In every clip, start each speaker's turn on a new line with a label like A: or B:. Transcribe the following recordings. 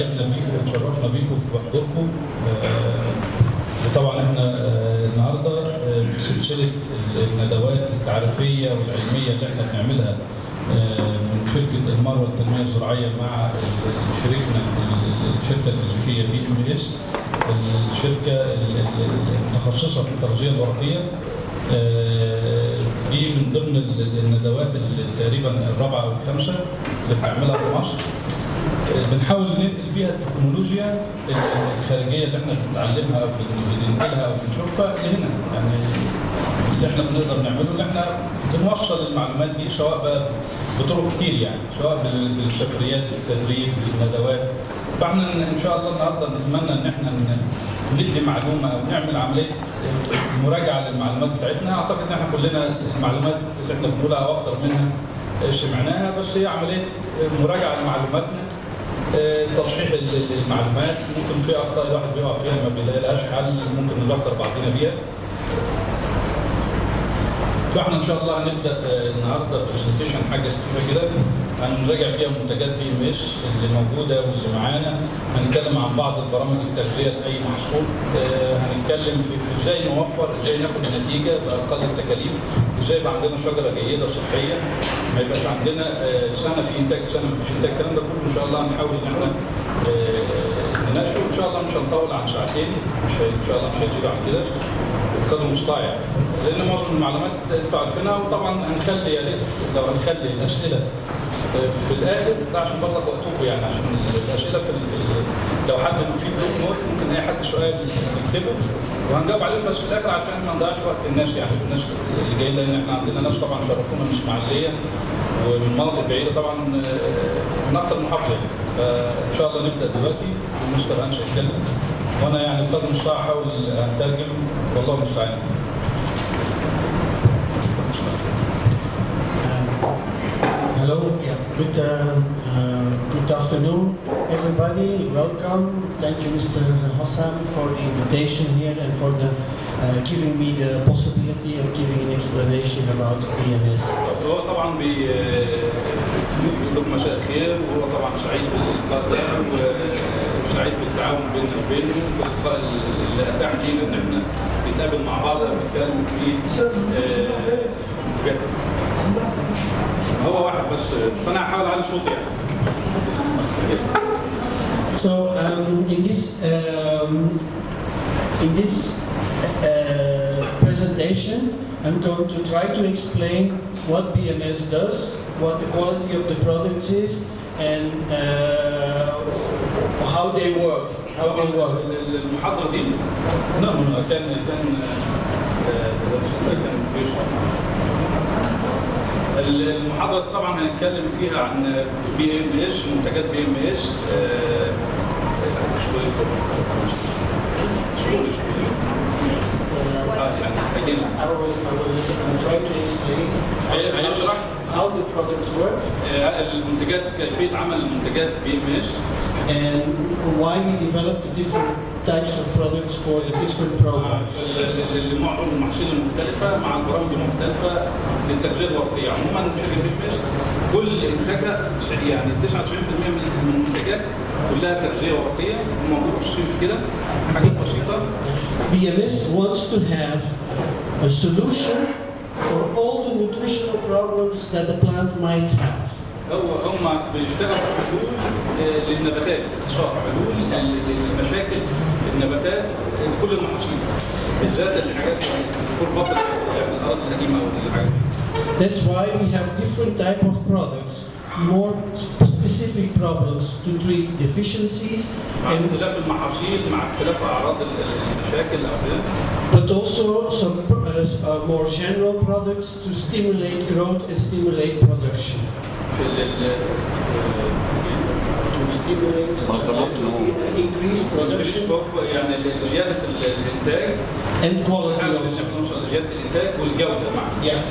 A: سعدنا بيكم وتشرفنا بيكم بحضوركم. وطبعا احنا النهارده في سلسله الندوات التعريفيه والعلميه اللي احنا بنعملها من شركه المروه للتنميه الزراعيه مع شركنا الشركه البلجيكيه BMS، الشركه المتخصصه في التغذيه الورقيه. دي من ضمن الندوات تقريبا الرابعه او الخامسه اللي بنعملها في مصر. بنحاول ننقل بيها التكنولوجيا الخارجيه اللي احنا بنتعلمها وبننقلها وبنشوفها لهنا. يعني اللي احنا بنقدر نعمله ان احنا بنوصل المعلومات دي سواء بقى بطرق كتير، يعني سواء بالسفريات، بالتدريب، بالندوات. فاحنا ان شاء الله النهارده نتمنى ان احنا ندي معلومه او نعمل عمليه مراجعه للمعلومات بتاعتنا. اعتقد ان احنا كلنا المعلومات اللي احنا بنقولها او اكتر منها سمعناها، بس هي عمليه مراجعه لمعلوماتنا، تصحيح المعلومات. ممكن في اخطاء الواحد بيقع فيها ما بيلاقيلهاش حل، ممكن نذكر بعضنا بيها. فاحنا ان شاء الله هنبدا النهارده برزنتيشن حاجه خفيفه كده هنراجع فيها منتجات BMS اللي موجوده واللي معانا. هنتكلم عن بعض البرامج التغذيه لاي محصول. هنتكلم في ازاي نوفر، ازاي ناخد نتيجه باقل التكاليف، ازاي يبقى عندنا شجره جيده صحيه، ما يبقاش عندنا سنه في انتاج سنه ما فيش انتاج. الكلام ده كله ان شاء الله هنحاول ان احنا نناقشه. ان شاء الله مش هنطول عن ساعتين، ان شاء الله مش هيزيدوا عن كده بقدر المستطاع، يعني لان معظم المعلومات انتوا عارفينها. وطبعا هنخلي يا ريت لو هنخلي الاسئله في الاخر، ده عشان برضك وقتكم، يعني عشان الاسئله لو حد في بلوك نوت ممكن اي حد سؤال يكتبه وهنجاوب عليهم، بس في الاخر عشان ما نضيعش وقت الناس، يعني الناس اللي جايه، لان احنا عندنا ناس طبعا شرفونا من الاسماعيليه ومن مناطق بعيده طبعا من اكثر من محافظه. فان شاء الله نبدا دلوقتي ومستر هانز يتكلم، وانا يعني بقدر المستطاع احاول اترجم، والله المستعان.
B: Hello, good afternoon, everybody. Welcome. Thank you, Mr. Hassam, for the invitation here and for giving me the possibility of giving an explanation about BMS.
A: هو طبعا بيقول لكم مساء الخير، وهو طبعا سعيد باللقاء ده وسعيد بالتعاون بيننا وبينه، باللقاء اللي اتاح لينا ان احنا نتقابل مع بعض ونتكلم فيه. هو واحد بس، فانا هحاول اعلي صوتي يعني.
B: So in this presentation, I'm going to try to explain what BMS does, what the quality of the products is, and how they work.
A: المحاضرة دي كان المحاضرة طبعا هنتكلم فيها عن BMS، منتجات BMS.
B: I will try to explain how the products work.
A: المنتجات، كيفية عمل منتجات BMS.
B: And why we developed the different types of products for the different programs.
A: معظم المحاصيل المختلفة مع البرامج المختلفة للتغذية الورقية. عموما شركة BMS كل إنتاجها يعني 99% من المنتجات كلها تغذية ورقية، هم متخصصين في كده، حاجات بسيطة.
B: BMS wants to have a solution for all the nutritional problems that a plant might have.
A: هم بيشتغلوا في حلول للنباتات، حلول لمشاكل النباتات كل المحاصيل، بالذات الحاجات التربات يعني الارض القديمه والحاجات.
B: That's why we have different type of products, more specific problems to treat deficiencies.
A: مع اختلاف المحاصيل، مع اختلاف اعراض المشاكل او كده.
B: But also some more general products to stimulate growth and stimulate production. To stimulate, increase production,
A: يعني زيادة الإنتاج
B: and quality also.
A: زيادة الإنتاج والجودة معا.
B: Yeah.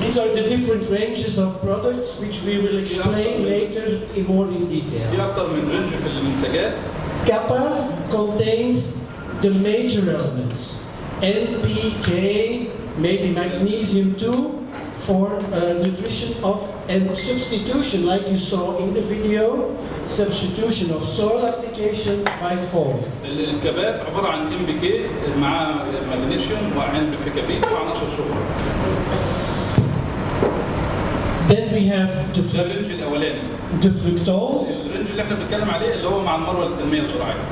B: These are the different ranges of products which we will explain later in more in detail.
A: في أكثر من رينج في المنتجات.
B: Kappa contains the major elements: NPK, maybe magnesium too, for nutrition of and substitution, like you saw in the video, substitution of soil application by foliar.
A: الكبات عباره عن NPK مع مغنيسيوم وNPK وعناصر صغرى.
B: Then we have
A: ده الرنج الاولاني.
B: the fructose.
A: الرنج اللي احنا بنتكلم عليه اللي هو مع المروه للتنميه الزراعيه.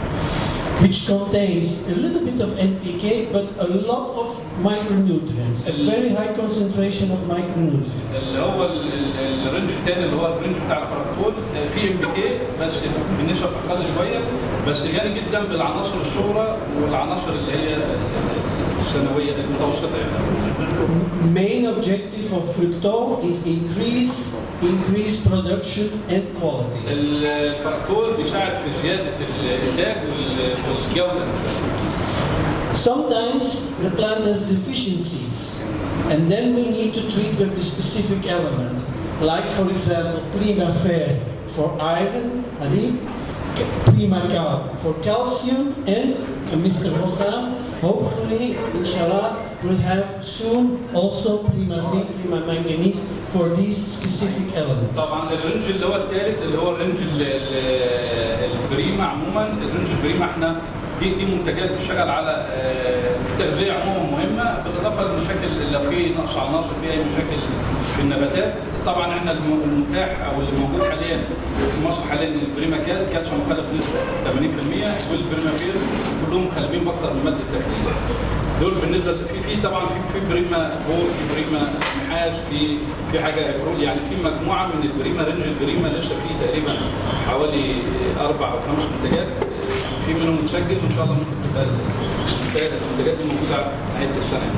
B: Which contains a little bit of NPK but a lot of micronutrients, a very high concentration of micronutrients.
A: اللي هو الرنج الثاني اللي هو الرنج بتاع الفركتول فيه NPK بس بنسب اقل شويه بس غني جدا بالعناصر الصغرى والعناصر اللي هي الثانويه المتوسطه يعني.
B: Main objective of fructose is increase production and quality.
A: الفركتول بيساعد في زياده الانتاج والجوده نفسها.
B: Sometimes the plant has deficiencies and then we need to treat with the specific element, like for example prima fer for iron, hadid, prima cal for calcium, and Mr. Hossam hopefully inshallah will have soon also prima zinc, prima manganese for these specific elements.
A: طبعا الرنج اللي هو الثالث اللي هو الرنج البريمة عموما الرنج البريمة احنا دي منتجات بتشتغل على في التغذية عموما مهمة بالاضافة للمشاكل لو في نقص عناصر في اي مشاكل في النباتات. طبعا احنا المتاح او اللي موجود حاليا في مصر حاليا البريما كالسيوم مخلف بنسبه 80% والبريما فير كلهم مخلفين باكثر من ماده تخدير. دول بالنسبه في طبعا في بريما بور في بريما نحاس في حاجه ابرول يعني في مجموعه من البريما رينج البريما لسه في تقريبا حوالي 4 أو 5 منتجات في منهم متسجل وان شاء الله ممكن تبقى المنتجات دي موجوده على نهايه السنه.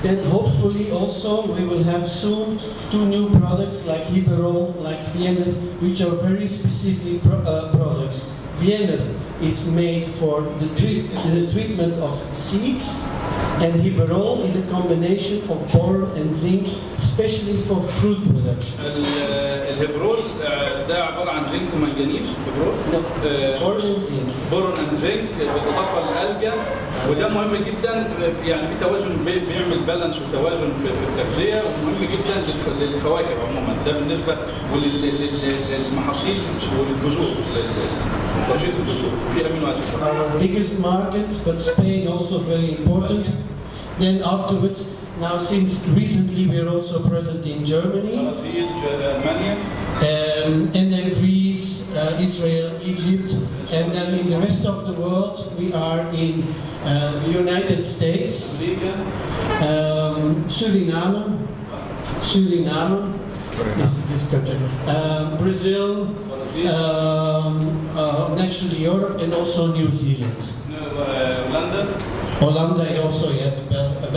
B: Then hopefully also we will have soon 2 new products like Hiberol, like Vienna, which are very specific products. Vienna is made for the treatment of seeds, and Hiberol is a combination of boron and zinc, especially for fruit production.
A: الهيبرول ده عباره عن زنك ومنجنيز هيبرول.
B: boron and zinc.
A: boron and zinc بالاضافه للالجا وده مهم جدا يعني في توازن بيعمل بالانس وتوازن في التغذيه ومهم جدا للفواكه عموما ده بالنسبه للمحاصيل وللجذور تنشيط الجذور في امينو اسيد.
B: Our biggest markets, but Spain also very important. Then afterwards, now since recently we are also present in Germany, and then Greece, Israel, Egypt, and then in the rest of the world we are in the United States, Suriname is this country, Brazil, naturally Europe, and also New Zealand. Holland also, yes.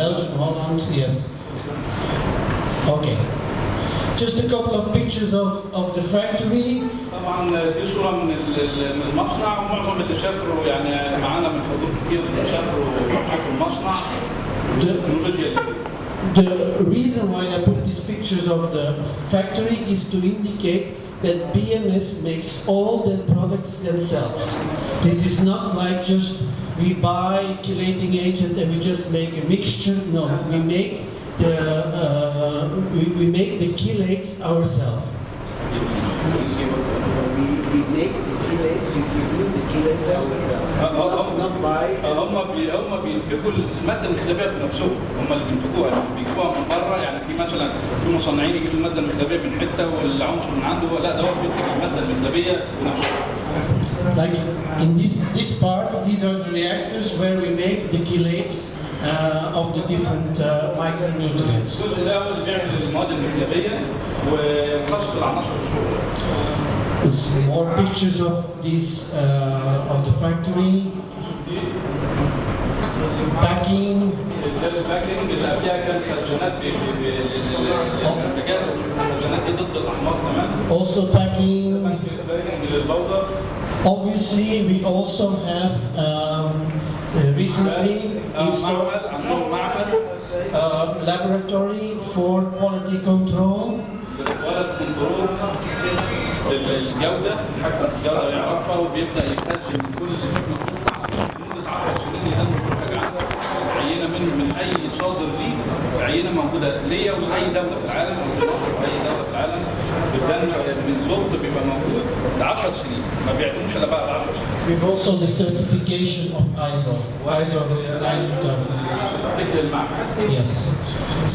B: Belgium, Holland, yes. Okay. Just a couple of pictures of the factory.
A: طبعا دي صوره من المصنع ومعظم اللي سافروا يعني معانا من حضور كتير اللي سافروا شافوا المصنع.
B: The reason why I put these pictures of the factory is to indicate that BMS makes all the products themselves. This is not like just we buy chelating agent and we just make a mixture. No, we make the chelates ourselves. We make the chelates, we produce the chelates ourselves. Not buy.
A: هم بينتجوا الماده المخلبيه بنفسهم هم اللي بينتجوها بيجيبوها من بره يعني في مثلا في مصنعين يجيبوا الماده المخلبيه من حته والعنصر من عنده لا ده هو بينتج الماده المخلبيه بنفسه.
B: Like in this part, these are the reactors where we make the chelates of the different micronutrients.
A: الجزء ده هو اللي بيعمل المواد المخلبيه وخاصه بالعناصر الصغرى.
B: More pictures of this of the factory. Packing.
A: الباكينج اللي قبلها كانت خزانات للمنتجات الخزانات دي ضد الاحماض كمان.
B: Also packing.
A: للبودر.
B: Obviously, we also have recently installed a laboratory for quality control.
A: الجودة حتى الجودة يعرفها وبيبدأ يخزن كل اللي لمدة 10 سنين ينمو كل حاجة عنده عينة من أي صادر ليه عينه موجوده ليا ولاي دوله في العالم او لمصر واي دوله في العالم، بالدم من لوت بيبقى موجود ل 10 سنين، ما بيعدوش الا بعد 10 سنين.
B: We've also the certification of ISO 9000. Yes.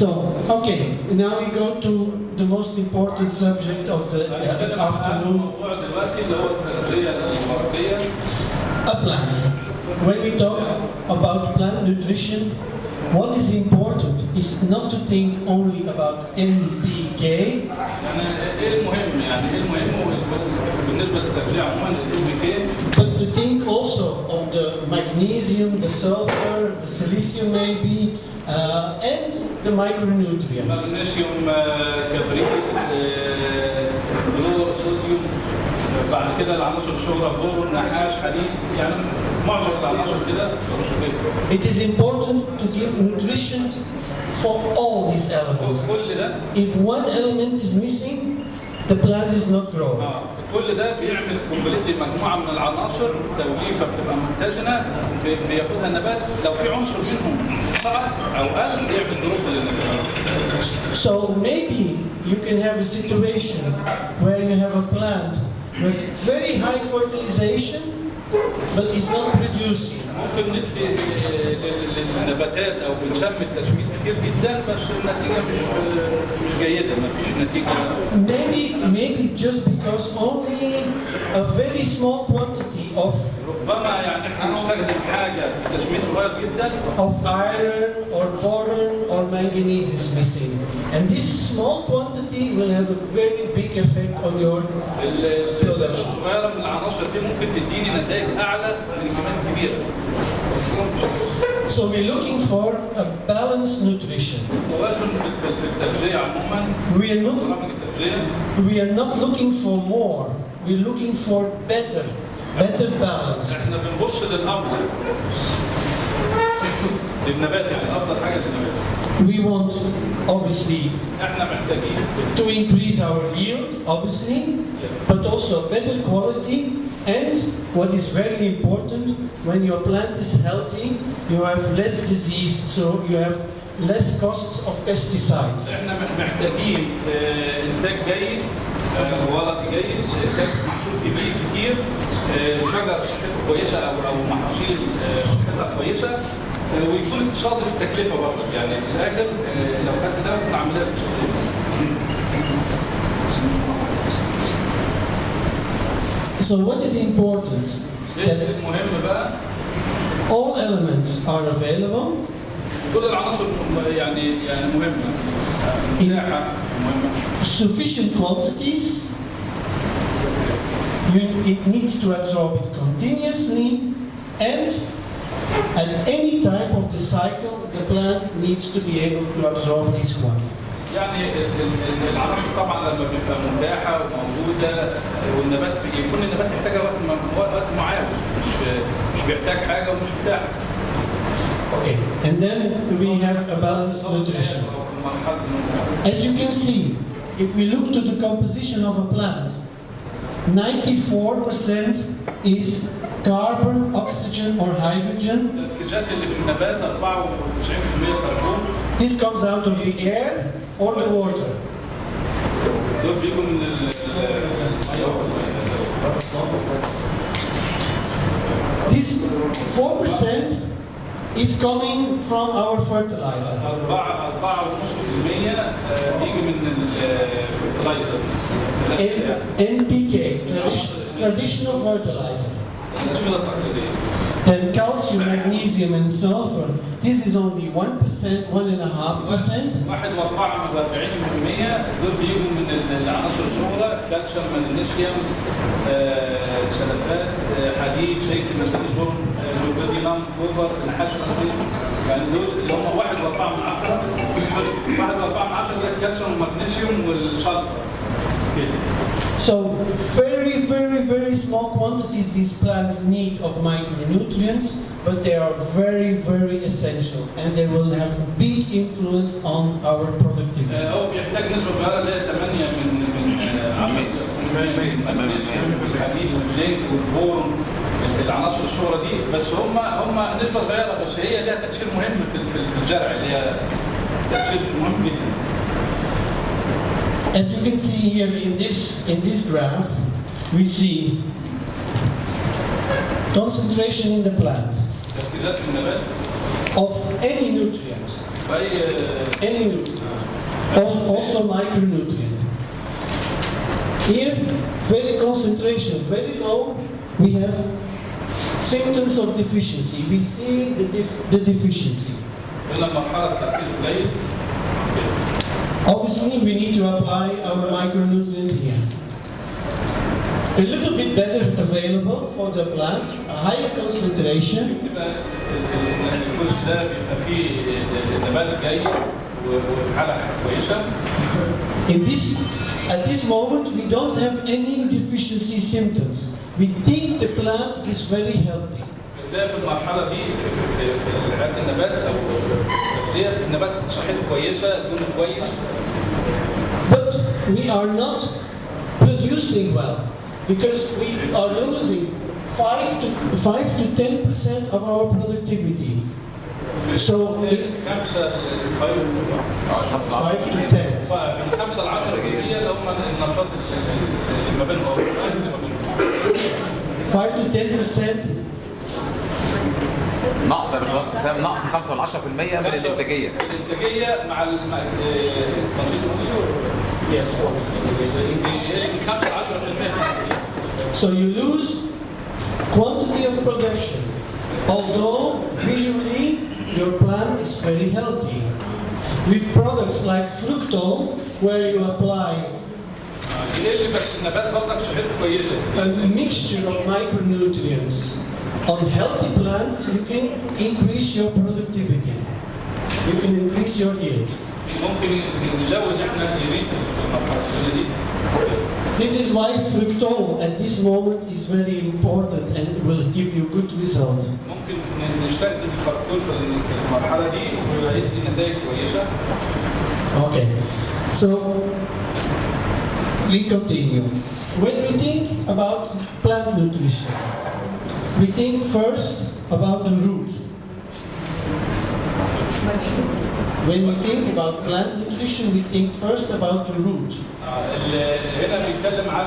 B: So, okay, now we go to the most important subject of the afternoon. A plant. When we talk about plant nutrition, what is important is not to think only about NPK. But to think also of the magnesium, the sulfur, the silicium maybe, and the micronutrients.
A: Magnesium, كبريت، كلور، صوديوم، بعد كده العناصر الصغرى بور، نحاس، حديد، يعني معظم العناصر كده.
B: It is important to give nutrition for all these elements. If one element is missing, the plant is not growing.
A: كل ده بيعمل كومبليتلي مجموعه من العناصر، توليفه بتبقى متزنه بياخدها النبات، لو في عنصر منهم ضعف او قل يعمل دروب للنبات.
B: So maybe you can have a situation where you have a plant with very high fertilization but is not producing.
A: ممكن ندي للنباتات او بنسمي التسميد كتير جدا بس النتيجه مش جيده، ما فيش نتيجه.
B: Maybe just because only a very small quantity of
A: ربما يعني احنا نستخدم حاجه تسميد صغير جدا
B: of iron or boron or manganese is missing, and this small quantity will have a very big effect on your production.
A: صغيره من العناصر دي ممكن تديني نتائج اعلى من الكميات الكبيره.
B: So we're looking for a balanced nutrition. We are not looking for more. We're looking for better balance. We want, obviously, to increase our yield, obviously, but also better quality. And what is very important, when your plant is healthy, you have less disease, so you have less costs of pesticides.
A: احنا محتاجين انتاج جيد، ورق جيد، انتاج محصول كبير كتير، شجر صحته كويسه او محاصيل صحتها كويسه، ويكون اقتصادي في التكلفه برضه، يعني في الاخر لو خدت ده ممكن اعملها اقتصاديه.
B: So what is important? That all elements are available. In sufficient quantities. It needs to absorb it continuously, and at any time of the cycle, the plant needs to be able to absorb these quantities.
A: يعني العناصر طبعا لما بتبقى متاحه وموجوده والنبات يكون النبات يحتاجها وقت معين، مش بيحتاج حاجه ومش متاحه.
B: Okay, and then we have a balanced nutrition. As you can see, if we look to the composition of a plant, 94% is carbon, oxygen, or hydrogen.
A: التركيزات اللي في النبات 94% كربون.
B: This comes out of the air or the water. This 4% is coming from our fertilizer. NPK, traditional fertilizer. Then calcium, magnesium, and sulfur. This is only 1%, 1.5%.
A: دول بيجوا من العناصر الصغرى، كالسيوم، مغنيسيوم، سلفات، حديد، زيت، مغنيسيوم، جلوبيدينام، كوبر، نحاس، يعني دول اللي هم 1.4 1.4 الكالسيوم والمغنيسيوم والسلفر.
B: So very small quantities these plants need of micronutrients, but they are very essential, and they will have a big influence on our productivity.
A: هو بيحتاج نسبة صغيرة اللي هي 8 من المغنيسيوم والحديد والزنك والبورون، العناصر الصغرى دي، بس هم نسبة صغيرة، بس هي لها تأثير مهم في الزرع، اللي هي تأثير مهم جدا.
B: As you can see here in this graph, we see concentration in the plant
A: تركيزات في النبات
B: of any nutrient, any nutrient, also micronutrient. Here, very concentration, very low, we have symptoms of deficiency. We see the deficiency.
A: هنا مرحلة تركيز قليل.
B: Obviously, we need to apply our micronutrient here. A little bit better available for the plant, a higher concentration.
A: الجزء ده بيبقى فيه نبات جيد وفي حالة كويسة.
B: At this moment, we don't have any deficiency symptoms. We think the plant is very healthy.
A: زي في المرحلة دي في حالة النبات أو التغذية النبات صحته كويسة لونه كويس.
B: But we are not producing well because we are losing 5 to 10% of our productivity. So 5 to 10.
A: من 5 ل 10% اللي هم النشاط اللي ما بينهم
B: 5 to 10%.
C: نقص يا باشمهندس حسام، نقص 5 ل 10% من الانتاجيه.
A: الانتاجيه مع
B: Yes, what?
A: 5 ل 10%.
B: So you lose quantity of production, although visually your plant is very healthy. With products like fructose, where you apply a mixture of micronutrients on healthy plants, you can increase your productivity. You can increase your yield. This is why fructose at this moment is very important and will give you good result. Okay, so we continue. When we think about plant nutrition, we think first about the root. When we think about plant nutrition, we think first about the root.
A: هنا بنتكلم عن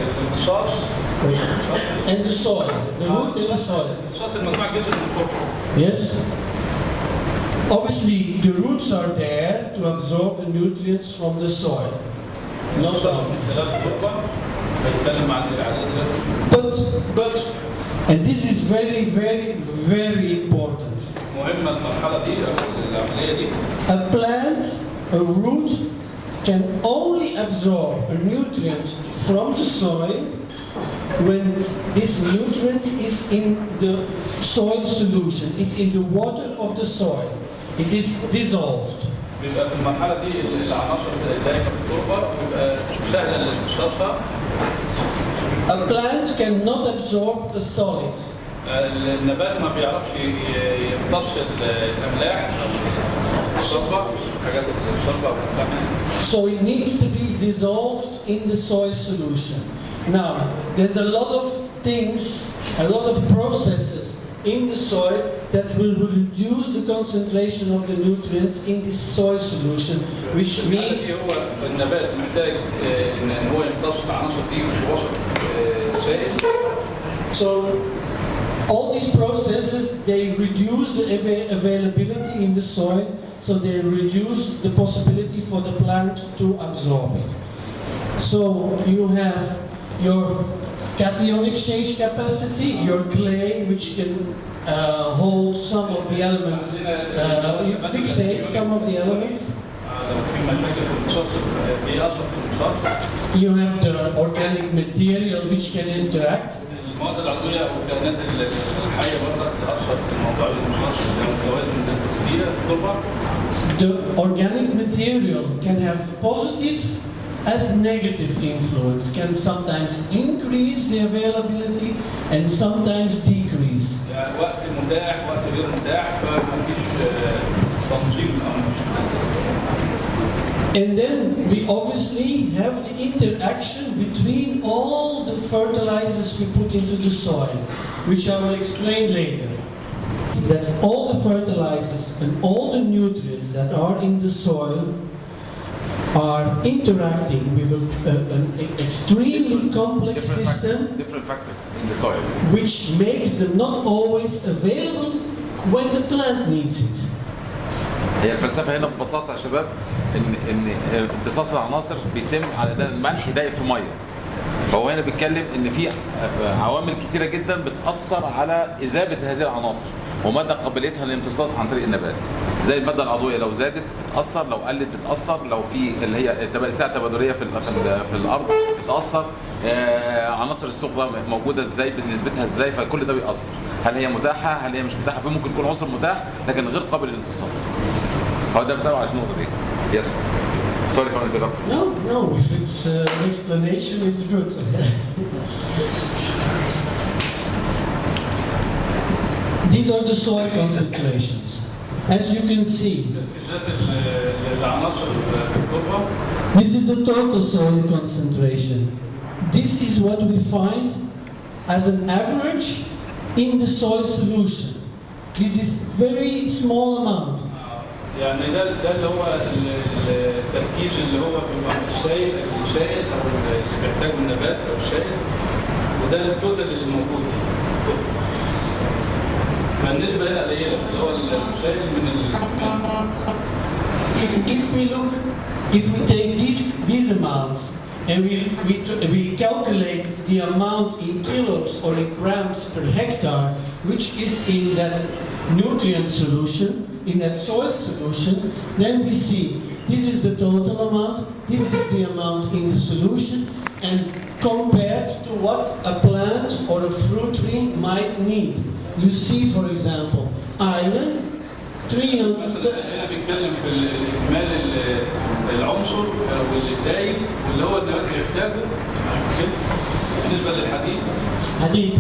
A: الامتصاص
B: And the soil, the root and the soil.
A: امتصاص المجموعة جزء من التربة.
B: Yes. Obviously, the roots are there to absorb the nutrients from the soil. No problem. But, and this is very, very, very important. A plant, a root, can only absorb a nutrient from the soil when this nutrient is in the soil solution, is in the water of the soil. It is dissolved.
A: بيبقى في المرحلة دي العناصر دايما في التربة بيبقى سهلة لامتصاصها.
B: A plant cannot absorb a solid.
A: النبات ما بيعرفش يمتص الأملاح أو الصلبة حاجات الصلبة والأملاح.
B: So it needs to be dissolved in the soil solution. Now, there's a lot of things, a lot of processes in the soil that will reduce the concentration of the nutrients in this soil solution, which means
A: هو النبات محتاج إن هو يمتص العناصر دي في وسط سائل.
B: So all these processes, they reduce the availability in the soil, so they reduce the possibility for the plant to absorb it. So you have your cation exchange capacity, your clay, which can hold some of the elements, fixate some of the elements. You have the organic material which can interact. The organic material can have positive as negative influence, can sometimes increase the availability and sometimes decrease. And then we obviously have the interaction between all the fertilizers we put into the soil, which I will explain later. that all the fertilizers and all the nutrients that are in the soil are interacting with an extremely complex system
C: different factors in the soil.
B: which makes them not always available when the plant needs it.
C: هي الفلسفه هنا ببساطه يا شباب ان امتصاص العناصر بيتم على ده الملح دايب في ميه. فهو هنا بيتكلم ان في عوامل كتيره جدا بتاثر على اذابه هذه العناصر ومدى قابليتها للامتصاص عن طريق النبات. زي الماده العضويه لو زادت بتاثر، لو قلت بتاثر، لو في اللي هي سعه تبادليه في الارض بتاثر، عناصر الصغرى موجوده ازاي بنسبتها ازاي، فكل ده بيأثر. هل هي متاحه؟ هل هي مش متاحه؟ في ممكن يكون عنصر متاح لكن غير قابل للامتصاص. هو ده مثال على النقطه دي. يس. Sorry for interrupting.
B: No, if it's an explanation, it's good. These are the soil concentrations. As you can see, this is the total soil concentration. This is what we find as an average in the soil solution. This is very small amount.
A: يعني ده اللي هو التركيز اللي هو بيبقى السيد او اللي بيحتاجه النبات او السيد، وده التوتال اللي موجود. فالنسبه هنا قليله اللي هو السيد من
B: If we take these amounts and we calculate the amount in kilos or in grams per hectare, which is in that nutrient solution, in that soil solution, then we see this is the total amount, this is the amount in the solution, and compared to what a plant or a fruit tree might need. You see, for example, iron, 300.
A: هنا بيتكلم في الاجمالي العنصر والدايب واللي هو النبات هيحتاجه بالنسبه للحديد.
B: حديد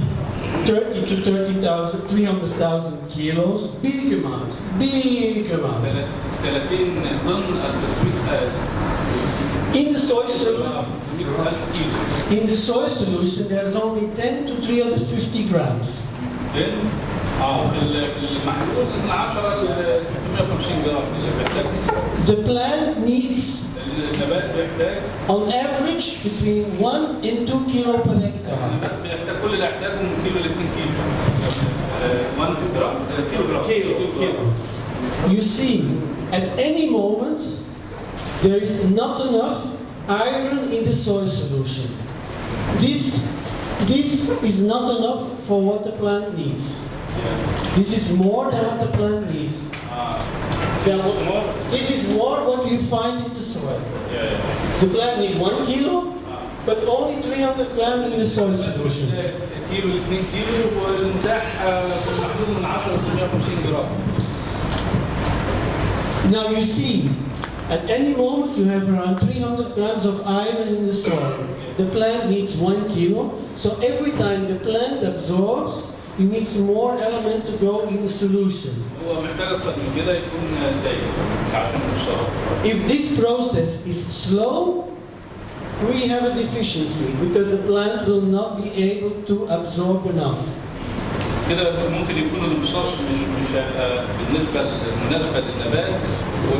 B: 30 to 30,000, 300,000 kilos, big amount.
A: 30 طن
B: In the soil solution, there's only 10 to 350 grams.
A: في المحلول من 10 ل 350 جرام اللي بيحتاجه.
B: The plant needs
A: النبات بيحتاج
B: on average between 1 and 2 kilo per hectare.
A: النبات بيحتاج كل اللي يحتاجه من كيلو ل 2 كيلو. 1 جرام كيلو.
B: You see, at any moment, there is not enough iron in the soil solution. This is not enough for what the plant needs. This is more than what the plant needs. This is more what you find in the soil. The plant needs 1 kilo, but only 300 grams in the soil solution.
A: كيلو ل 2 كيلو والمتاح في المحلول من 10 ل 350 جرام.
B: Now you see, at any moment you have around 300 grams of iron in the soil. The plant needs 1 kilo, so every time the plant absorbs, it needs more element to go in the solution.
A: هو محتاج أكثر من كده يكون دايب عشان يوصل.
B: If this process is slow, we have a deficiency because the plant will not be able to absorb enough.
A: كده ممكن يكون الامتصاص مش بالنسبه المناسبه للنبات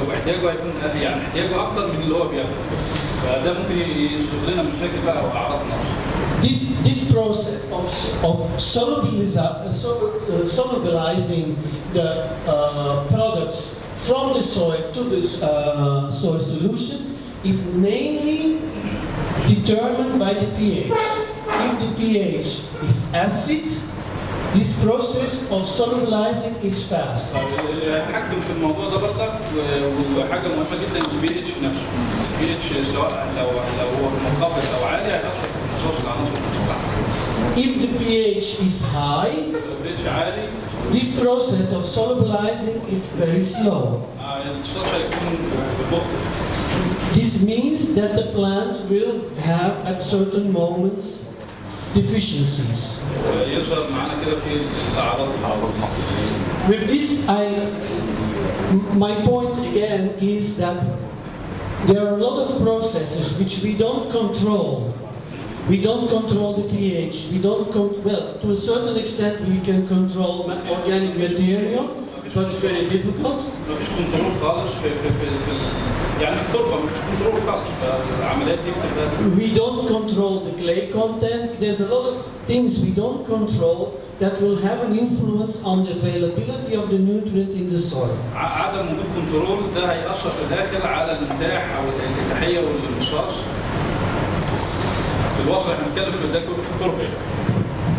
A: واحتياجه هيكون يعني احتياجه اكتر من اللي هو بياخده. فده ممكن يسبب لنا مشاكل بقى واعراض نقص.
B: This process of solubilizing the products from the soil to the soil solution is mainly determined by the pH. If the pH is acid, this process of solubilizing is fast.
A: هتحكم في الموضوع ده برضك وحاجه مهمه جدا البي اتش نفسه. البي اتش سواء لو هو منخفض او عالي هيأثر في امتصاص العناصر.
B: If the pH is high, this process of solubilizing is very slow. This means that the plant will have at certain moments deficiencies. With this, my point again is that there are a lot of processes which we don't control. We don't control the pH. We don't well, to a certain extent we can control organic material, but very difficult.
A: مفيش كنترول خالص يعني في التربه مفيش كنترول خالص فالعمليات دي بتبقى.
B: We don't control the clay content. There's a lot of things we don't control that will have an influence on the availability of the nutrient in the soil.
A: عدم وجود كنترول ده هيأثر في الآخر على الإنتاج أو الإتاحية والامتصاص. في الوصف احنا بنتكلم في ده كله في التربة.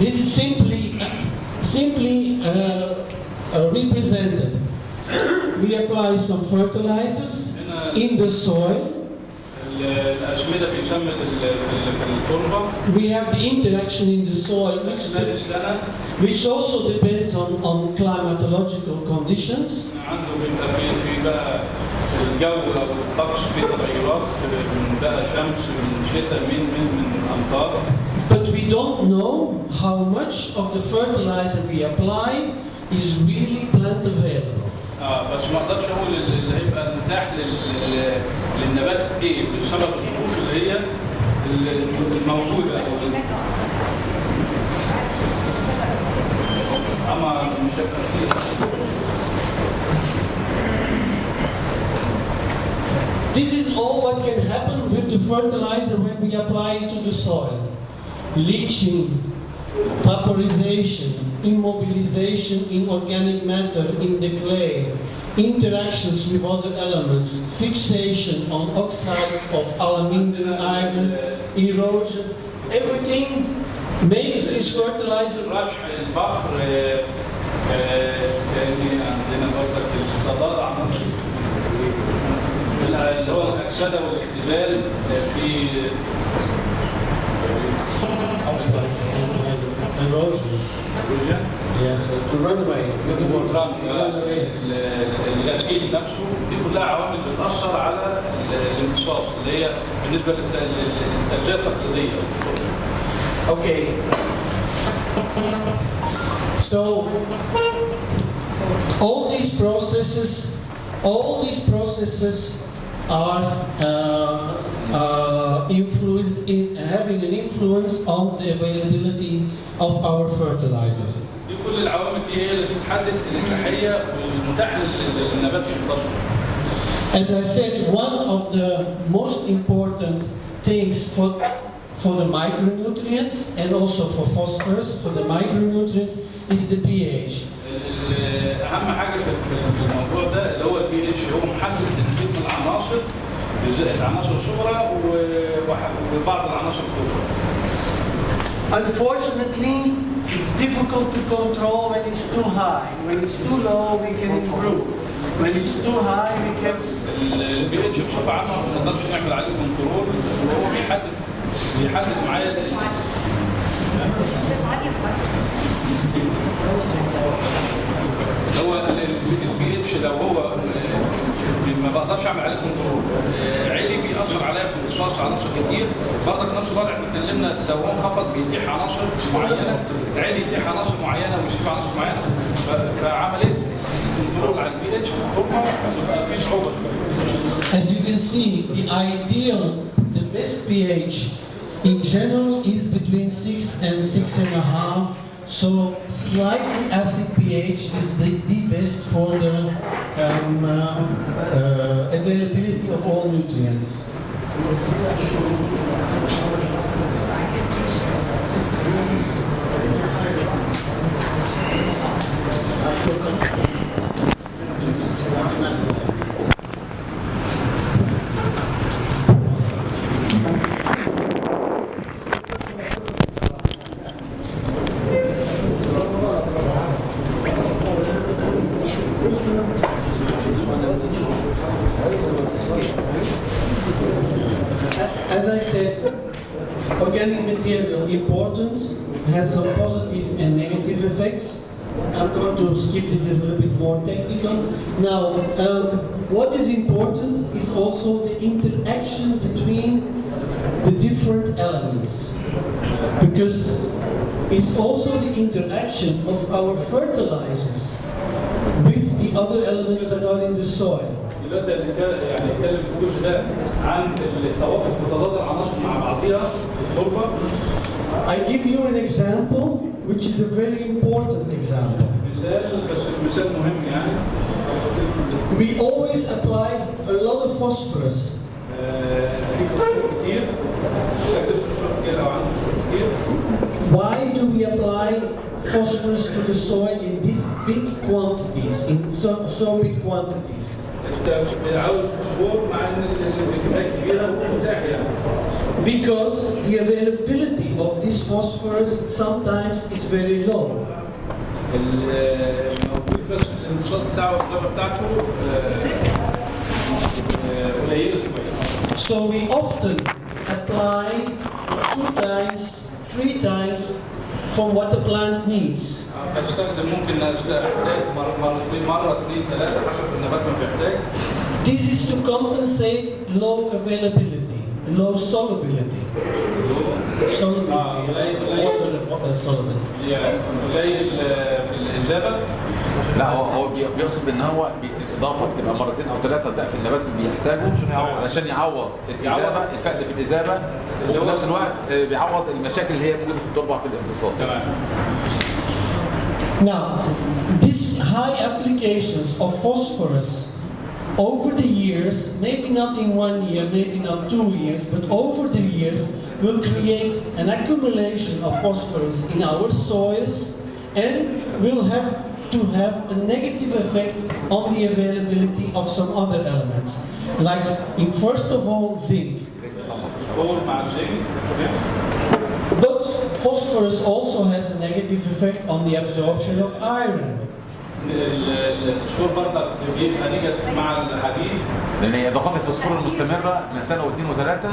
B: This is simply represented. We apply some fertilizers in the soil.
A: الاسمدة بيسمى في التربة.
B: We have the interaction in the soil, which also depends on climatological conditions.
A: عنده بيبقى في بقى الجو او الطقس فيه تغيرات من بقى شمس من شتاء من امطار.
B: But we don't know how much of the fertilizer we apply is really plant available.
A: بس ما اقدرش اقول اللي هيبقى متاح للنبات ايه بسبب الظروف اللي هي الموجوده اما مش
B: This is all what can happen with the fertilizer when we apply it to the soil. Leaching, vaporization, immobilization in organic matter in the clay, interactions with other elements, fixation on oxides of aluminium, iron, erosion, everything makes this fertilizer.
A: رشح البحر عندنا برضك التضاد عناصر اللي هو الاكسده والاختزال في
B: Oxides and erosion. Yes, to run away.
A: الغسيل نفسه دي كلها عوامل بتأثر على الامتصاص اللي هي بالنسبة للتغذية التقليدية.
B: Okay. So all these processes are having an influence on the availability of our fertilizer.
A: كل العوامل دي هي اللي بتحدد الإتاحية والمتاح للنبات في البشر.
B: As I said, one of the most important things for the micronutrients and also for phosphorus, for the micronutrients, is the pH.
A: أهم حاجة في الموضوع ده اللي هو الpH هو محدد ترتيب العناصر العناصر الصغرى وبعض العناصر الكبرى.
B: Unfortunately, it's difficult to control when it's too high. When it's too low, we can improve. When it's too high, we can.
A: الpH بصفة عامة ما نقدرش نعمل عليه كنترول وهو بيحدد معايا هو الpH لو هو ما بقدرش اعمل عليه كنترول عالي بيأثر عليا في امتصاص عناصر كتير برضه في نفس الوقت احنا اتكلمنا لو هو انخفض بيتيح عناصر معينه عالي يتيح عناصر معينه ويسيب عناصر معينه فعمليه كنترول على الpH في التربه بتبقى في صعوبه.
B: As you can see, the best pH in general is between 6 and 6.5. So slightly acid pH is the best for the availability of all nutrients. As I said, organic material important, has some positive and negative effects. I'm going to skip this, is a little bit more technical. Now, what is important is also the interaction between the different elements. Because it's also the interaction of our fertilizers with the other elements that are in the soil.
A: دلوقتي يعني نتكلم في الجزء ده عن التوافق وتضاد العناصر مع بعضها التربه.
B: I give you an example, which is a very important example.
A: مثال بس المثال مهم يعني.
B: We always apply a lot of phosphorus.
A: في فوسفور كتير، شكل فوسفور كتير او عنده فوسفور كتير.
B: Why do we apply phosphorus to the soil in these big quantities, in so big quantities?
A: انت عاوز فوسفور مع ان الكميه كبيره ومتاح يعني.
B: Because the availability of this phosphorus sometimes is very low.
A: الموجود بس الانبساط بتاعه والغابه بتاعته قليله شويه.
B: So we often apply 2 times, 3 times from what the plant needs.
A: استخدم ممكن احتاج مرتين مره اثنين ثلاثه حسب النبات ما بيحتاج.
B: This is to compensate low availability, low solubility. Water solubility.
A: يعني قليل في الاجابه.
C: لا هو بيقصد ان هو الاضافه بتبقى مرتين او ثلاثه ضعف النبات اللي بيحتاجه علشان يعوض الاذابه، الفقد في الاذابه، وفي نفس الوقت بيعوض المشاكل اللي هي موجوده في التربه في الامتصاص.
A: تمام.
B: Now, these high applications of phosphorus over the years, maybe not in 1 year, maybe not 2 years, but over the years, will create an accumulation of phosphorus in our soils and will have to have a negative effect on the availability of some other elements, like in first of all zinc. But phosphorus also has a negative effect on the absorption of iron.
A: الفوسفور برضه بيبقى نيجاتيف مع الحديد.
C: لان هي اضافات الفوسفور المستمره من سنه واثنين وثلاثه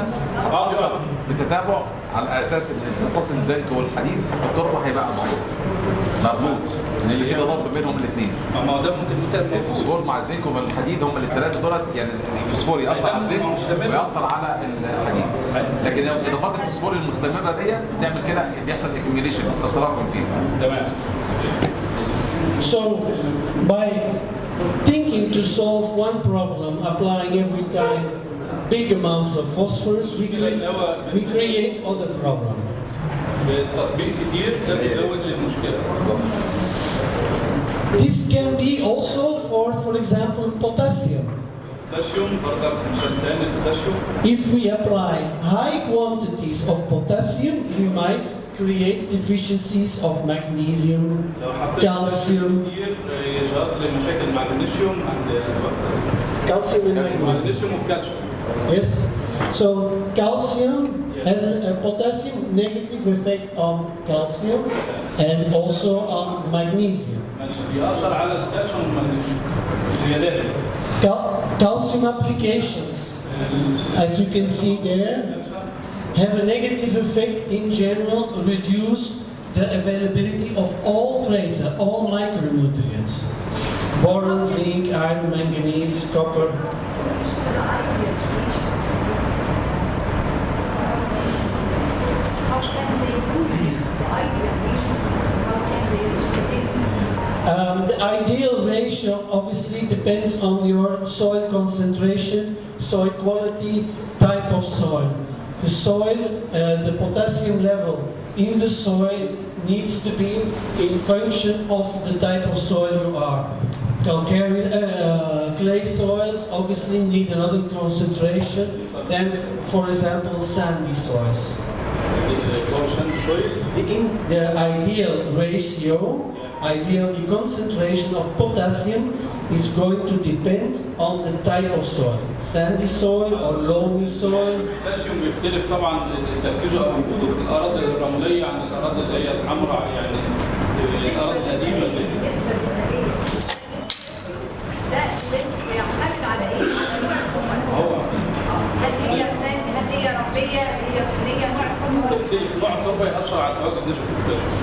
C: اثر بالتتابع على اساس ان امتصاص الزنك والحديد في التربه هيبقى ضعيف مربوط ان اللي فيه تضاد بينهم الاثنين.
A: ما هو ده ممكن
C: الفوسفور مع الزنك ومع الحديد هم الثلاثه دولت، يعني الفوسفور ياثر على الزنك ويأثر على الحديد، لكن اضافات الفوسفور المستمره ديت بتعمل كده بيحصل اكيوميليشن، بيحصل تراكم فيه.
A: تمام.
B: So, by thinking to solve one problem, applying every time big amounts of phosphorus, we create other problems. This can be also for example, potassium. If we apply high quantities of potassium, we might create deficiencies of magnesium, calcium. Calcium and magnesium. Yes. So calcium has a potassium negative effect on calcium and also on magnesium. Calcium applications, as you can see there, have a negative effect in general, reduce the availability of all tracer, all micronutrients. Boron, zinc, iron, manganese, copper. The ideal ratio obviously depends on your soil concentration, soil quality, type of soil. The soil, the potassium level in the soil needs to be in function of the type of soil you are. Clay soils obviously need another concentration than, for example, sandy soils. The ideal ratio, the concentration of potassium is going to depend on the type of soil, sandy soil or loamy soil.
A: البوتاسيوم بيختلف طبعا تركيزه او وجوده في الاراضي الرمليه عن الاراضي اللي هي الحمراء، يعني الاراضي القديمه اللي
D: ده بيعتمد على ايه؟ هل هي رمليه، هي طينيه، نوع التربه؟
A: تختلف نوع التربه ياثر على تواجد نسبه
B: البوتاسيوم.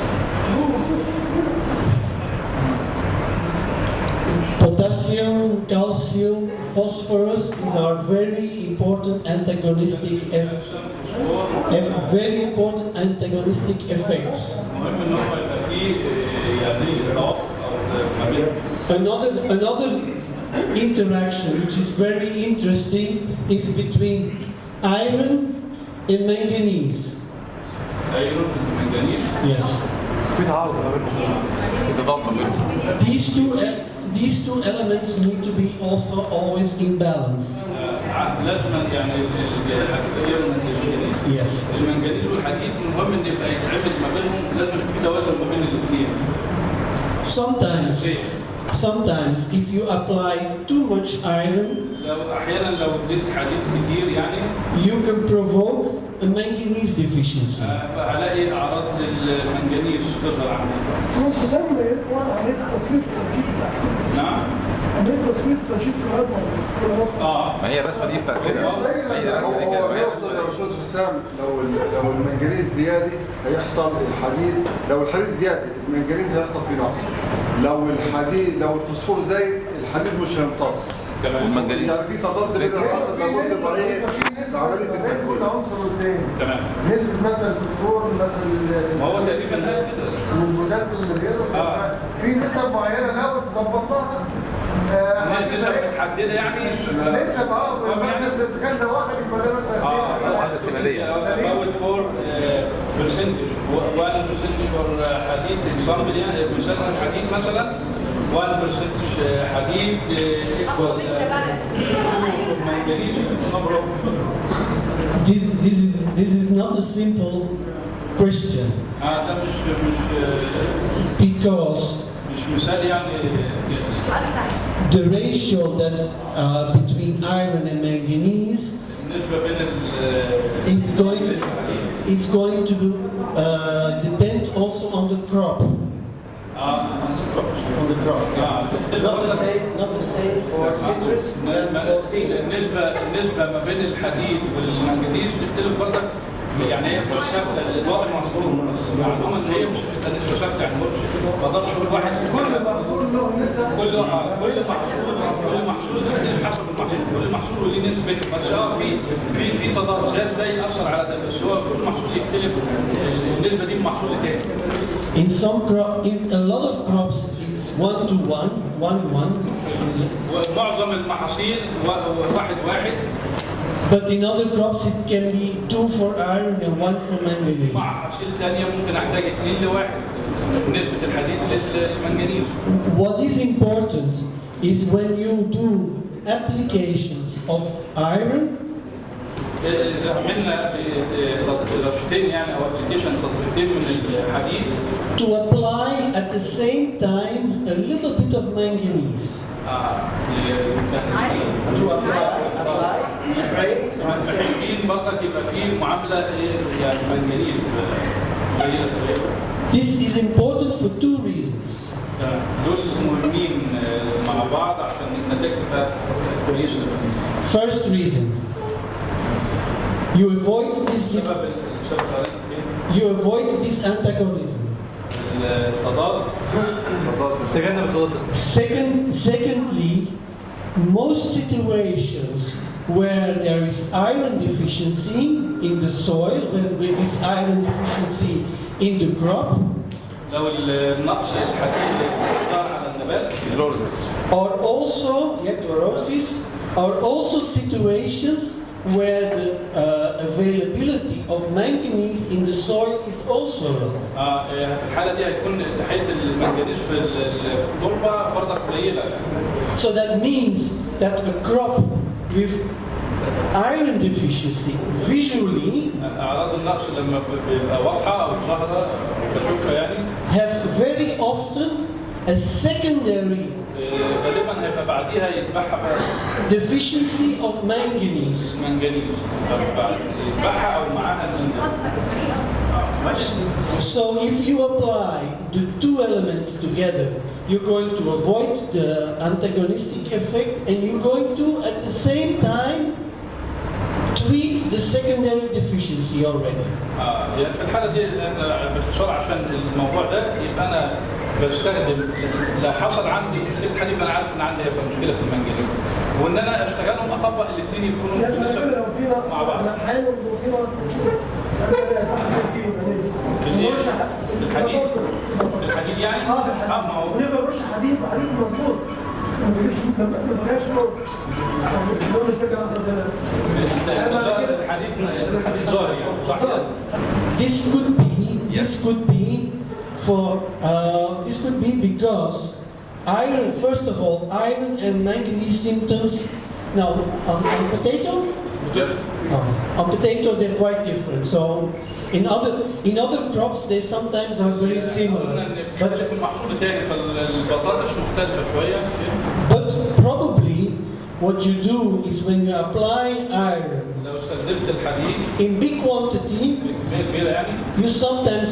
B: Potassium, calcium, phosphorus, these are very important antagonistic effects. Another interaction which is very interesting is between iron and manganese.
A: ايرون المنجنيز.
B: Yes.
C: في تعارض ما بينهم، في تضاد ما بينهم.
B: These two elements need to be also always in balance.
A: لازم يعني الايرون والمنجنيز.
B: Yes.
A: المنجنيز والحديد مهم ان يبقى يتعمل ما بينهم، لازم يبقى في توازن ما بين الاثنين.
B: Sometimes if you apply too much iron,
A: احيانا لو اديت حديد كتير يعني
B: you can provoke a manganese deficiency.
A: هلاقي اعراض للمنجنيز تظهر عندي.
E: مش حسام عمليه التصوير والتنشيط بتاعته.
A: نعم.
E: عمليه التصوير والتنشيط
C: ما هي الرسمه دي بتاعت كده. هي الرسمه دي
F: هو
C: كده.
F: بيقصد يا استاذ حسام لو المنجنيز زياده هيحصل الحديد، لو الحديد زياده المنجنيز هيحصل فيه نقص. لو الفوسفور زايد الحديد مش هيمتص.
C: والمنجنيز
F: يعني في تضاد بين العناصر لابد يبقى ايه في عمليه التنفيذ.
E: عنصر والتاني.
A: تمام.
E: نسبه مثلا الفوسفور مثلا
A: ما هو تقريبا كده.
E: والبوتاسيوم المدير في نسب معينه لو ظبطناها
A: نسب متحدده يعني
E: نسب مثلا اذا كان ده واحد يبقى ده مثلا
C: واحده سماليه.
A: about 4% 1% فور حديد اكزامبل يعني مثلا حديد مثلا 1% حديد equal manganese number of.
B: This is not a simple question
A: ده
B: because
A: مش مثال يعني.
B: the ratio that between iron and manganese
A: النسبه بين
B: is going to depend also on the crop. On the crop. Not the same for citrus than for peanut.
A: النسبه ما بين الحديد والمنجنيز تختلف برضك، يعني هي مش ثابته. الوضع محصور المعلومه ان هي مش نسبه ثابته، يعني ما اقدرش اقول واحد
E: كل محصول له نسب.
A: كل محصول يختلف حسب المحصول، كل محصول له نسبته، بس في تضاربات ده ياثر على ده، بس هو كل محصول يختلف النسبه دي من محصول لتاني.
B: In a lot of crops it's 1:1.
A: معظم المحاصيل 1:1.
B: But in other crops it can be 2 for iron and 1 for manganese.
A: محاصيل ثانيه ممكن احتاج 2:1 نسبه الحديد للمنجنيز.
B: What is important is when you do applications of iron,
A: إذا عملنا درجتين يعني او ابلكيشن تطبيقين من الحديد
B: to apply at the same time a little bit of manganese. To apply, spray,
A: محتاجين برضك يبقى في معامله يعني منجنيز.
B: This is important for 2 reasons.
A: دول مهمين مع بعض عشان النتائج تبقى كويسه.
B: First reason, you avoid this antagonism. Secondly, most situations where there is iron deficiency in the soil, where there is iron deficiency in the crop,
A: لو النقص الحديد ظهر على النبات
B: are also situations where the availability of manganese in the soil is also low.
A: في الحاله دي هيكون تحيه المنجنيز في التربه برضك قليله.
B: So that means that a crop with iron deficiency visually
A: اعراض النقص لما بتبقى واضحه او ظاهره بشوفها يعني
B: have very often a secondary
A: غالبا هيبقى بعديها يتبعها
B: deficiency of manganese.
A: المنجنيز يتبعها او معاها
B: So if you apply the 2 elements together, you're going to avoid the antagonistic effect and you're going to at the same time treat the secondary deficiency already.
A: يعني في الحاله دي انا باختصار عشان الموضوع ده يبقى انا بستخدم لو حصل عندي مشكله حديد انا عارف ان عندي هيبقى مشكله في المنجنيز، وان انا اشتغلهم اطبق الاثنين يكونوا
E: يعني لو في نقص احيانا لو في نقص
A: في الحديد يعني
E: في الحديد
A: ما هو
E: ونقدر نرش حديد مظبوط ما بيبقاش نور اللون مش بيبقى
A: الحديد ظاهر يعني صح كده؟
B: This could be This could be because iron, first of all, iron and manganese symptoms. Now, on potato?
C: Yes.
B: On potato, they're quite different. So, in other crops, they sometimes are very similar.
A: في المحصول تاني فالبطاطس مختلفة شوية.
B: But probably what you do is when you apply iron
A: لو استخدمت الحديد
B: in big quantity,
A: بكمية كبيرة يعني
B: you sometimes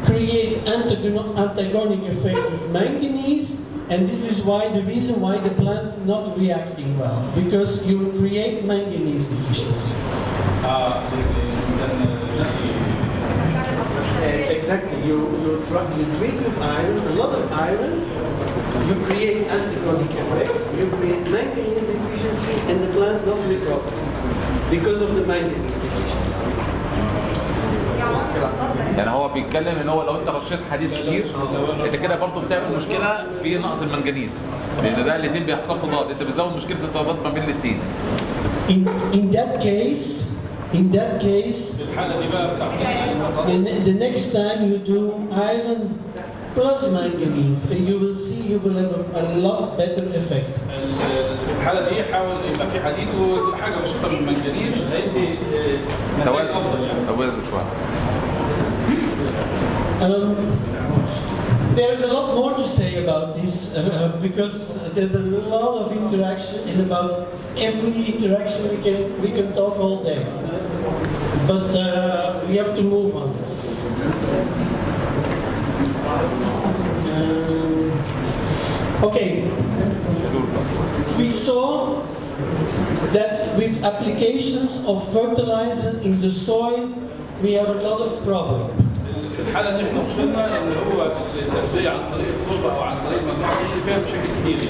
B: create antagonic effect with manganese, and this is why the reason why the plant not reacting well, because you create manganese deficiency. Exactly. You treat with iron, a lot of iron, you create antagonic effect, you create manganese deficiency, and the plant not recover because of the manganese deficiency.
C: يعني هو بيتكلم ان هو لو انت رشيت حديد كتير انت كده برضه بتعمل مشكله في نقص المنجنيز، لان ده الاثنين بيحصلوا تضاد، انت بتزود مشكله التضاد ما بين الاثنين.
B: In that case,
A: في الحالة دي بقى بتاع
B: the next time you do iron plus manganese, you will see you will have a lot better effect.
A: في الحالة دي حاول يبقى في حديد وحاجة بسيطة من المنجنيز هيدي
C: توازن شويه.
B: There's a lot more to say about this because there's a lot of interaction, and about every interaction we can talk all day. But we have to move on. Okay. We saw that with applications of fertilizer in the soil, we have a lot of problems.
A: في الحالة دي احنا وصلنا ان هو التغذية عن طريق التربة او عن طريق مجموعة فيها مشاكل كتير.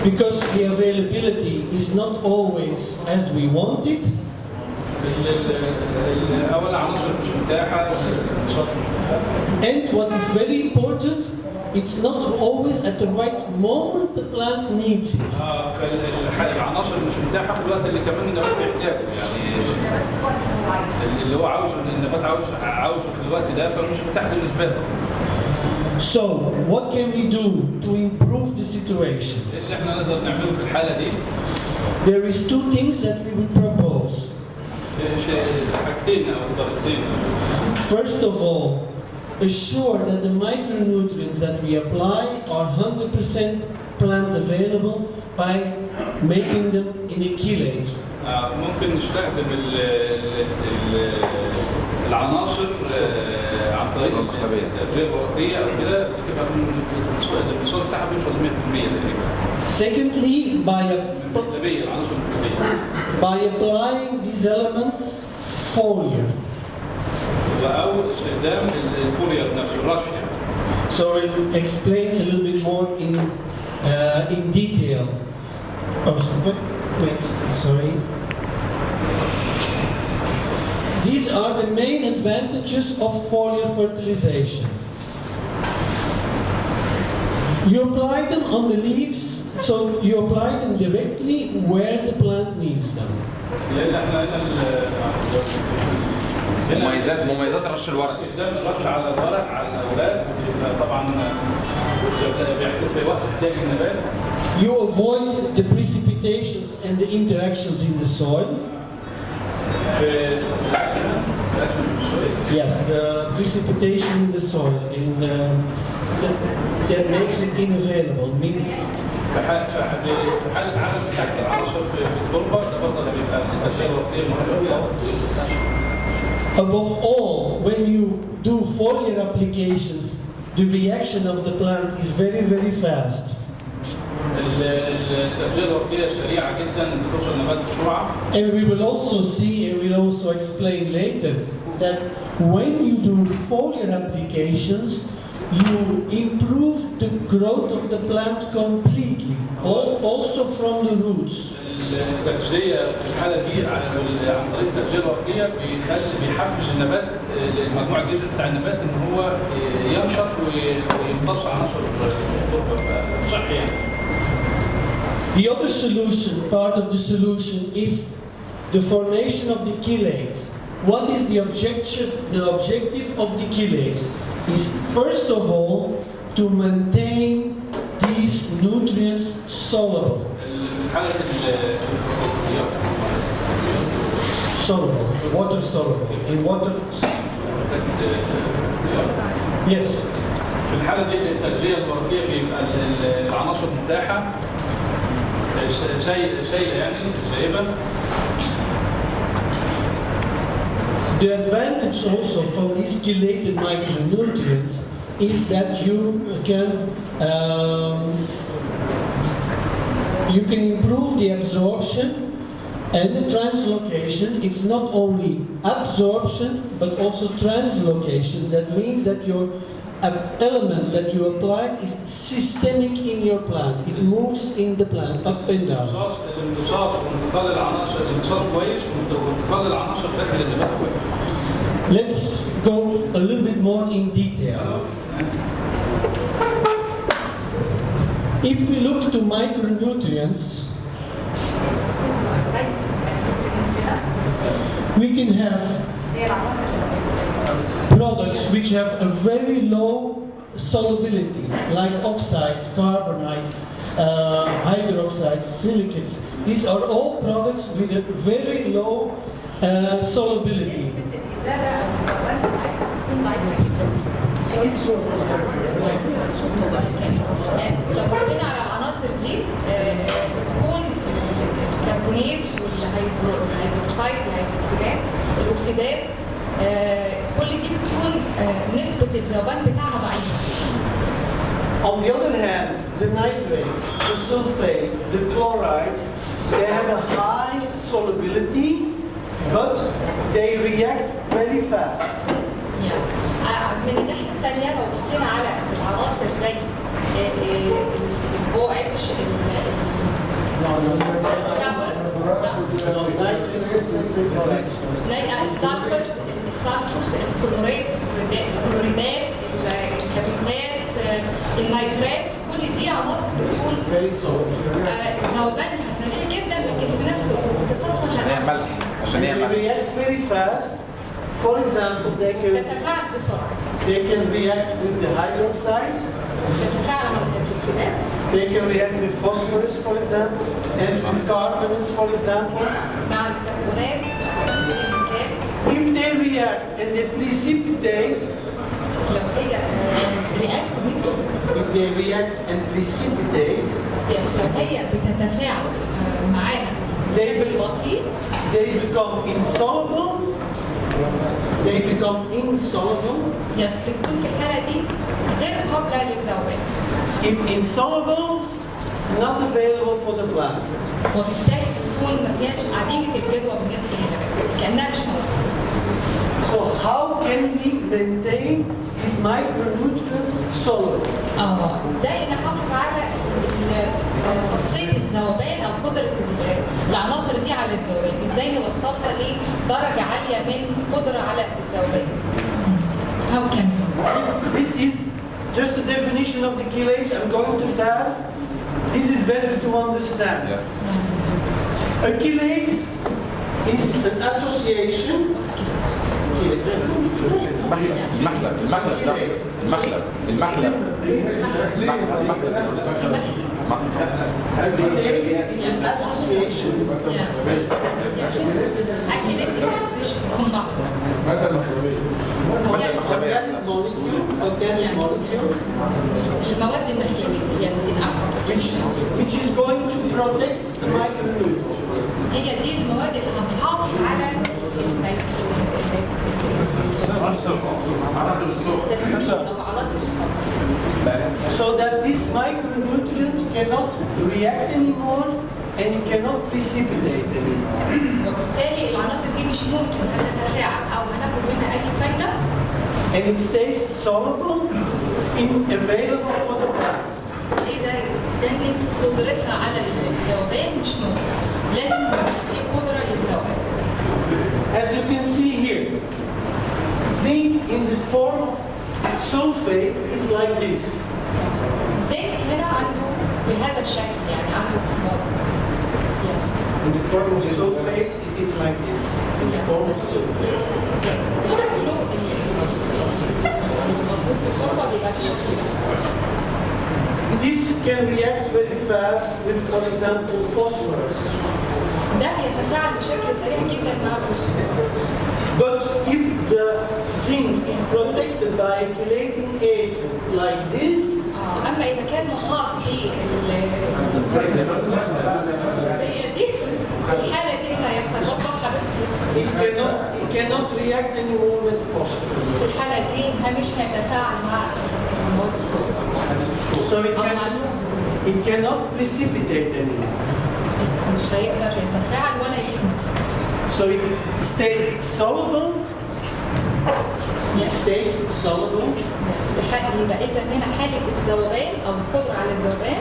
B: Because the availability is not always as we want it.
A: أولا عناصر مش متاحة.
B: And what is very important, it's not always at the right moment the plant needs it.
A: فالعناصر مش متاحة في الوقت اللي كمان النبات بيحتاجه، يعني اللي هو عاوزه النبات عاوزه في الوقت ده فمش متاح بالنسبة له.
B: So, what can we do to improve the situation?
A: اللي احنا نقدر نعمله في الحالة دي.
B: There is two things that we will propose.
A: حاجتين أو طريقتين.
B: First of all, assure that the micronutrients that we apply are 100% plant available by making them in a chelate.
A: ممكن نستخدم العناصر عن طريق التغذية الورقية أو كده بتبقى الصوت بتاعها بيوصل 100% تقريبا.
B: Secondly,
A: العناصر المكتبية.
B: by applying these elements foliar.
A: أو استخدام الفولير نفسه الرش.
B: So I'll explain a little bit more in detail. Oh, wait, sorry. These are the main advantages of foliar fertilization. You apply them on the leaves, so you apply them directly where the plant needs them.
C: مميزات رش الورق.
A: استخدام الرش على الورق على الاوراق طبعا بيحتاج في وقت احتياج النبات.
B: You avoid the precipitations and the interactions in the soil. Yes, the precipitation in the soil and that makes it unavailable.
A: في حالة عدم تحت العناصر في التربة ده برضه بيبقى التغذية الوراثية مهمة.
B: Above all, when you do foliar applications, the reaction of the plant is very, very fast.
A: التغذية الورقية سريعة جدا بتوصل النبات بسرعة.
B: And we will also see, and we'll also explain later, that when you do foliar applications, you improve the growth of the plant completely, also from the roots.
A: التغذية في الحالة دي عن طريق التغذية الورقية بيحفز النبات المجموع الجذري بتاع النبات ان هو ينشط ويمتص عناصر التربة صحي يعني.
B: The other solution, part of the solution, is the formation of the chelates. what is the objective? The objective of the chelates is first of all to maintain these nutrients soluble. Soluble, water soluble. In water. Yes.
A: في الحالة دي التغذية الورقية بيبقى العناصر متاحة سايلة يعني سايبة.
B: The advantage also from these chelated micronutrients is that you can improve the absorption and the translocation. It's not only absorption but also translocation. That means that your element that you applied is systemic in your plant. It moves in the plant up and down.
A: الامتصاص وانتقال العناصر، الامتصاص كويس وانتقال العناصر داخل النبات كويس.
B: Let's go a little bit more in detail. If we look to micronutrients, we can have products which have a very low solubility, like oxides, carbonides, hydroxides, silicates. These are all products with a very low solubility.
G: لو بصينا على العناصر دي بتكون الكربونات والهيدروكسيد الاكسيدات كل دي بتكون نسبة الذوبان بتاعها ضعيفة.
B: On the other hand, the nitrates, the sulfates, the chlorides, they have a high solubility, but they react very fast.
G: من الناحية الثانية لو بصينا على العناصر زي ال OH السلفرز الكلوريدات الكبريتات النيترات كل دي عناصر بتكون ذوبانها سريع جدا لكن في نفس الوقت امتصاصها
C: عشان هي ملح.
B: For example, they can react with the hydroxides. They can react with phosphorus, for example, and with carbonates, for example. If they react and they precipitate, if they react and precipitate, they become insoluble. They become insoluble.
G: Yes, بتكون في الحالة دي غير قابلة للذوبان.
B: If insoluble, not available for the plant.
G: وبالتالي بتكون ما فيهاش عديمة الجدوى بالنسبة للنبات، كأنها مش موجودة.
B: So how can we maintain these micronutrients soluble?
G: ازاي نحافظ على خاصية الذوبان أو قدرة العناصر دي على الذوبان؟ ازاي نوصلها لدرجة عالية من قدرة على الذوبان؟ How can we?
B: This is just a definition of the chelates. I'm going to pass. This is better to understand.
C: Yes.
B: A chelate is an association.
C: المخلب
B: A chelate is an association. Organic molecule.
G: المواد النخيلية
B: which is going to protect the micronutrients.
G: هي دي المواد اللي هتحافظ على
B: So that this micronutrient cannot react anymore and it cannot precipitate anymore.
G: وبالتالي العناصر دي مش ممكن هتتفاعل او هناخد منها اي فايده.
B: And it stays soluble in available for the plant.
G: إذا كانت قدرتها على الذوبان مش ممكن، لازم في قدرة للذوبان.
B: As you can see here, zinc in the form of sulfate is like this.
G: الزنك هنا عنده بهذا الشكل، يعني عنده كمواد.
B: In the form of sulfate, it is like this, in the form of sulfate.
G: شكله الموجود في التربة بيبقى بالشكل ده.
B: This can react very fast with, for example, phosphorus.
G: ده بيتفاعل بشكل سريع جدا مع الفوسفور.
B: But if the zinc is protected by a chelating agent like this,
G: اما اذا كان محاط بالغربية دي في الحالة دي هنا هيحصل بطل حبيبتي.
B: it cannot react anymore with phosphorus.
G: في الحالة دي مش هيتفاعل مع المواد.
B: So it cannot precipitate anymore.
G: مش هيقدر يتفاعل ولا يجيب نتيجة.
B: So it stays soluble. It stays soluble.
G: يبقى إذا هنا حالة الذوبان أو القدرة على الذوبان.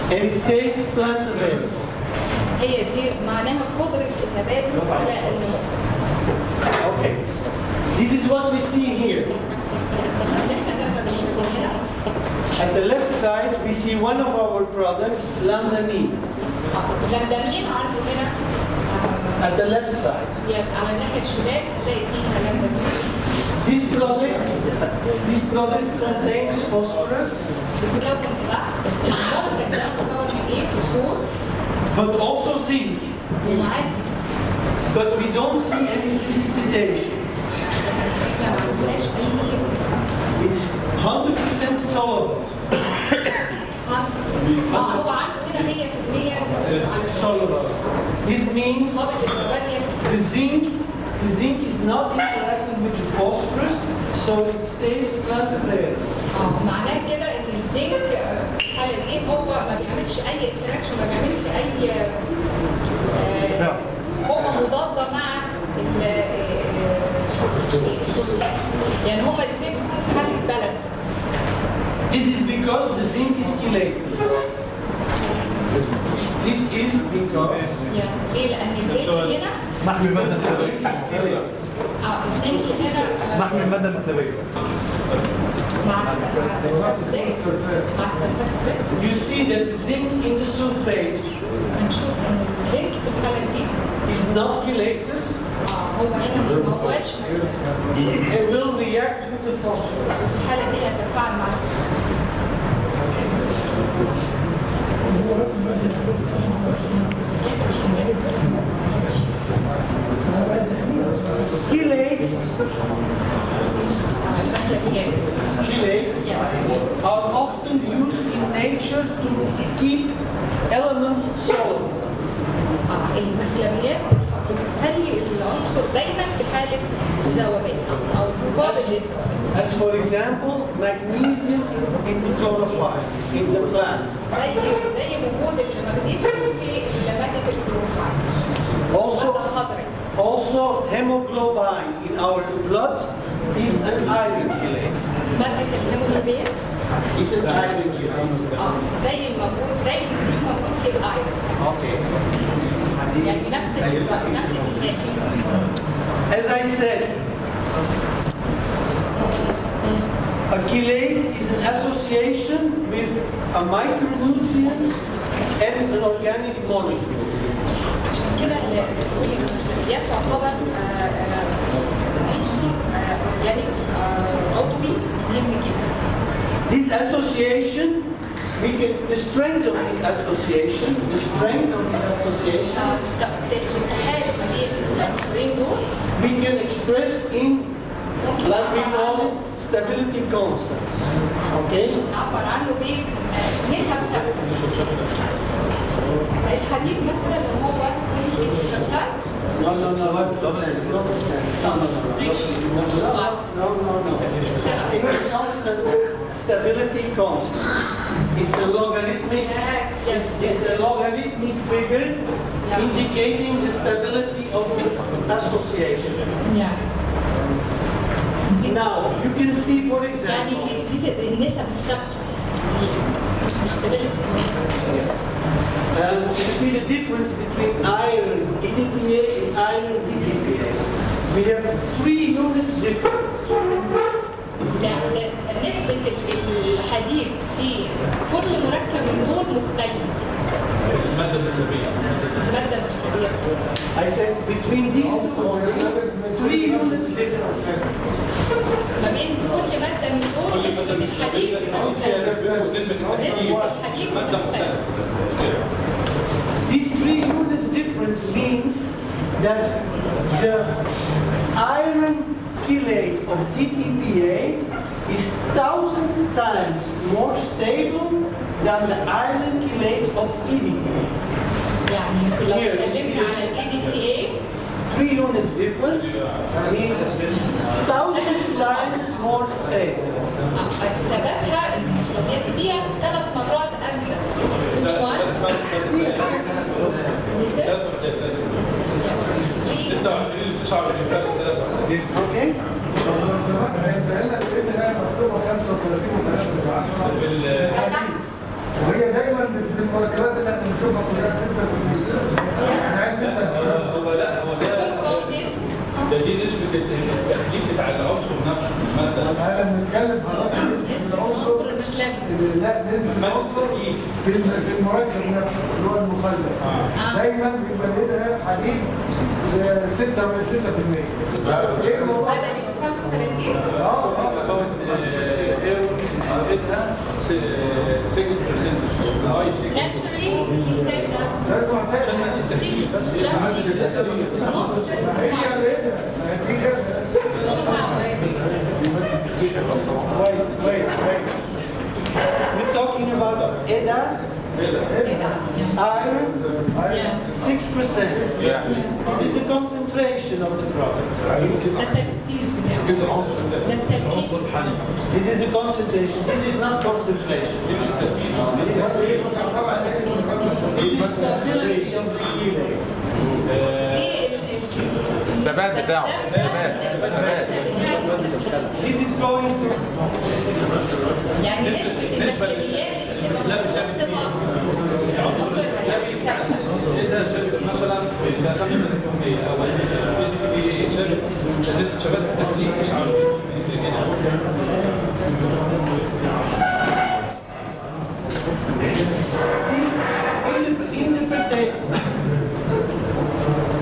B: And it stays plant available.
G: هي دي معناها قدرة النبات على النمو.
B: Okay. This is what we see here.
G: اللي احنا نقدر نشوفه هنا.
B: At the left side, we see one of our products, lambda-mine.
G: اللامدامين عنده هنا.
B: At the left side.
G: Yes, على الناحية الشمال نلاقي فيه هنا لامدامين.
B: This product contains phosphorus.
G: بتكون ده المنتج ده مكون من ايه؟ فوسفور.
B: But also zinc.
G: ومعادي.
B: But we don't see any precipitation.
G: احنا ما عندناش أي.
B: It's 100% soluble.
G: هو عنده هنا 100% على
B: Soluble. This means
G: قابل للذوبان.
B: the zinc is not interacting with the phosphorus, so it stays plant available.
G: معناه كده ان الزنك في الحاله دي هو ما بيعملش اي انتراكشن، ما بيعملش اي هو مضاد مع الفوسفور. يعني هما الاثنين بيكونوا في حاله بالانس.
B: This is because the zinc is chelated. This is because
G: يعني ليه؟ لان الزنك هنا
H: محمي المادة النخلوية.
G: الزنك هنا
H: محمي المادة النخلوية.
G: مع السلفات الزنك.
B: you see that the zinc in the sulfate
G: هنشوف ان الزنك في الحاله دي
B: is not chelated
G: هو هنا ما هواش
B: and will react with the phosphorus.
G: الحاله دي هتتفاعل مع الفوسفور.
B: Chelates are often used in nature to keep elements soluble.
G: المخلبيات بتخلي العنصر دايما في حاله ذوبان او مقابل للذوبان.
B: As for example, magnesium in the chlorophyll in the plant.
G: زي وجود المغنيسيوم في مادة الكلوروفيل.
B: Also hemoglobin in our blood is an iron chelate.
G: مادة الهيموجلوبين
B: is an iron chelate.
G: زي الموجود في الايرون.
B: Okay.
G: يعني نفس المثال.
B: As I said, a chelate is an association with a micronutrient and an organic molecule.
G: عشان كده المخلبيات تعتبر عنصر اورجانيك عضوي مهم جدا.
B: This association, the strength of this association,
G: الاتحاد ما بين العنصرين دول
B: we can express in, like we call it, stability constants. Okay?
G: نعبر عنه بنسب ثابته. الحديد مثلا لو هو 26%.
B: No. It's a constant stability constant. It's a logarithmic. It's a logarithmic figure indicating the stability of this association. Now you can see, for example.
G: يعني دي النسب الثابته. Stability constant.
B: You see the difference between iron EDTA and iron DTPA. We have 3 units difference.
G: ده نسبة الحديد في كل مركب من دول مختلفة.
A: المادة الذهبية.
G: المادة الذهبية.
B: I said between these two only 3 units difference.
G: ما بين كل مادة من دول نسبة الحديد مختلفة. نسبة الحديد مختلفة.
B: These 3 units difference means that the iron chelate of DTPA is 1,000 times more stable than the iron chelate of EDTA.
G: يعني لو اتكلمنا على ال EDTA
B: 3 units difference means 1,000 times more stable.
G: ثباتها المشروبيات دي 3 مرات أكتر. Which one? Is it?
A: 26
B: Okay?
E: وهي دايما في المركبات اللي احنا بنشوفها كلها 6%. انا عايز اسال
A: هو لا هو ده دي نسبة التحليل بتاع العنصر نفسه المادة.
E: احنا بنتكلم حضرتك نسبة العنصر لا نسبة العنصر في المركب نفسه اللي هو المخلل دايما بيولدها حديد 6%. ايه الموضوع؟
G: هذا اللي 35 Naturally, he said that
B: Wait. We're talking about EDA, iron, 6%. This is the concentration of the product. This is the concentration. This is not concentration. This is stability of the chelate.
C: الثبات بتاعه الثبات
B: This is going to
G: يعني نسبة الداخليات اللي بتبقى موجودة بصفة مستقرة يعني ثابتة.
A: مثلا في 5% او نسبة ثبات التحليل
B: 29.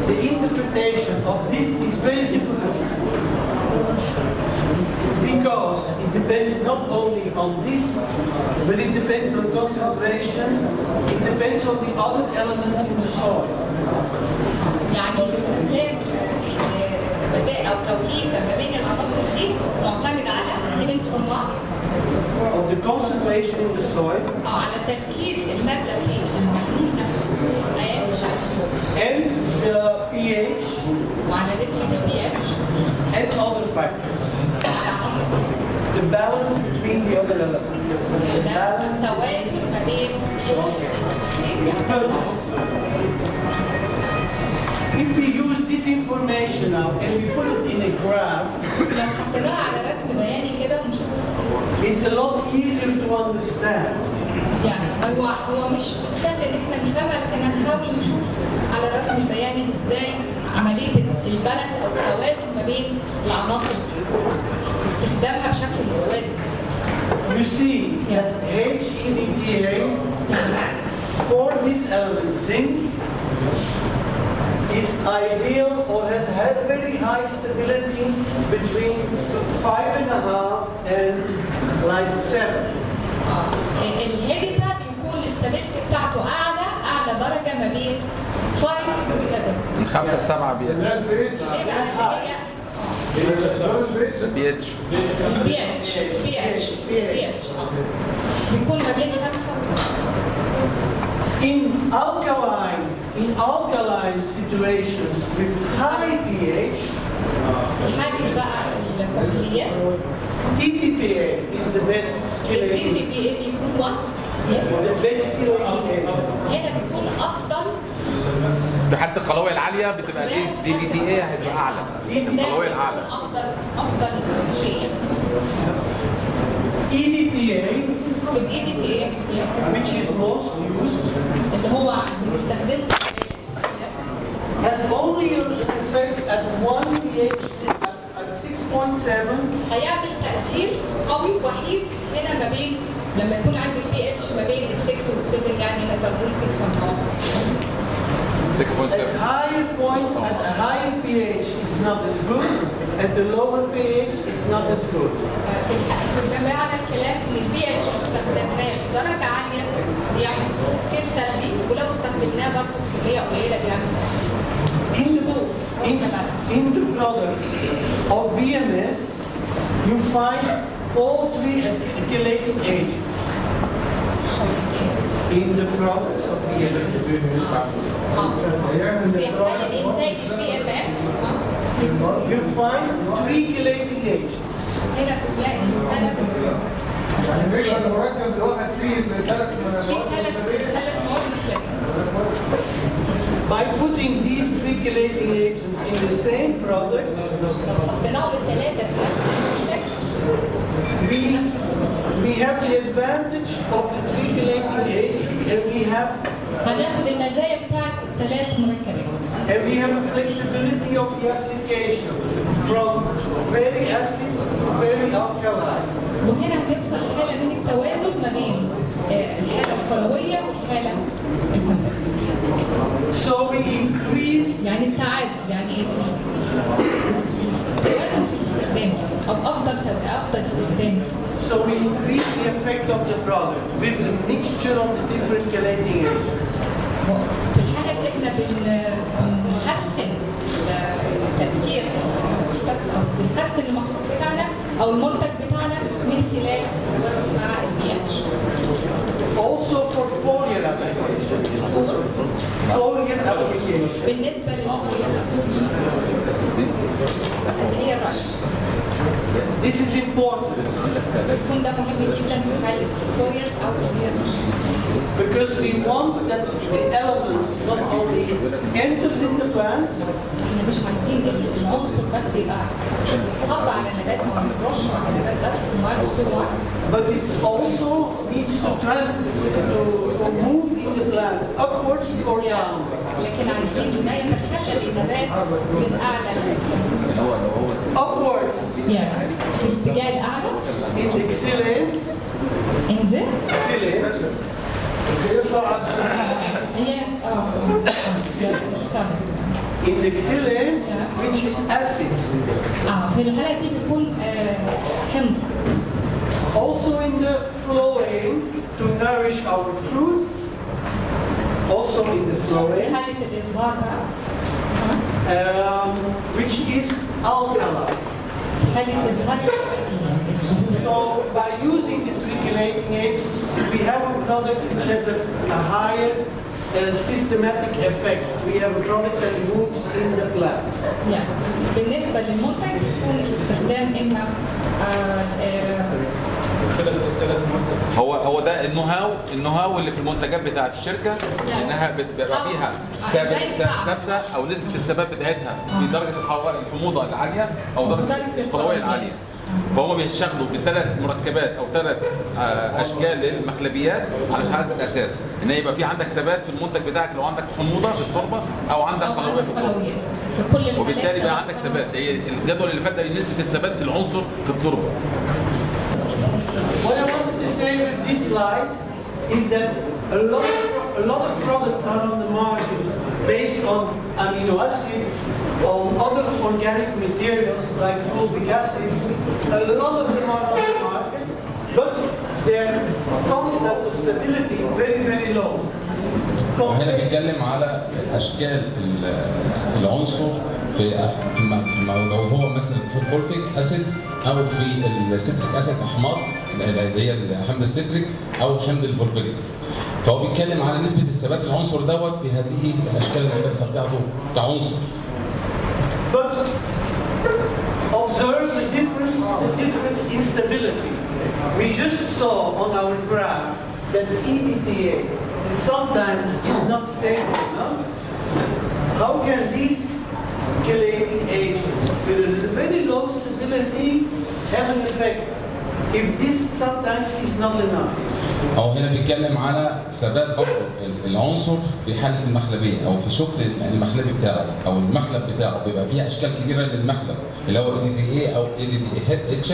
B: The interpretation of this is very difficult because it depends not only on this, but it depends on concentration, it depends on the other elements in the soil.
G: يعني استخدام بدائل او توكيل ما بين العناصر دي معتمد على depends on what؟
B: Of the concentration in the soil.
G: على تركيز المادة في المحلول نفسه.
B: And the pH.
G: وعلى نسبة ال pH.
B: And other factors. The balance between the other elements.
G: التوازن ما بين
B: If we use this information now and we put it in a graph,
G: لو حطيناها على رسم بياني كده ونشوف
B: it's a lot easier to understand.
G: يعني هو مش سهل ان احنا نفهمها، لكن هنحاول نشوف على الرسم البياني ازاي عمليه البالانس او التوازن ما بين العناصر دي استخدامها بشكل متوازن.
B: You see that HEDTA for this element zinc is ideal or has had very high stability between 5.5 and like 7.
G: الهيد ده بيكون الاستابيلتي بتاعته اعلى درجه ما بين 5 و 7.
C: من 5 ل 7 بي اتش.
G: ليه بقى؟
C: بي اتش
G: بيكون ما بين 5 و 7.
B: In alkaline situations with high pH,
G: الحاجز بقى الكحوليات
B: TTPA is the best chelate.
G: الTTPA بيكون what؟ Yes.
B: The best chelate agent.
G: هنا بيكون افضل.
C: في حالة القلاوي العالية بتبقى دي بي تي اي هتبقى اعلى. القلاوي الاعلى.
G: افضل شيء.
B: EDTA,
G: EDTA
B: which is most used,
G: اللي هو بنستخدمه
B: has only an effect at 1 pH at 6.6
G: هيعمل تأثير قوي وحيد هنا ما بين لما يكون عندي البي اتش ما بين ال 6 وال 7 يعني نقدر نقول 6.5.
C: 6.7.
B: At higher point, at a higher pH, it's not as good. At the lower pH, it's not as good.
G: بمعنى الكلام ان البي اتش استخدمناه بدرجه عاليه بيعمل تاثير سلبي ولو استخدمناه برضه بكميه قليله بيعمل
B: In the products of BMS, you find all three chelating agents. In the products of BMS.
G: في حالة إنتاج البي ام اس
B: You find three chelating agents.
G: هنا بنلاقي
E: المركب الواحد فيه ثلاث
G: مواد مختلفة.
B: By putting these three chelating agents in the same product,
G: لو حطيناهم الثلاثة في نفس المنتج
B: we have the advantage of the three chelating agents, and we have
G: هناخد المزايا بتاعت الثلاث مركبات.
B: And we have a flexibility of the application from very acid to very alkaline.
G: وهنا هنوصل لحالة من التوازن ما بين الحالة الكروية والحالة الهندسية.
B: So we increase
G: يعني التعادل يعني التوازن في الاستخدام يعني أو أفضل استخدام.
B: So we increase the effect of the product with the mixture of the different chelating agents.
G: في الحالة دي احنا بنحسن التأثير أو بنحسن المحصول بتاعنا أو المنتج بتاعنا من خلال التوازن مع البي اتش.
B: Also for foliar application. Foliar application.
G: بالنسبة للفولير اللي هي الرش.
B: This is important.
G: بيكون ده مهم جدا في حالة الفوليرز أو الرش.
B: Because we want that the element not only enters in the plant,
G: احنا مش عايزين العنصر بس يبقى صب على النبات او يرش على النبات بس الميه بسرعه.
B: but it also needs to move in the plant upwards or downwards.
G: لكن عايزين ده يتخلل النبات من اعلى لاسفل.
B: Upwards.
G: Yes. في الاتجاه الاعلى.
B: In the xylem.
G: انزل.
B: Xylem.
G: Yes. Yes. Seven.
B: In the xylem, which is acid.
G: في الحالة دي بيكون حمض.
B: Also in the phloem to nourish our fruits. Also in the
G: في
B: phloem.
G: حالة الإزهار بقى.
B: Which is alkaline.
G: في حالة إزهار
B: So by using the three chelating agents, we have a product which has a higher systematic effect. We have a product that moves in the plant.
G: يعني بالنسبة للمنتج يكون الاستخدام إما
C: هو ده النهاو اللي في المنتجات بتاعت الشركه انها بتبقى فيها ثابته او نسبه الثبات بتاعتها في درجه الحموضه العاليه او درجه القلويه العاليه. فهم بيشتغلوا بثلاث مركبات او ثلاث اشكال للمخلبيات على هذا الاساس ان يبقى في عندك ثبات في المنتج بتاعك لو عندك حموضه في التربه او عندك قلويه في التربه. وبالتالي بقى عندك ثبات. هي الجدول اللي فات ده نسبه الثبات في العنصر في التربه.
B: What I wanted to say with this slide is that a lot of products are on the market based on amino acids, on other organic materials like fulvic acids. A lot of them are on the market, but their constant of stability very, very low.
I: وهنا بنتكلم على اشكال العنصر في لو هو مثلا في الفولفيك اسيد او في الستريك اسيد احماض اللي هي حمض الستريك او حمض الفولفيك. فهو بيتكلم على نسبه الثبات العنصر دوت في هذه الاشكال المختلفه بتاعته كعنصر.
B: But observe the difference in stability. We just saw on our graph that EDTA sometimes is not stable enough. How can these chelating agents with a very low stability have an effect? if this sometimes is not enough.
I: هو هنا بيتكلم على ثبات برضه العنصر في حاله المخلبيه او في شكل المخلبي بتاعه او المخلب بتاعه بيبقى فيه اشكال كتيره للمخلب اللي هو ADDA او ADDA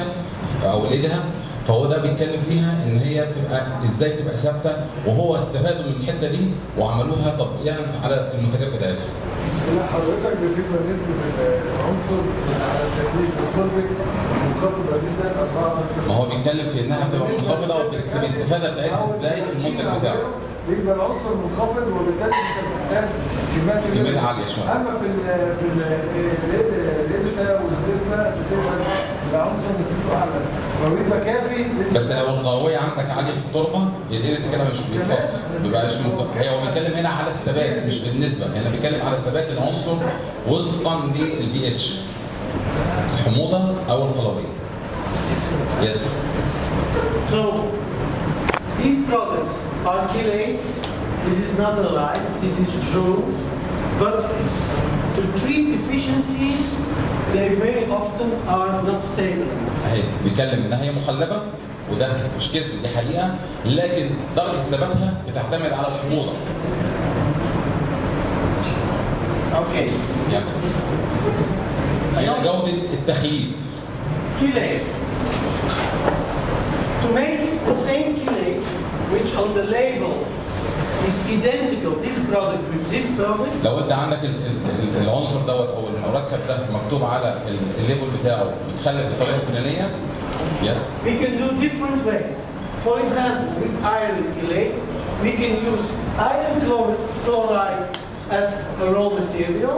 I: او الادها. فهو ده بيتكلم فيها ان هي تبقى ازاي تبقى ثابته وهو استفادوا من الحته دي وعملوها تطبيقا على المنتجات بتاعتهم.
E: لا حضرتك بتبقى نسبه العنصر على التكليف الفولفيك منخفضه جدا 4.
I: ما هو بيتكلم في انها بتبقى منخفضه بس الاستفاده بتاعتها ازاي في المنتج بتاعه.
E: بيبقى العنصر منخفض وبالتالي انت محتاج
I: كميات عاليه شويه.
E: اما في الإيديتا والديرما بتبقى العنصر نسبته اعلى فبيبقى كافي.
I: بس لو القويه عندك عاليه في التربه يدينا كده مش بيمتص بيبقاش هو بيتكلم هنا على الثبات مش بالنسبه، هنا بيتكلم على ثبات العنصر وفقا للبي اتش الحموضه او القلويه. Yes.
B: So these products are chelates. This is not a lie. This is true. But to treat deficiencies, they very often are not stable.
I: اهي بيتكلم انها هي مخلبه وده مش كذب، دي حقيقه، لكن درجه ثباتها بتعتمد على الحموضه.
B: Okay.
I: يعني هي جوده التخليب.
B: Chelates. To make the same chelate, which on the label is identical, this product with this product.
I: لو انت عندك العنصر دوت او المركب ده مكتوب على الليبل بتاعه متخلق بالطريقه الفلانيه. Yes.
B: We can do different ways. For example, with iron chelate, we can use iron chloride as a raw material,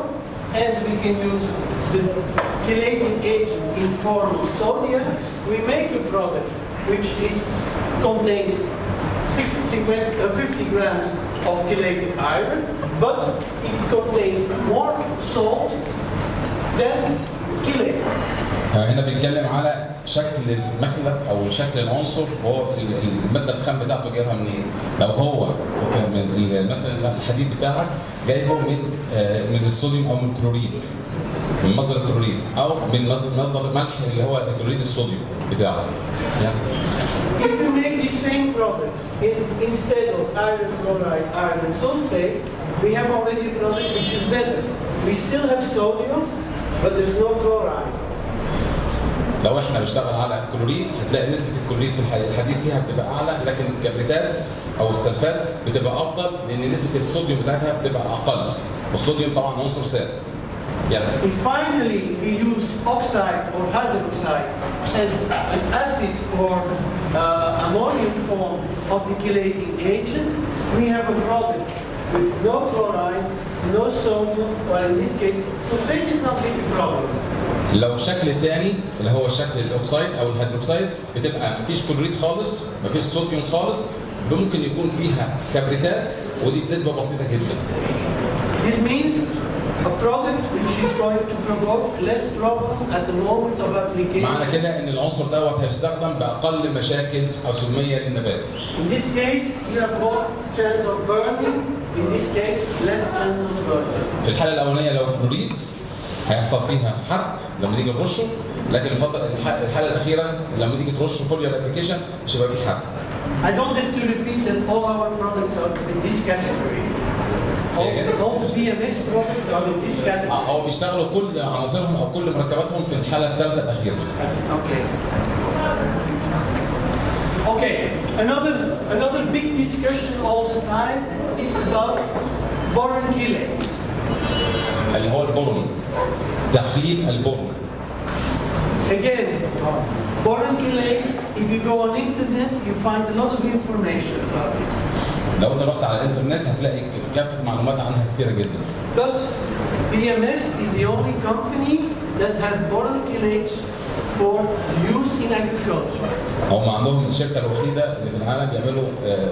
B: and we can use the chelating agent in form of sodium. We make a product which contains 50 grams of chelated iron, but it contains more salt than chelate.
I: هنا بيتكلم على شكل المخلب او شكل العنصر وهو الماده الخام بتاعته جايبها منين؟ لو هو من مثلا الحديد بتاعك جايبه من الصوديوم او من الكلوريد، من مصدر الكلوريد او من مصدر الملح اللي هو كلوريد الصوديوم بتاعه.
B: If we make the same product instead of iron chloride, iron sulfate, we have already a product which is better. We still have sodium, but there's no chloride.
I: لو احنا بنشتغل على كلوريد هتلاقي نسبه الكلوريد في الحديد فيها بتبقى اعلى، لكن الكبريتات او السلفات بتبقى افضل لان نسبه الصوديوم بتاعتها بتبقى اقل، والصوديوم طبعا عنصر سام.
B: If finally we use oxide or hydroxide and an acid or ammonium form of the chelating agent, we have a product with no chloride, no sodium, or in this case, sulfate is not a problem.
I: لو الشكل الثاني اللي هو شكل الاوكسايد او الهيدروكسايد بتبقى مفيش كلوريد خالص، مفيش صوديوم خالص، ممكن يكون فيها كبريتات ودي بنسبه بسيطه جدا.
B: This means a product which is going to provoke less problems at the moment of application.
I: معنى كده ان العنصر دوت هيستخدم باقل مشاكل حسوميه للنبات.
B: In this case, you have more chance of burning. In this case, less chance of burning.
I: في الحاله الاولانيه لو كلوريد هيحصل فيها حرق لما نيجي نرشه، لكن الحاله الاخيره لما تيجي ترشه فوليار ابلكيشن مش هيبقى فيه حرق.
B: I don't have to repeat that all our products are in this category. All the BMS products are in this category.
I: هو بيشتغلوا كل عناصرهم او كل مركباتهم في الحاله الثالثه الاخيره.
B: Okay. Okay. Another big discussion all the time is about boron chelates.
I: اللي هو البورون، تخليب البورون.
B: Again, boron chelates, if you go on internet, you find a lot of information about it.
I: لو انت رحت على الانترنت هتلاقي كافة معلومات عنها كثيرة جدا.
B: But BMS is the only company that has boron chelates for use in agriculture.
I: هم عندهم الشركة الوحيدة اللي في العالم بيعملوا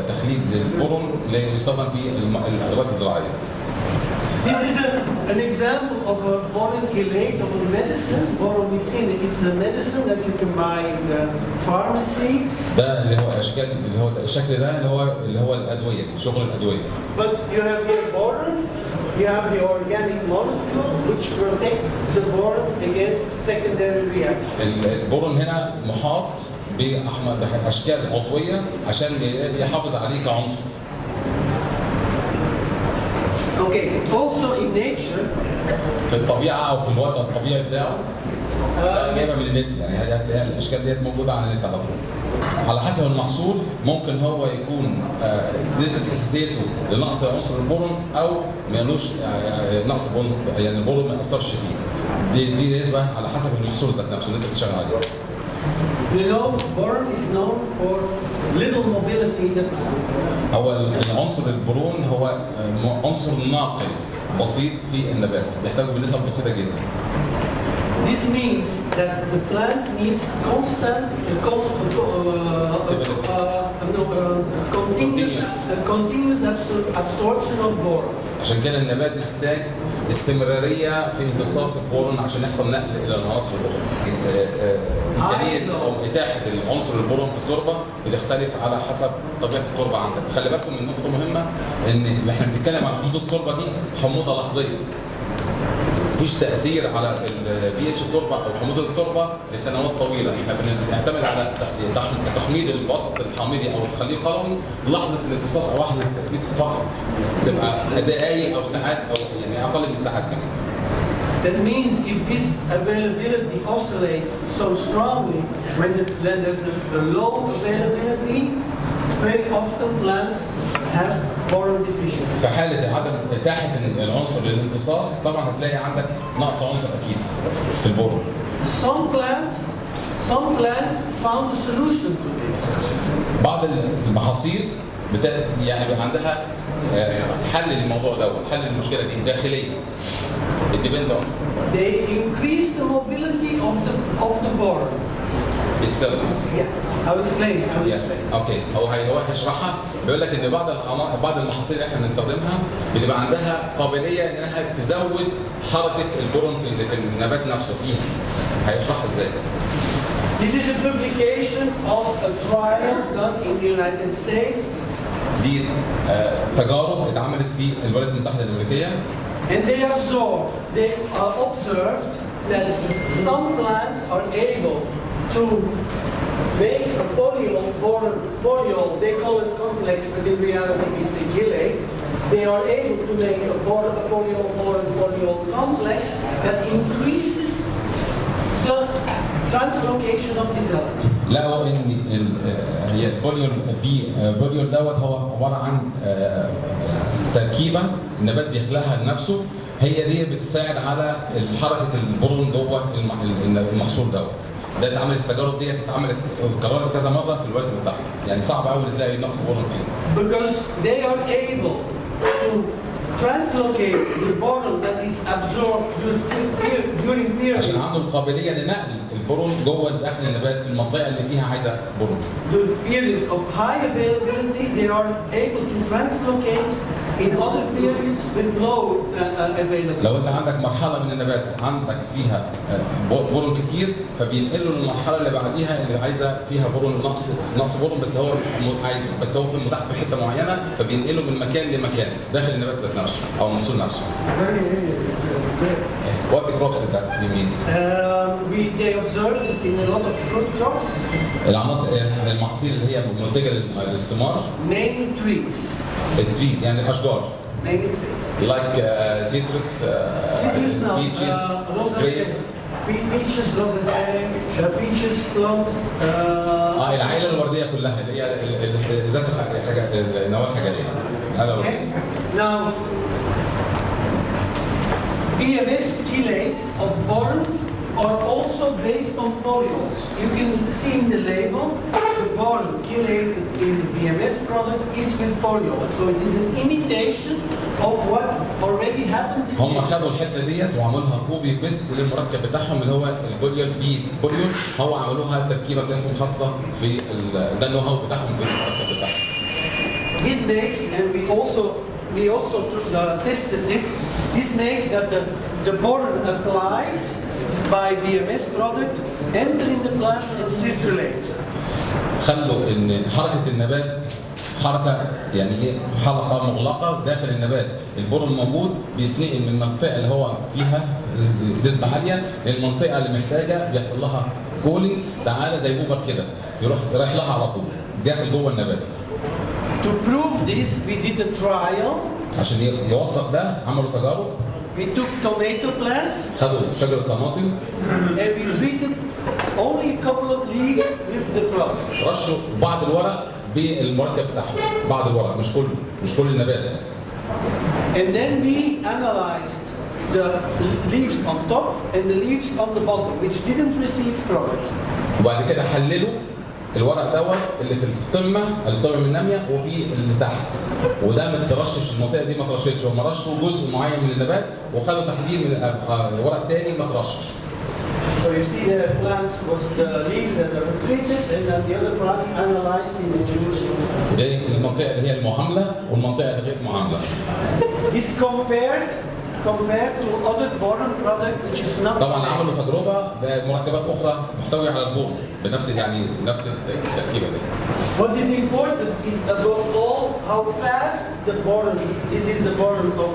I: تخليب للبورون ليستخدم في الأدوات الزراعية.
B: This is an example of a boron chelate of a medicine, boromycin. It's a medicine that you can buy in the pharmacy.
I: ده اللي هو الشكل ده اللي هو الأدوية، شغل الأدوية.
B: But you have here boron, you have the organic molecule which protects the boron against secondary reactions.
I: البورون هنا محاط باشكال عضويه عشان يحافظ عليه كعنصر.
J: Okay, also in nature.
I: في الطبيعه او في الوضع الطبيعي بتاعه جايبها من النت، يعني هي الاشكال ديت موجوده على النت على طول. على حسب المحصول ممكن هو يكون نسبه حساسيته لنقص عنصر البورون او مالوش نقص بورون، يعني البورون ما ياثرش فيه. دي نسبه على حسب المحصول ذات نفسه اللي انت بتشتغل عليه.
J: You know, boron is known for little mobility in the plant.
I: هو العنصر البورون هو عنصر ناقل بسيط في النبات، بيحتاجه بنسب بسيطه جدا.
J: This means that the plant needs constant, continuous absorption of boron.
I: عشان كده النبات محتاج استمراريه في امتصاص البورون عشان يحصل نقل الى العناصر الاخرى. امكانيه او اتاحه العنصر البورون في التربه بتختلف على حسب طبيعه التربه عندك. خلي بالكم من نقطه مهمه، ان احنا بنتكلم عن حموضه التربه دي حموضه لحظيه. مفيش تاثير على البي اتش التربه او حموضه التربه لسنوات طويله. احنا بنعتمد على تحميض الوسط الحامضي او الخليج القلوي لحظه الامتصاص او لحظه التثبيت فقط، تبقى دقائق او ساعات او يعني اقل من ساعات كمان.
J: That means if this availability oscillates so strongly, when there's a low availability, very often plants have boron deficiency.
I: في حالة عدم إتاحة العنصر للامتصاص طبعا هتلاقي عندك نقص عنصر أكيد في البورون.
J: Some plants found a solution to this.
I: بعض المحاصيل يعني بيبقى عندها حل للموضوع ده، حل المشكلة دي داخلية. It depends on.
J: They increase the mobility of the boron.
I: itself.
J: Yeah, I'll explain.
I: اوكي، هو هيشرحها. بيقول لك ان بعض المحاصيل اللي احنا بنستخدمها بتبقى عندها قابليه انها تزود حركه البورون في النبات نفسه فيها. هيشرحها ازاي؟
J: This is a publication of a trial done in the United States.
I: دي تجارب اتعملت في الولايات المتحده الامريكيه.
J: And they observed that some plants are able to make a polyol, they call it complex, but in reality it's a chelate. They are able to make a polyol complex that increases the translocation of these elements.
I: لقوا ان هي البوليول دوت هو عباره عن تركيبه النبات بيخلقها لنفسه، هي دي بتساعد على حركه البورون جوه المحصول دوت. ده اتعملت التجارب ديت اتكررت كذا مره في الولايات المتحده، يعني صعب قوي تلاقي نقص بورون فيه.
J: Because they are able to translocate the boron that is absorbed during periods.
I: عشان عنده القابليه لنقل البورون جوه داخل النبات في المنطقه اللي فيها عايزه بورون.
J: During periods of high availability, they are able to translocate in other periods with low availability.
I: لو انت عندك مرحله من النبات عندك فيها بورون كتير، فبينقلوا للمرحله اللي بعديها اللي عايزه فيها بورون نقص بورون، بس هو عايزه، بس هو في متاح في حته معينه، فبينقله من مكان لمكان داخل النبات ذات نفسه او المحصول نفسه. What the crops is that you mean?
J: They observed it in a lot of fruit crops.
I: المحاصيل اللي هي منتجه للثمار.
J: Mainly trees.
I: التريز يعني الاشجار.
J: Mainly trees.
I: Like citrus, peaches, grapes.
J: Peaches, rosacea, peaches, plums.
I: العائله الورديه كلها اللي هي ذات النواه الحجريه.
J: Now, BMS chelates of boron are also based on polyols. You can see in the label, the boron chelated in the BMS product is with polyols. So it is an imitation of what already happens in
I: هم خدوا الحته ديت وعملوها كوبي بيست للمركب بتاعهم اللي هو البوليول بوليول، هو عملوها التركيبه بتاعتهم خاصه في ده النو هاو بتاعهم في المركب بتاعهم.
J: This makes, and we also tested this. This makes that the boron applied by BMS product enter in the plant and circulate.
I: خلوا ان حركه النبات حركه يعني ايه حلقه مغلقه داخل النبات، البورون موجود بيتنقل من المنطقه اللي هو فيها نسبه عاليه للمنطقه اللي محتاجه بيحصل لها كولينج، تعالى زي اوبر كده يروح رايح لها على طول داخل جوه النبات.
J: To prove this, we did a trial.
I: عشان يوثق ده عملوا تجارب.
J: We took tomato plant.
I: خدوا شجره طماطم.
J: And we treated only a couple of leaves with the product.
I: رشوا بعض الورق بالمركب بتاعهم، بعض الورق مش كل النبات.
J: And then we analyzed the leaves on top and the leaves on the bottom, which didn't receive product.
I: وبعد كده حللوا الورق دوت اللي في القمه الناميه وفي اللي تحت، وده ما ترشش، المنطقه دي ما ترشتش، هم رشوا جزء معين من النبات وخدوا تحليل من ورق تاني ما ترشش.
J: So you see the plants was the leaves that are treated and then the other plant analyzed in the juice.
I: دي المنطقه اللي هي المعامله والمنطقه اللي غير معامله.
J: This compared to other boron product which is not.
I: طبعا عملوا تجربه بمركبات اخرى محتويه على البور بنفس نفس التركيبه دي.
J: What is important is above all how fast the boron. This is the boron of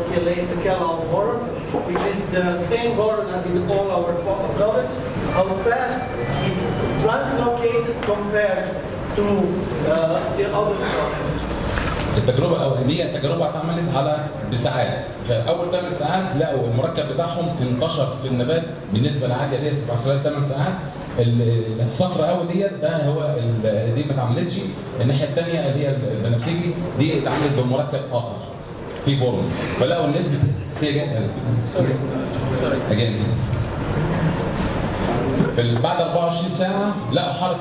J: Kellogg boron, which is the same boron as in all our products. How fast it translocated compared to the other products.
I: التجربه الاولانيه التجربه اتعملت على بساعات، في اول 8 ساعات لقوا المركب بتاعهم انتشر في النبات بالنسبه للعاليه ديت بعد خلال 8 ساعات. الصفرة قوي ديت ده هو دي ما اتعملتش. الناحيه الثانيه اللي هي البنفسجي دي اتعملت بمركب اخر في بورون، فلقوا النسبه بعد 24 ساعة لقوا حركة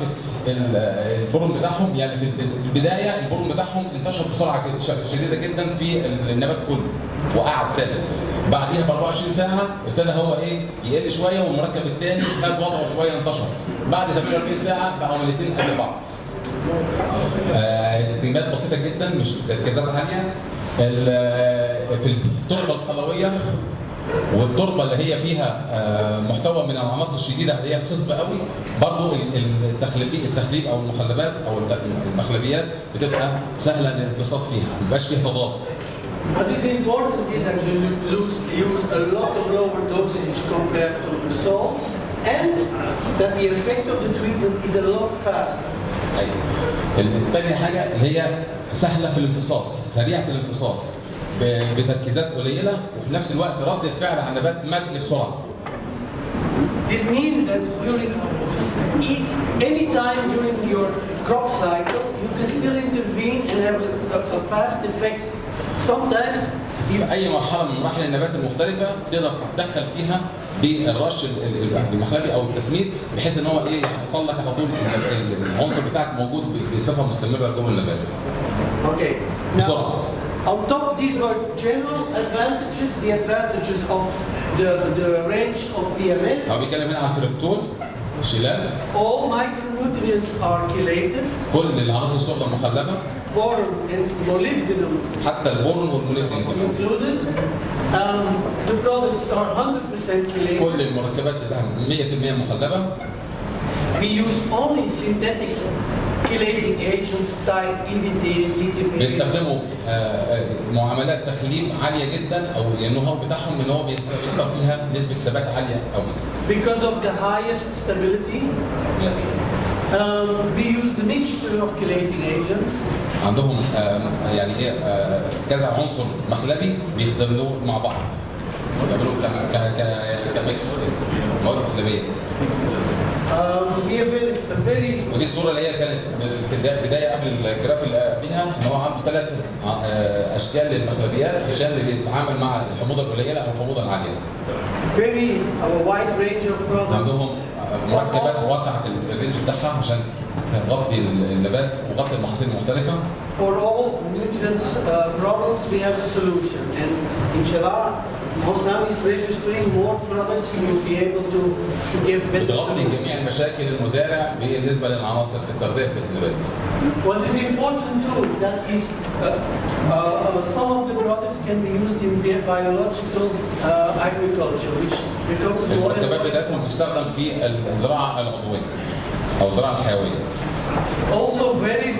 I: البورون بتاعهم، يعني في البداية البورون بتاعهم انتشر بسرعة شديدة جدا في النبات كله وقعد ثابت. بعديها ب 24 ساعة ابتدى هو يقل شوية والمركب الثاني خد وضعه شوية انتشر. بعد 48 ساعة بقوا الاثنين قد بعض. كميات بسيطة جدا مش تركيزات عالية. في التربة القلوية والتربه اللي هي فيها محتوى من العناصر الشديده اللي هي خصبه قوي، برضه التخليب او المخلبات او المخلبيات بتبقى سهله الامتصاص فيها، ما بيبقاش فيها تضاد.
J: What is important is that you use a lot of lower dosage compared to the salts, and that the effect of the treatment is a lot faster.
I: ايوه. الثانيه حاجه اللي هي سهله في الامتصاص، سريعه الامتصاص بتركيزات قليله وفي نفس الوقت رد الفعل على النبات مجني بسرعه.
J: This means that during any time during your crop cycle, you can still intervene and have a fast effect. Sometimes
I: في اي مرحله من مراحل النبات المختلفه تقدر تتدخل فيها بالرش المخلبي او التسميد بحيث ان هو يحصل لك على طول العنصر بتاعك موجود بصفه مستمره جوه النبات.
J: Okay.
I: بسرعه.
J: On top, these were general advantages, the advantages of the range of BMS.
I: هو بيتكلم هنا عن فركتول، شلال.
J: All micronutrients are chelated.
I: كل العناصر الصلبة مخلبة.
J: Boron and molybdenum.
I: حتى البورون والموليبدينم
J: included. The products are 100% chelated.
I: كل المركبات 100% مخلبة.
J: We use only synthetic chelating agents type EDT, DTP.
I: بيستخدموا معاملات تخليب عاليه جدا او النو بتاعهم ان هو بيحصل فيها نسبه ثبات عاليه قوي.
J: Because of the highest stability.
I: Yes.
J: We use the mixture of chelating agents.
I: عندهم يعني كذا عنصر مخلبي بيخدموا مع بعض. بيعملوا كميكس مواد مخلبيه. ودي الصوره اللي هي كانت في البدايه قبل الجراف اللي قبلها ان هو عنده 3 اشكال للمخلبيات عشان اللي بيتعامل مع الحموضه القليله او الحموضه العاليه. عندهم مركبات واسعه الرينج بتاعها عشان تغطي النبات وتغطي المحاصيل المختلفه.
J: For all nutrients problems we have a solution, and inshallah Hassan is registering more products he will be able to give better.
I: بتغطي جميع المشاكل المزارع بالنسبه للعناصر في التغذيه في النبات.
J: What is important too that is some of the products can be used in biological agriculture, which becomes more.
I: المركبات بتاعتهم بتستخدم في الزراعه العضويه او الزراعه الحيويه.
J: Also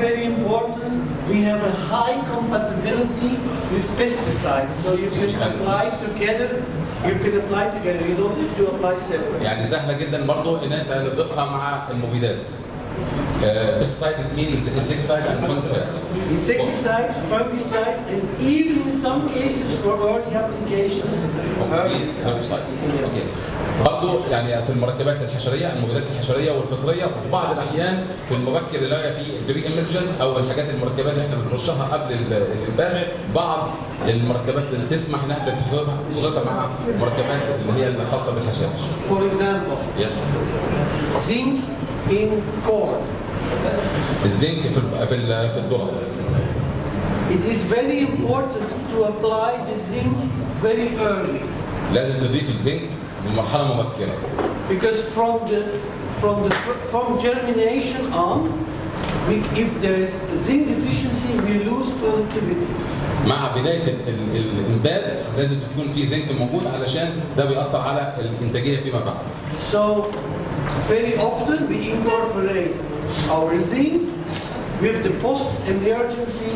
J: very important, we have a high compatibility with pesticides, so you can apply together You can apply together. You don't have to apply separately.
I: يعني سهله جدا برضو ان انت تضيفها مع المبيدات. Pesticide it means insecticide and fungicide.
J: Insecticide, fungicide, and even in some cases for early applications.
I: herbicides. اوكي. برضو يعني في المركبات الحشريه، المبيدات الحشريه والفطريه، وفي بعض الاحيان في المبكر اللي هي في البري ايمرجنس او الحاجات المركبات اللي احنا بنرشها قبل الانبات، بعض المركبات اللي تسمح انها تخلطها مع مركبات اللي هي الخاصه بالحشائش.
J: For example.
I: Yes.
J: Zinc in corn.
I: الزنك في الذره.
J: It is very important to apply the zinc very early.
I: لازم تضيف الزنك من مرحله مبكره.
J: Because from germination on, if there is zinc deficiency, we lose productivity.
I: مع بدايه الانبات لازم تكون في زنك موجود علشان ده بيأثر على الانتاجيه فيما بعد.
J: So very often we incorporate our zinc with the post-emergency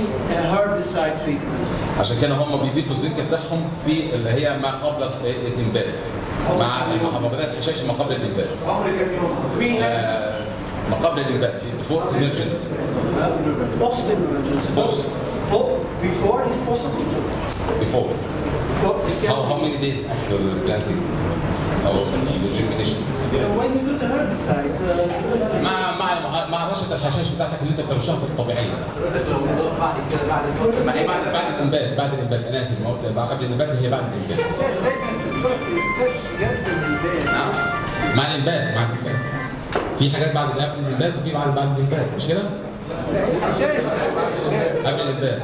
J: herbicide treatment.
I: عشان كده هم بيضيفوا الزنك بتاعهم في اللي هي ما قبل الانبات، مع بدايه الحشائش ما قبل الانبات. ما قبل الانبات before emergency.
J: Post-emergency. Before is possible too.
I: Before. How many days after planting or germination?
J: When you do the herbicide.
I: مع رشه الحشائش بتاعتك اللي انت بترشها في الطبيعيه. بعد الانبات، انا اسف، قبل الانبات هي بعد الانبات. نعم. مع الانبات. في حاجات بعد الانبات وفي بعد الانبات، مش كده؟ قبل الانبات.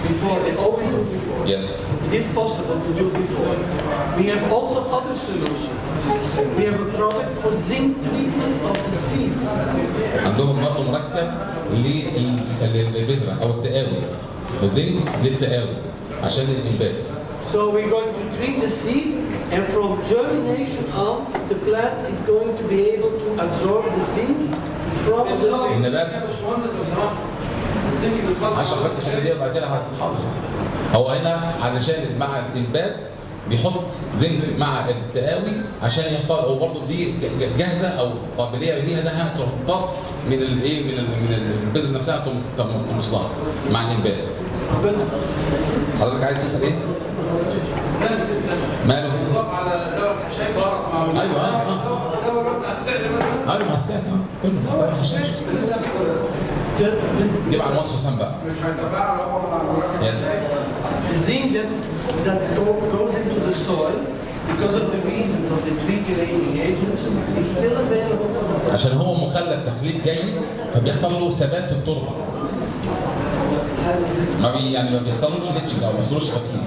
J: Before, they always do before.
I: Yes.
J: It is possible to do before. We have also other solutions. We have a product for zinc treatment of the seeds.
I: عندهم برضه مركب للبذرة أو التقاوي. زنك للتقاوي عشان الإنبات.
J: So we're going to treat the seed, and from germination on, the plant is going to be able to absorb the zinc from the
I: النبات. عشان بس الحته دي وبعد كده هتحاضر. هو هنا علشان مع الانبات بيحط زنك مع التقاوي عشان يحصل، او برضه دي جاهزه او قابليه ليها انها تمتص من الايه من البذره نفسها تمصها مع الانبات. حضرتك عايز تسال ايه؟ ماله؟
K: على دواء الحشائش
I: ايوه
K: دواء بتاع السعد مثلا.
I: ايوه مع السعد كله دواء الحشائش. جيب على مصر حسام بقى. Yes.
J: The zinc that goes into the soil because of the reasons of the tree chelating agents is still available for the
I: عشان هو مخلد تخليد جيد فبيحصل له ثبات في التربه. ما بيحصلوش ليتشنج او ما بيحصلوش غسيل.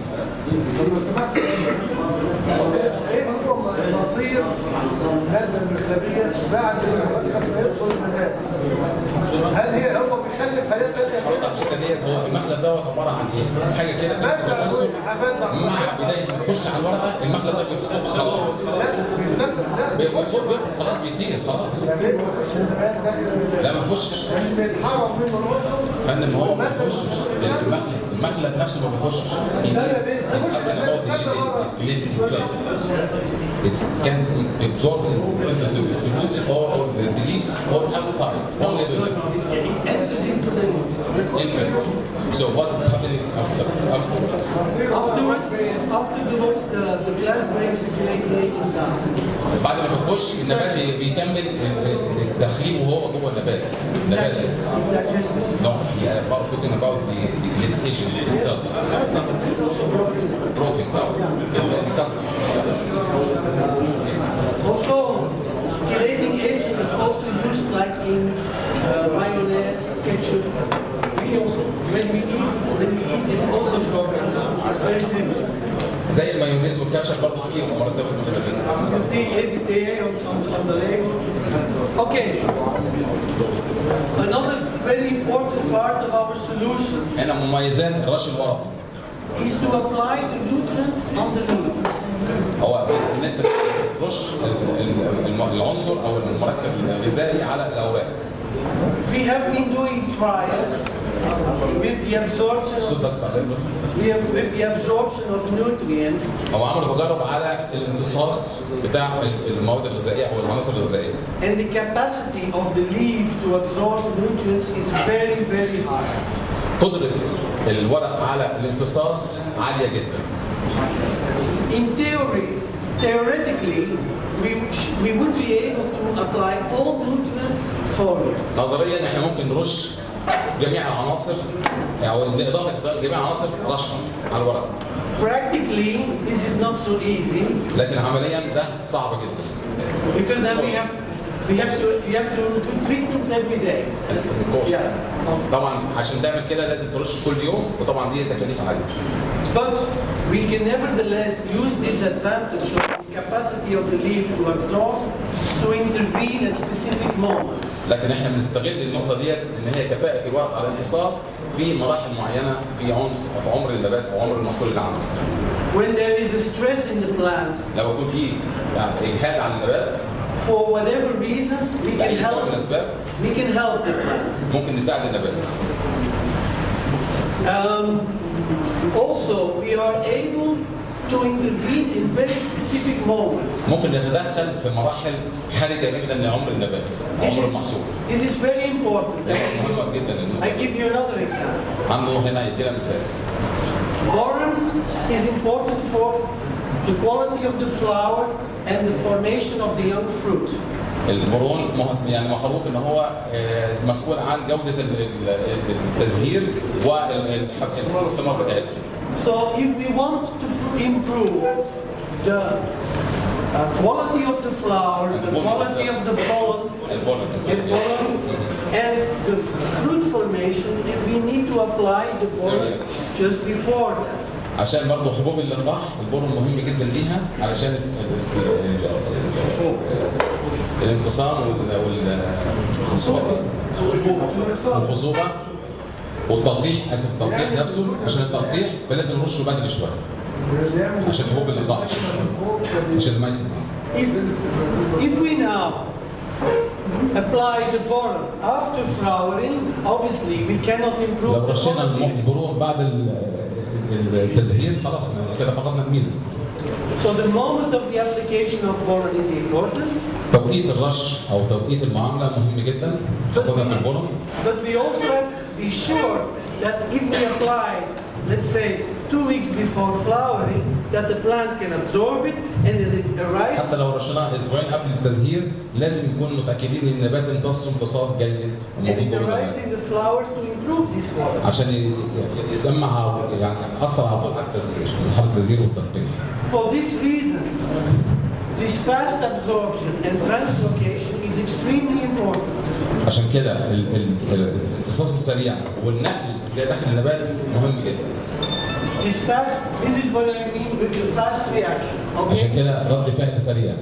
E: ايه هو مصير الماده المخلبيه بعد المركب ما يدخل المزاد؟ هل هو بيخلي حياه ثانيه؟
I: الحته ديت هو المخلب دوت عباره عن ايه؟ حاجه كده تمسك العنصر مع بدايه ما تخش على الورقه المخلب ده بيفوق خلاص. بيفوق خلاص بيطير خلاص. لا ما بيخشش. فندم هو ما بيخشش المخلب نفسه ما بيخشش. اصلا about the chelating itself. It can absorb into the roots or the leaves or outside. Only the infant. So what is happening afterwards?
J: Afterwards, the plant breaks the chelating agent down.
I: بعد ما بيخش النبات بيكمل تخليبه وهو جوه النبات. No, about talking about the chelating agent itself. Broken down. Because
J: also, chelating agent is also used like in mayonnaise, ketchup. When we eat it's also broken down. It's very simple.
I: زي المايونيز والكاتشب برضه فيه مرتبات مختلفة.
J: You see AgriTV on the leg. Okay. Another very important part of our solutions
I: هنا مميزات رش الورق.
J: is to apply the nutrients on the leaf.
I: هو ان انت ترش العنصر او المركب الغذائي على الاوراق.
J: We have been doing trials with the absorption of nutrients.
I: هو عملوا تجارب على الامتصاص بتاع المواد الغذائيه او العناصر الغذائيه.
J: And the capacity of the leaf to absorb nutrients is very, very high.
I: قدرة الورق على الامتصاص عالية جدا.
J: In theoretically, we would be able to apply all nutrients for it.
I: نظريا احنا ممكن نرش جميع العناصر او اضافه جميع العناصر رشه على الورق.
J: Practically, this is not so easy.
I: لكن عمليا ده صعب جدا.
J: Because then you have to do treatments every day.
I: طبعا عشان تعمل كده لازم ترش كل يوم وطبعا دي تكاليف عاليه.
J: But we can nevertheless use this advantage of the capacity of the leaf to absorb to intervene at specific moments.
I: لكن احنا بنستغل النقطه ديت ان هي كفاءه الورق على الامتصاص في مراحل معينه في عمر النبات او عمر المحصول اللي عنده.
J: When there is a stress in the plant,
I: لو يكون في اجهاد على النبات
J: for whatever reasons, we can help the plant.
I: ممكن نساعد النبات.
J: Also, we are able to intervene in very specific moments.
I: ممكن نتدخل في مراحل حرجه جدا لعمر النبات، عمر المحصول.
J: This is very important.
I: مهم جدا.
J: I give you another example.
I: عنده هنا يدينا مثال.
J: Boron is important for the quality of the flower and the formation of the young fruit.
I: البورون يعني معروف ان هو مسؤول عن جوده التزهير والثمار بتاعتها.
J: So if we want to improve the quality of the flower, the quality of the pollen, and the fruit formation, we need to apply the boron just before that.
I: عشان برضه حبوب اللقاح البورون مهم جدا ليها علشان الانقسام والخصوبه والتلقيح التلقيح نفسه. عشان التلقيح فلازم نرشه بدري شويه عشان حبوب اللقاح عشان ما يسمع.
J: If we now apply the boron after flowering, obviously we cannot improve
I: لو رشينا البورون بعد التزهير خلاص كده فقدنا الميزه.
J: So the moment of the application of boron is important.
I: توقيت الرش او توقيت المعامله مهم جدا خاصه في البورون.
J: But we also have to be sure that if we apply it, let's say 2 weeks before flowering, that the plant can absorb it and that it arrives.
I: حتى لو رشناه اسبوعين قبل التزهير لازم نكون متاكدين ان النبات امتص امتصاص جيد.
J: And it arrives in the flower to improve this quality.
I: عشان يسمع يعني اثر على طول على التزهير، مرحله التزهير والتلقيح.
J: For this reason, this fast absorption and translocation is extremely important.
I: عشان كده الامتصاص السريع والنقل داخل النبات مهم جدا.
J: This is what I mean with the fast reaction. Okay?
I: عشان كده رد فعل سريع.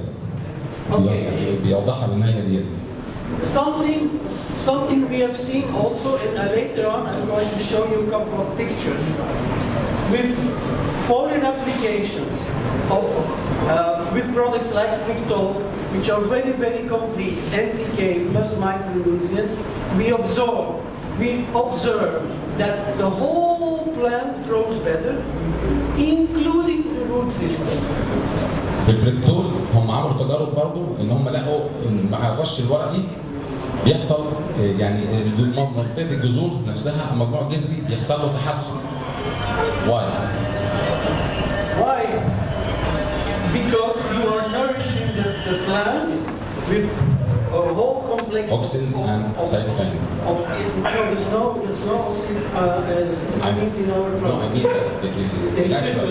I: بيوضحها بالنهايه ديت.
J: Something we have seen also, and later on I'm going to show you a couple of pictures with foliar applications of with products like fructose, which are very, very complete, NPK plus micronutrients. We observe that the whole plant grows better, including the root system.
I: في الفركتول هم عملوا تجارب برضه ان هم لقوا ان مع الرش الورقي بيحصل يعني منطقه الجذور نفسها المجموع الجذري بيحصل له تحسن. Why?
J: Why? Because you are nourishing the plant with a whole complex
I: auxins and cytokine.
J: There's no auxins in our plant.
I: No, I mean the natural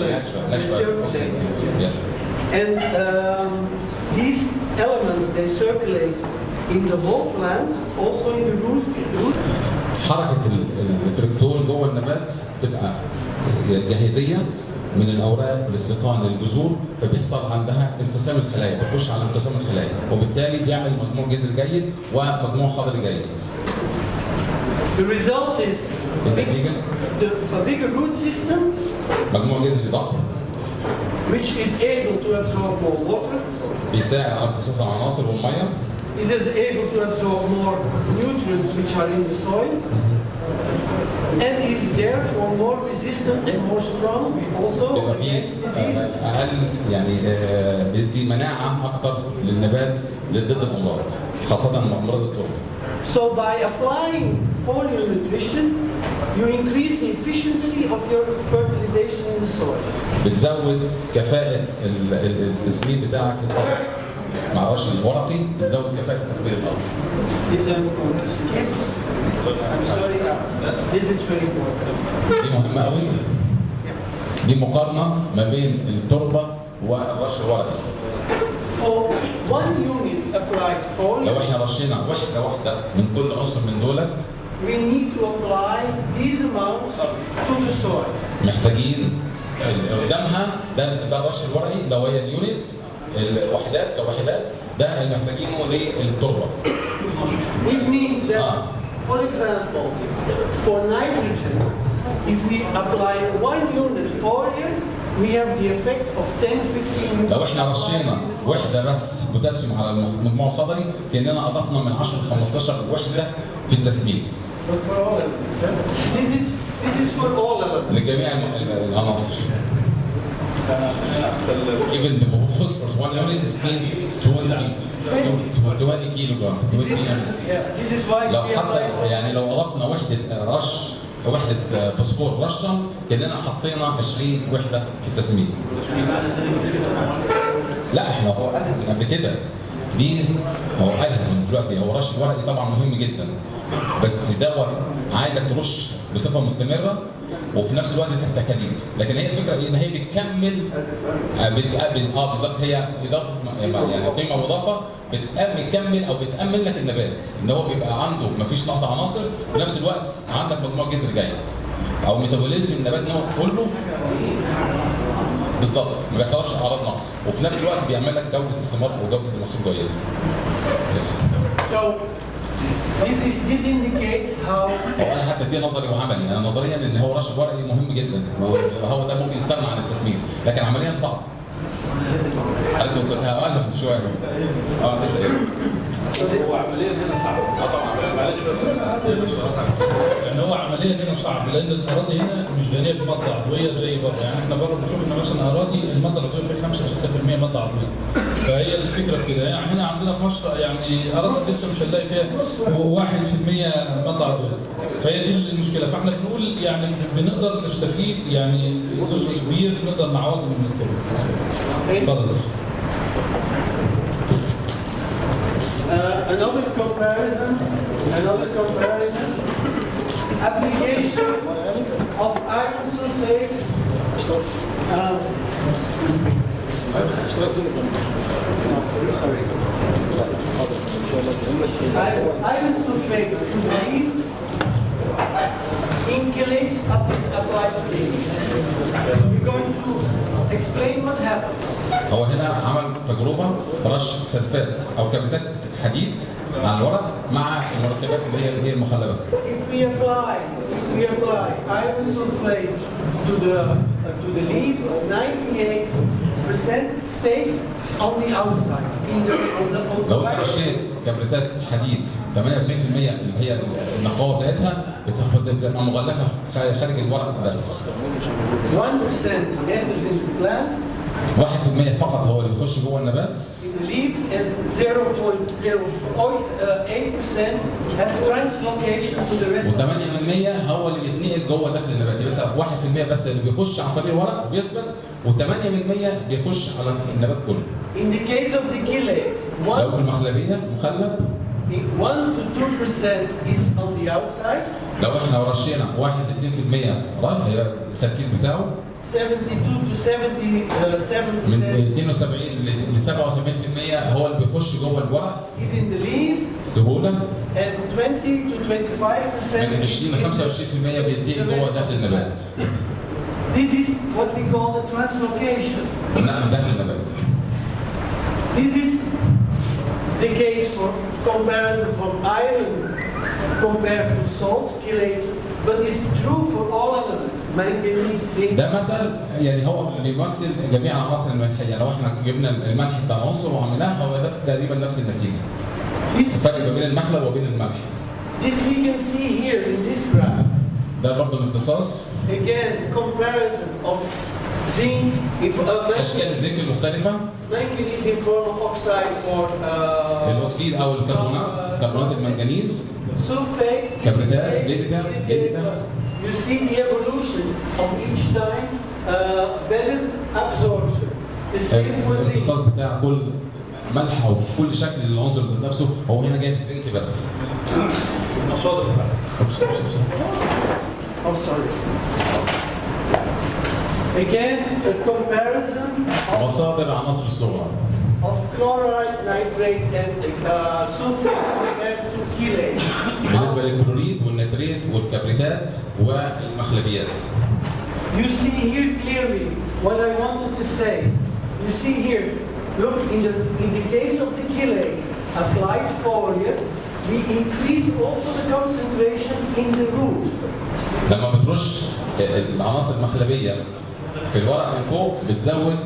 I: auxins. Yes.
J: And these elements, they circulate in the whole plant, also in the root.
I: حركة الفركتول جوه النبات تبقى جاهزية من الأوراق للسيقان للجذور، فبيحصل عندها انقسام الخلايا، بتخش على انقسام الخلايا، وبالتالي بيعمل مجموع جذر جيد ومجموع خضر جيد.
J: The result is a bigger root system,
I: مجموع جذري ضخم
J: which is able to absorb more water.
I: بيساعد على امتصاص العناصر والميه.
J: Is it able to absorb more nutrients which are in the soil? And is therefore more resistant and more strong also
I: بيبقى فيه
J: against diseases.
I: اقل يعني بيدي مناعه اكتر للنبات ضد الامراض خاصه امراض التربه.
J: So by applying foliar nutrition, you increase the efficiency of your fertilization in the soil.
I: بتزود كفاءه التسميد بتاعك الارض مع الرش الورقي، بتزود كفاءه تسميد الارض.
J: This I'm going to skip. I'm sorry. This is very important.
I: دي مهمه قوي. دي مقارنه ما بين التربه والرش الورقي.
J: For 1 unit applied foliar,
I: لو احنا رشينا واحده من كل عنصر من دولت
J: we need to apply these amounts to the soil.
I: محتاجين قدامها ده الرش الورقي لو هي اليونت الوحدات كوحدات ده اللي محتاجينه للتربه.
J: This means that, for example, for nitrogen, if we apply 1 unit foliar, we have the effect of 10-15 units.
I: لو احنا رشينا وحده بس بوتاسيوم على المجموع الخضري كاننا اضفنا من 10 ل 15 وحده في التسميد.
J: But for all elements, this is for all elements.
I: لجميع العناصر. Even the phosphorus 1 unit it means 20 kilogram 20 units.
J: This is why
I: لو حتى يعني لو اضفنا وحده فوسفور رشه كاننا حطينا 20 وحده في التسميد. لا احنا هو قبل كده دي هو قالها من دلوقتي هو رش الورقي طبعا مهم جدا بس دوت عايزك ترش بصفه مستمره وفي نفس الوقت تحت تكاليف، لكن هي الفكره ان هي بتكمل بالظبط هي اضافه يعني قيمه مضافه بتكمل او بتامن لك النبات ان هو بيبقى عنده مفيش نقص عناصر في نفس الوقت عندك مجموع جذر جيد او ميتابوليزم النبات كله بالظبط ما بيحصلش اعراض نقص وفي نفس الوقت بيعمل لك جوده الثمار او جوده المحصول جيده.
J: So this indicates how.
I: هو انا حتى في نظري وعملي، انا نظريا ان هو رش الورقي مهم جدا وهو ده ممكن يستغنى عن التسميد، لكن عمليا صعب. حضرتك كنت هقولها من شويه لسه
A: هو عمليا هنا صعب. طبعا يعني هو عمليا هنا صعب لان الاراضي هنا مش غنيه بماده عضويه زي بره، يعني احنا بره شفنا مثلا اراضي الماده العضويه فيها 5-6% ماده عضويه. فهي الفكره في كده، يعني هنا عندنا في مصر يعني اراضي انت مش هنلاقي فيها 1% ماده عضويه. فهي دي المشكله، فاحنا بنقول يعني بنقدر نستفيد يعني جزء كبير نقدر نعوضه من التربه. اتفضل.
J: Another comparison, application of iron sulfate. Iron sulfate to the leaf, inchelate applied to leaf. We're going to explain what happens.
I: هو هنا عمل تجربه رش سلفات او كبريتات حديد على الورق مع المركبات اللي هي المخلبه.
J: If we apply iron sulfate to the leaf, 98% stays on the outside.
I: لو انت رشيت كبريتات حديد 98% اللي هي النقاوه بتاعتها بتبقى مغلفه خارج الورق بس.
J: 1% enters into the plant.
I: 1% فقط هو اللي بيخش جوه النبات.
J: In the leaf and 0.08% has translocation to the rest.
I: و8% هو اللي بيتنقل جوه داخل النبات، يبقى 1% بس اللي بيخش عن طريق الورق بيثبت و8% بيخش على النبات كله.
J: In the case of the chelates,
I: لو في المخلبيه مخلب
J: 1 to 2% is on the outside.
I: لو احنا رشينا 1-2% رش هي التركيز بتاعه
J: 72 to 77%
I: من 72 ل 77% هو اللي بيخش جوه الورق
J: is in the leaf
I: سهوله
J: and 20 to 25%
I: من 20 ل 25% بينتقل جوه داخل النبات.
J: This is what we call the translocation.
I: نقل داخل النبات.
J: This is the case for comparison from iron compared to salt, chelate, but it's true for all elements. Manganese,
I: ده مثل يعني هو اللي بيمثل جميع العناصر الملحيه، لو احنا جبنا الملح بتاع العنصر وعملناه هو نفس تقريبا نفس النتيجه. الفرق ما بين المخلب وبين الملح.
J: This we can see here in this graph.
I: ده برضه الامتصاص.
J: Again, comparison of zinc if
I: اشكال الزنك المختلفه.
J: manganese in form of oxide or
I: الاكسيد او الكربونات، كربونات المنجنيز.
J: sulfate.
I: كبريتات، ليبيدا.
J: You see the evolution of each time better absorption. The same for zinc.
I: الامتصاص بتاع كل ملح او كل شكل العنصر ذات نفسه، هو هنا جايب الزنك بس.
J: Oh, sorry. Again, a comparison
I: مصادر عناصر الصغرى.
J: of chloride, nitrate, and sulfate compared to chelate.
I: بالنسبه للكلوريد والنتريت والكبريتات والمخلبيات.
J: You see here clearly what I wanted to say. You see here, look, in the case of the chelate applied foliar, we increase also the concentration in the roots.
I: لما بترش العناصر المخلبيه في الورق من فوق بتزود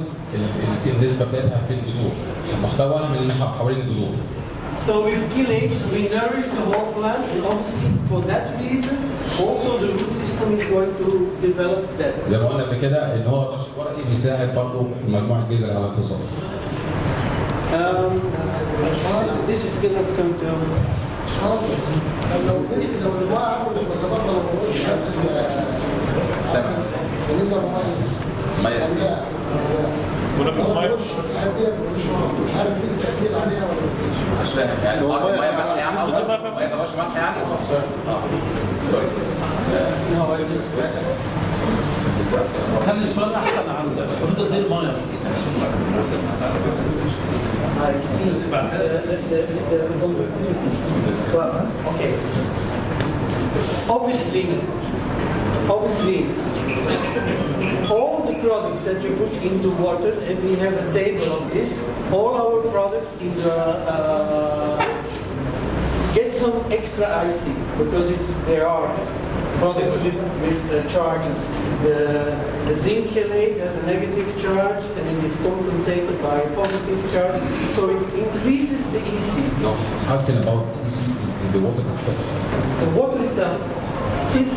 I: النسبه بتاعتها في الجذور، محتواها من اللي حوالين الجذور.
J: So with chelates we nourish the whole plant, and obviously for that reason also the root system is going to develop better.
I: زي ما قلنا قبل كده ان هو الرش الورقي بيساعد برضه مجموعه الجذر على الامتصاص.
J: This is going to come down.
E: لو الماء عنده مش متبقى لو مش بالنسبه للميه مش عارف في تاثير عليها ولا
C: مش فاهم يعني الميه ملح يعني قصدك؟ ميه ترش ملح يعني؟ سوري.
H: خلي السؤال احسن عن حدود قد ايه الميه بس.
J: Okay. Obviously, all the products that you put into water, and we have a table of this, all our products in the get some extra IC because there are products with charges. The zinc chelate has a negative charge and it is compensated by a positive charge, so it increases the EC.
I: No, it's asking about EC in the water itself.
J: The water itself is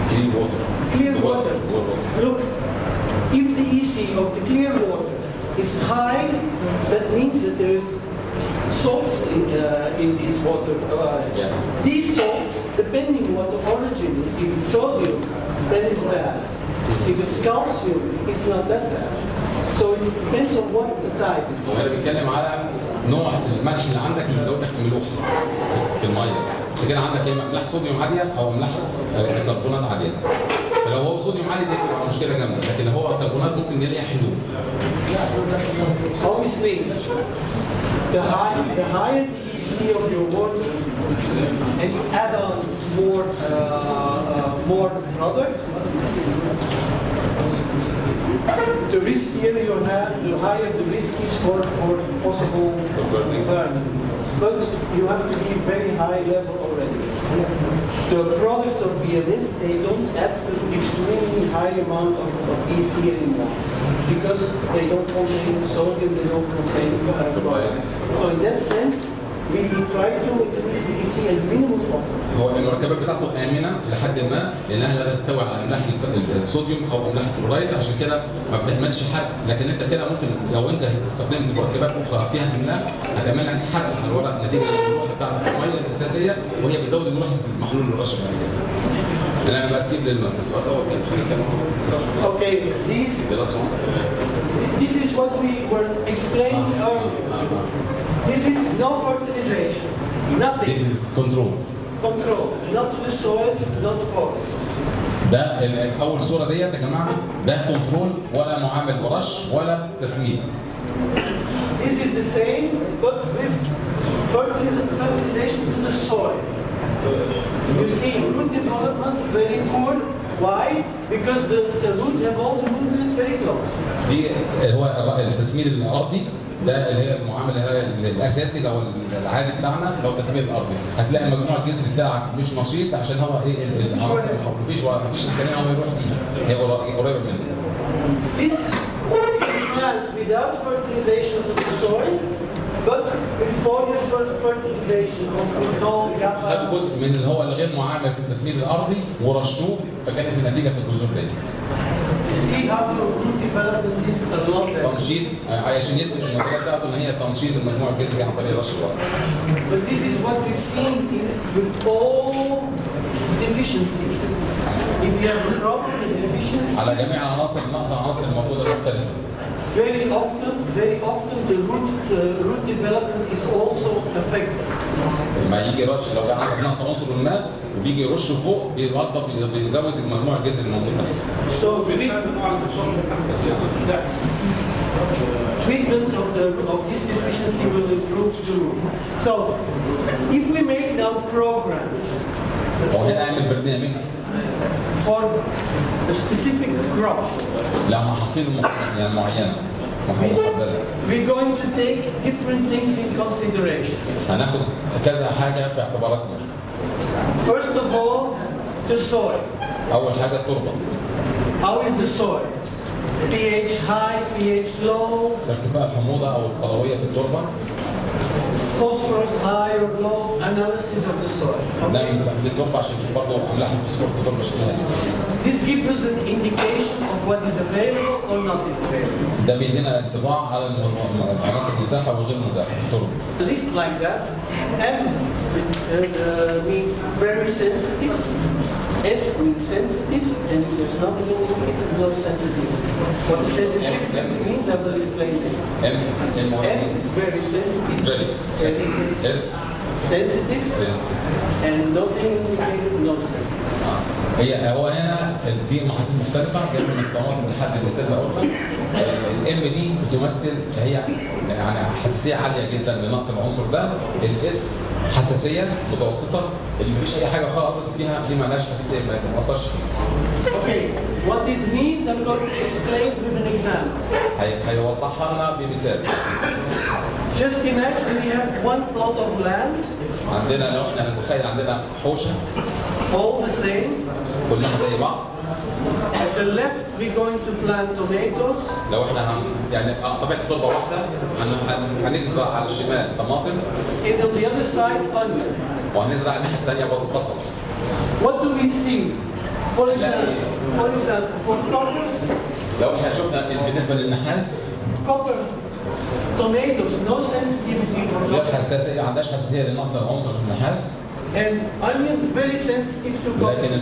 I: Clean water.
J: clear water. Look, if the EC of the clear water is high, that means that there is salts in this water. These salts, depending what the origin is, if it's sodium, then it's bad. If it's calcium, it's not that bad. So it depends on what the type is.
I: وهنا بنتكلم على نوع الملح اللي عندك اللي زودك الملوحه في الميه. انت كده عندك املاح صوديوم عاليه او املاح كربونات عاليه. فلو هو صوديوم عالي دي بتبقى مشكله جامده، لكن لو هو كربونات ممكن نلاقي حلول.
J: Obviously, the higher the EC of your water, and you add on more product, the riskier you have, the higher the risk is for possible burn. But you have to be very high level already. The products of BMS, they don't add an extremely high amount of EC anymore because they don't contain sodium, they don't contain chloride. So in that sense, we try to increase the EC as minimum possible.
I: هو المركبات بتاعته آمنة لحد ما لأنها لا تحتوي على أملاح الصوديوم أو أملاح الكلورايد، عشان كده ما بتعملش حرق، لكن أنت كده ممكن لو أنت استخدمت مركبات أخرى فيها أملاح هتعمل لك حرق على الورق نتيجة للملوحة بتاعتك المية الأساسية، وهي بتزود الملوحة في المحلول الرش بعد كده. أنا بسكيب للسؤال الأول كان في كلام.
J: Okay, this is what we were explaining earlier. This is no fertilization, nothing.
I: This is control.
J: Control, not to the soil, not for.
I: ده أول صورة ديت يا جماعة، ده كنترول ولا معامل برش ولا تسميد.
J: This is the same, but with fertilization to the soil. You see root development very poor. Why? Because the root have all the nutrients very close.
I: دي هو التسميد الأرضي، ده اللي هي المعامل الاساسي لو العادي بتاعنا لو التسميد الارضي، هتلاقي مجموع الجذر بتاعك مش نشيط عشان هو ايه العناصر مفيش امكانيه هو يروح بيها، هي قريبه منه.
J: This plant without fertilization to the soil But before the fertilization of fructose,
I: خدوا جزء من اللي هو الغير معامل في التسميد الارضي ورشوه فكانت النتيجه في الجذور ديت.
J: see how the root development is a lot better.
I: تنشيط عشان يثبت النظريه بتاعته ان هي تنشيط المجموع الجذري عن طريق رش الورق.
J: But this is what we've seen with all deficiencies. If you have a problem with deficiency,
I: على جميع العناصر نقص العناصر الموجوده المختلفه.
J: very often the root development is also affected.
I: لما يجي رش لو عندك نقص عنصر الماء وبيجي يرش فوق بيزود المجموع الجذري الموجود تحت.
J: So treatment of this deficiency will improve the root. So if we make now programs
I: وهنا نعمل برنامج
J: for a specific crop.
I: لمحاصيل معينه
J: We're going to take different things in consideration.
I: هناخد كذا حاجه في اعتباراتنا.
J: First of all, the soil.
I: اول حاجه التربه.
J: How is the soil? pH high, pH low.
I: ارتفاع الحموضه او القلويه في التربه.
J: Phosphorus high or low. Analysis of the soil.
I: نعمل تحليل التربه عشان نشوف برضه املاح الفوسفور في التربه شكلها ايه.
J: This gives us an indication of what is available or not available.
I: ده بيدينا انطباع على العناصر المتاحه والغير متاحه في التربه.
J: A list like that. M means very sensitive. S means sensitive, and there's not no sensitivity. What the sensitivity means, I will explain it.
I: M
J: is very sensitive.
I: Very sensitive. S
J: sensitive. And nothing indicated no sensitive.
I: هو هنا دي محاصيل مختلفه جايه من الطماطم لحد المثال اللي قلنا. الام دي بتمثل هي يعني حساسيه عاليه جدا لنقص العنصر ده. الاس حساسيه متوسطه اللي مفيش اي حاجه خالص فيها دي مالهاش حساسيه ما بتاثرش فيها.
J: Okay, what this means I'm going to explain with an example.
I: هيوضحها لنا بمثال.
J: Just imagine we have one plot of land.
I: عندنا لو احنا نتخيل عندنا حوشه.
J: All the same.
I: كلها زي بعض.
J: At the left we're going to plant tomatoes.
I: لو احنا يعني طبيعه تربه واحده هنزرع على الشمال طماطم.
J: And on the other side onion.
I: وهنزرع الناحيه الثانيه برضه بصل.
J: What do we see? For example, for copper.
I: لو احنا شفنا بالنسبه للنحاس.
J: Copper. Tomatoes, no sensitivity for
I: غير حساسيه ما عندهاش حساسيه لنقص العنصر النحاس.
J: And onion very sensitive to copper.
I: لكن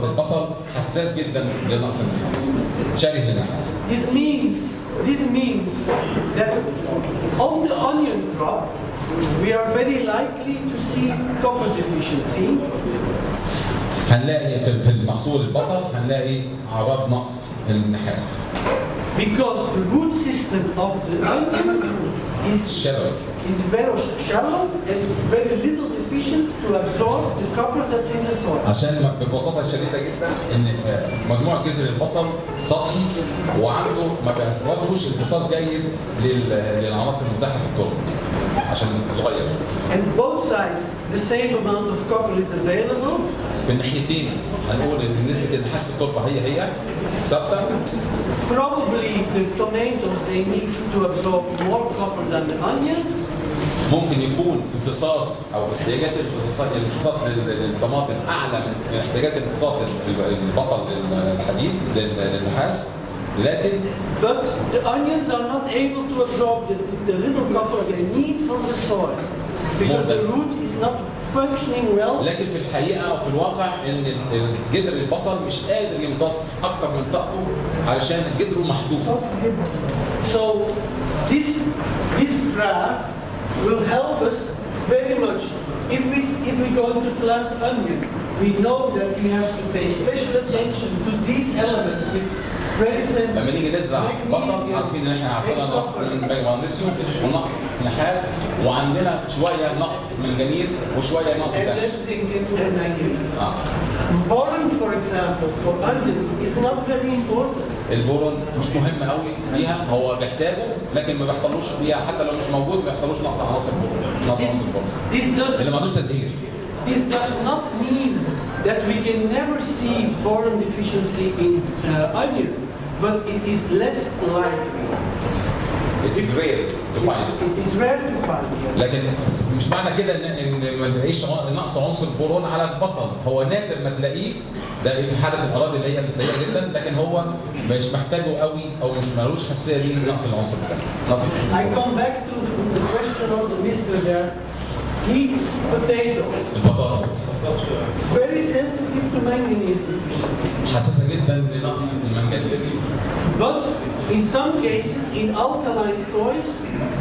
I: البصل حساس جدا لنقص النحاس. شره للنحاس.
J: This means that on the onion crop we are very likely to see copper deficiency.
I: هنلاقي في المحصول البصل هنلاقي اعراض نقص النحاس.
J: Because the root system of the onion is very shallow and very little efficient to absorb the copper that's in the soil.
I: عشان ببساطه شديده جدا ان مجموع جذر البصل سطحي وعنده ما بيحصلوش امتصاص جيد للعناصر المتاحه في التربه عشان صغير.
J: And both sides the same amount of copper is available.
I: في الناحيتين هنقول ان نسبه النحاس في التربه هي ثابته.
J: Probably the tomatoes they need to absorb more copper than the onions.
I: ممكن يكون امتصاص او احتياجات الامتصاص للطماطم اعلى من احتياجات امتصاص البصل للحديد للنحاس لكن
J: but the onions are not able to absorb the little copper they need from the soil because the root is not functioning well.
I: لكن في الحقيقه او في الواقع ان جذر البصل مش قادر يمتص اكتر من طاقته علشان جذره محدود.
J: So this graph will help us very much. If we're going to plant onion, we know that we have to pay special attention to these elements with very sensitive.
I: لما نيجي نزرع بصل عارفين ان احنا عندنا نقص من مغنيسيوم ونقص نحاس وعندنا شويه نقص منجنيز وشويه نقص
J: Boron, for example, for onions is not very important.
I: البورون مش مهم قوي ليها هو بيحتاجه لكن ما بيحصلوش فيها حتى لو مش موجود ما بيحصلوش نقص عناصر البورون نقص عناصر البورون اللي ما عندوش تزهير.
J: This does not mean that we can never see boron deficiency in onion, but it is less likely.
I: It is rare to find it.
J: It is rare to find. Yes.
I: لكن مش معنى كده ان ما تلاقيش نقص عنصر بورون على البصل، هو نادر ما تلاقيه، ده في حاله الاراضي اللي هي سيئه جدا، لكن هو مش محتاجه قوي او مش مالوش حساسيه ليه نقص العنصر ده.
J: I come back to the question of the Mr. there. Potatoes.
I: البطاطس.
J: Very sensitive to manganese deficiency.
I: حساسه جدا لنقص المنجنيز.
J: But in some cases, in alkaline soils,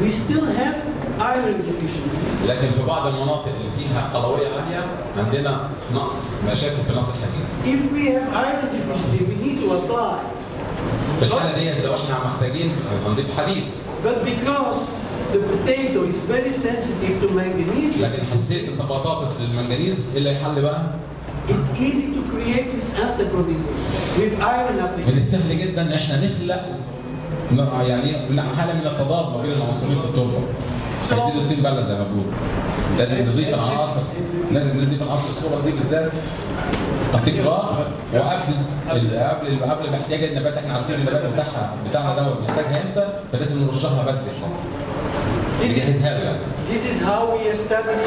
J: we still have iron deficiency.
I: لكن في بعض المناطق اللي فيها قلويه عاليه عندنا مشاكل في نقص الحديد.
J: If we have iron deficiency, we need to apply.
I: في الحاله ديت لو احنا محتاجين هنضيف حديد.
J: But because the potato is very sensitive to manganese,
I: لكن حساسيه البطاطس للمنجنيز ايه اللي هيحل بقى؟
J: It's easy to create this antagonism with iron application.
I: من السهل جدا ان احنا نخلق يعني حاله من التضاد ما بين العنصرين في التربه. هيبتدي الطين بله زي ما بيقولوا. لازم نضيف العناصر، الصوره دي بالذات تكرار، وقبل ما احتياج النبات، احنا عارفين النبات بتاعنا دوت بيحتاجها امتى، فلازم نرشها بدري. نجهزها له يعني.
J: This is how we establish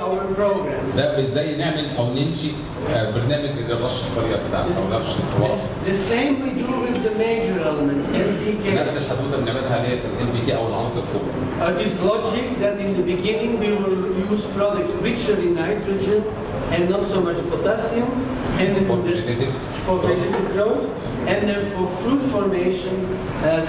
J: our programs.
I: ده ازاي نعمل او ننشئ برنامج للرش الطريقه بتاعنا او رش الوصف.
J: The same we do with the major elements, NPK.
I: نفس الحدوته بنعملها للNPK او العناصر الكبرى.
J: It is logic that in the beginning we will use products richer in nitrogen and not so much potassium, and for vegetative growth, and then for fruit formation,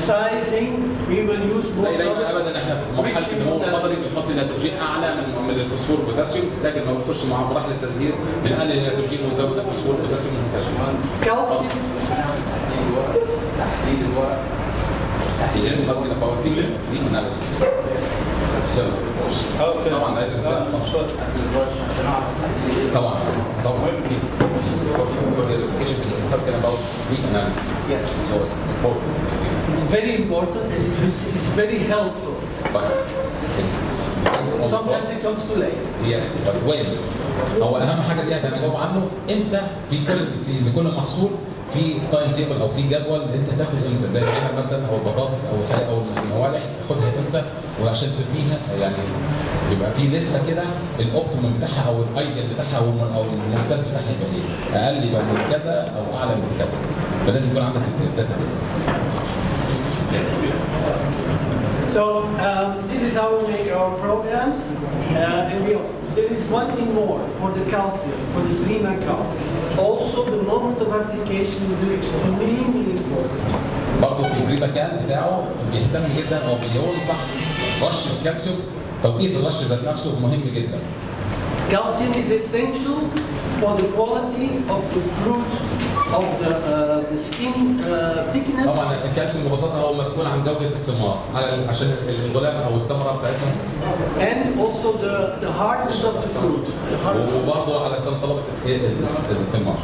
J: sizing, we will use more.
I: زي دايما ابدا احنا في مرحله النمو الخضري بنحط نيتروجين اعلى من الفوسفور والبوتاسيوم، لكن لما نخش مع مراحل التزهير بنقلل النيتروجين ونزود الفوسفور والبوتاسيوم والبوتاسيوم.
J: كالسيوم.
K: تحديد الورق.
I: تحديد ماسكين باور دي اناليسيس. طبعا عايز مثال طبعا for the education is asking about leaf analysis.
J: Yes.
I: So it's important.
J: It's very important and it's very helpful.
I: But
J: sometimes it comes too late.
I: Yes, but when هو اهم حاجه دي هنجاوب عنه امتى في كل محصول في تايم تيبل او في جدول انت تاخد امتى، زي العنب مثلا او البطاطس او الحاجه او الموالح تاخدها امتى، وعشان فيها يعني يبقى في لسته كده الاوبتيمم بتاعها او الايديال بتاعها او الممتاز بتاعها يبقى ايه، اقل يبقى من كذا او اعلى من كذا، فلازم يكون عندك الداتا دي.
J: So this is how we make our programs, and there is one thing more for the calcium, for the pre-macao. Also, the moment of application is extremely important.
I: برضه في البريماكان بتاعه بيهتم جدا او بينصح رش الكالسيوم، توقيت الرش ذات نفسه مهم جدا.
J: Calcium is essential for the quality of the fruit, of the skin thickness.
I: طبعا الكالسيوم ببساطه هو مسؤول عن جوده الثمار عشان الغلاف او الثمره بتاعتها.
J: And also the hardness of the fruit.
I: وبرضه على صلابه الثمار.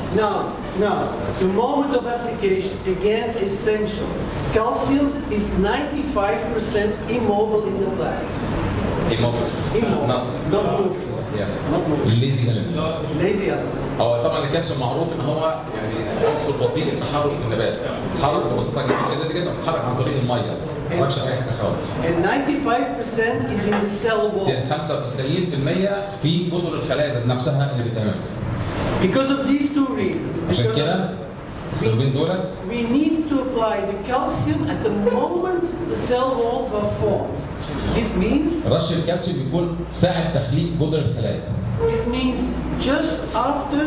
J: Now, the moment of application again essential. Calcium is 95% immobile in the plant.
I: Immobile.
J: Not moving.
I: Yes. Lazy element.
J: Lazy element.
I: هو طبعا الكالسيوم معروف ان هو يعني عنصر بطيء التحرك في النبات. التحرك ببساطه شديده جدا بيتحرك عن طريق الميه. ما بيتحركش اي حاجه خالص.
J: And 95% is in the cell wall.
I: 95% في جذور الخلايا ذات نفسها اللي بتعمل.
J: Because of these two reasons.
I: عشان كده السببين دولت.
J: We need to apply the calcium at the moment the cell walls are formed. This means
I: رش الكالسيوم بيكون ساعة تخليق جذور الخلايا.
J: This means just after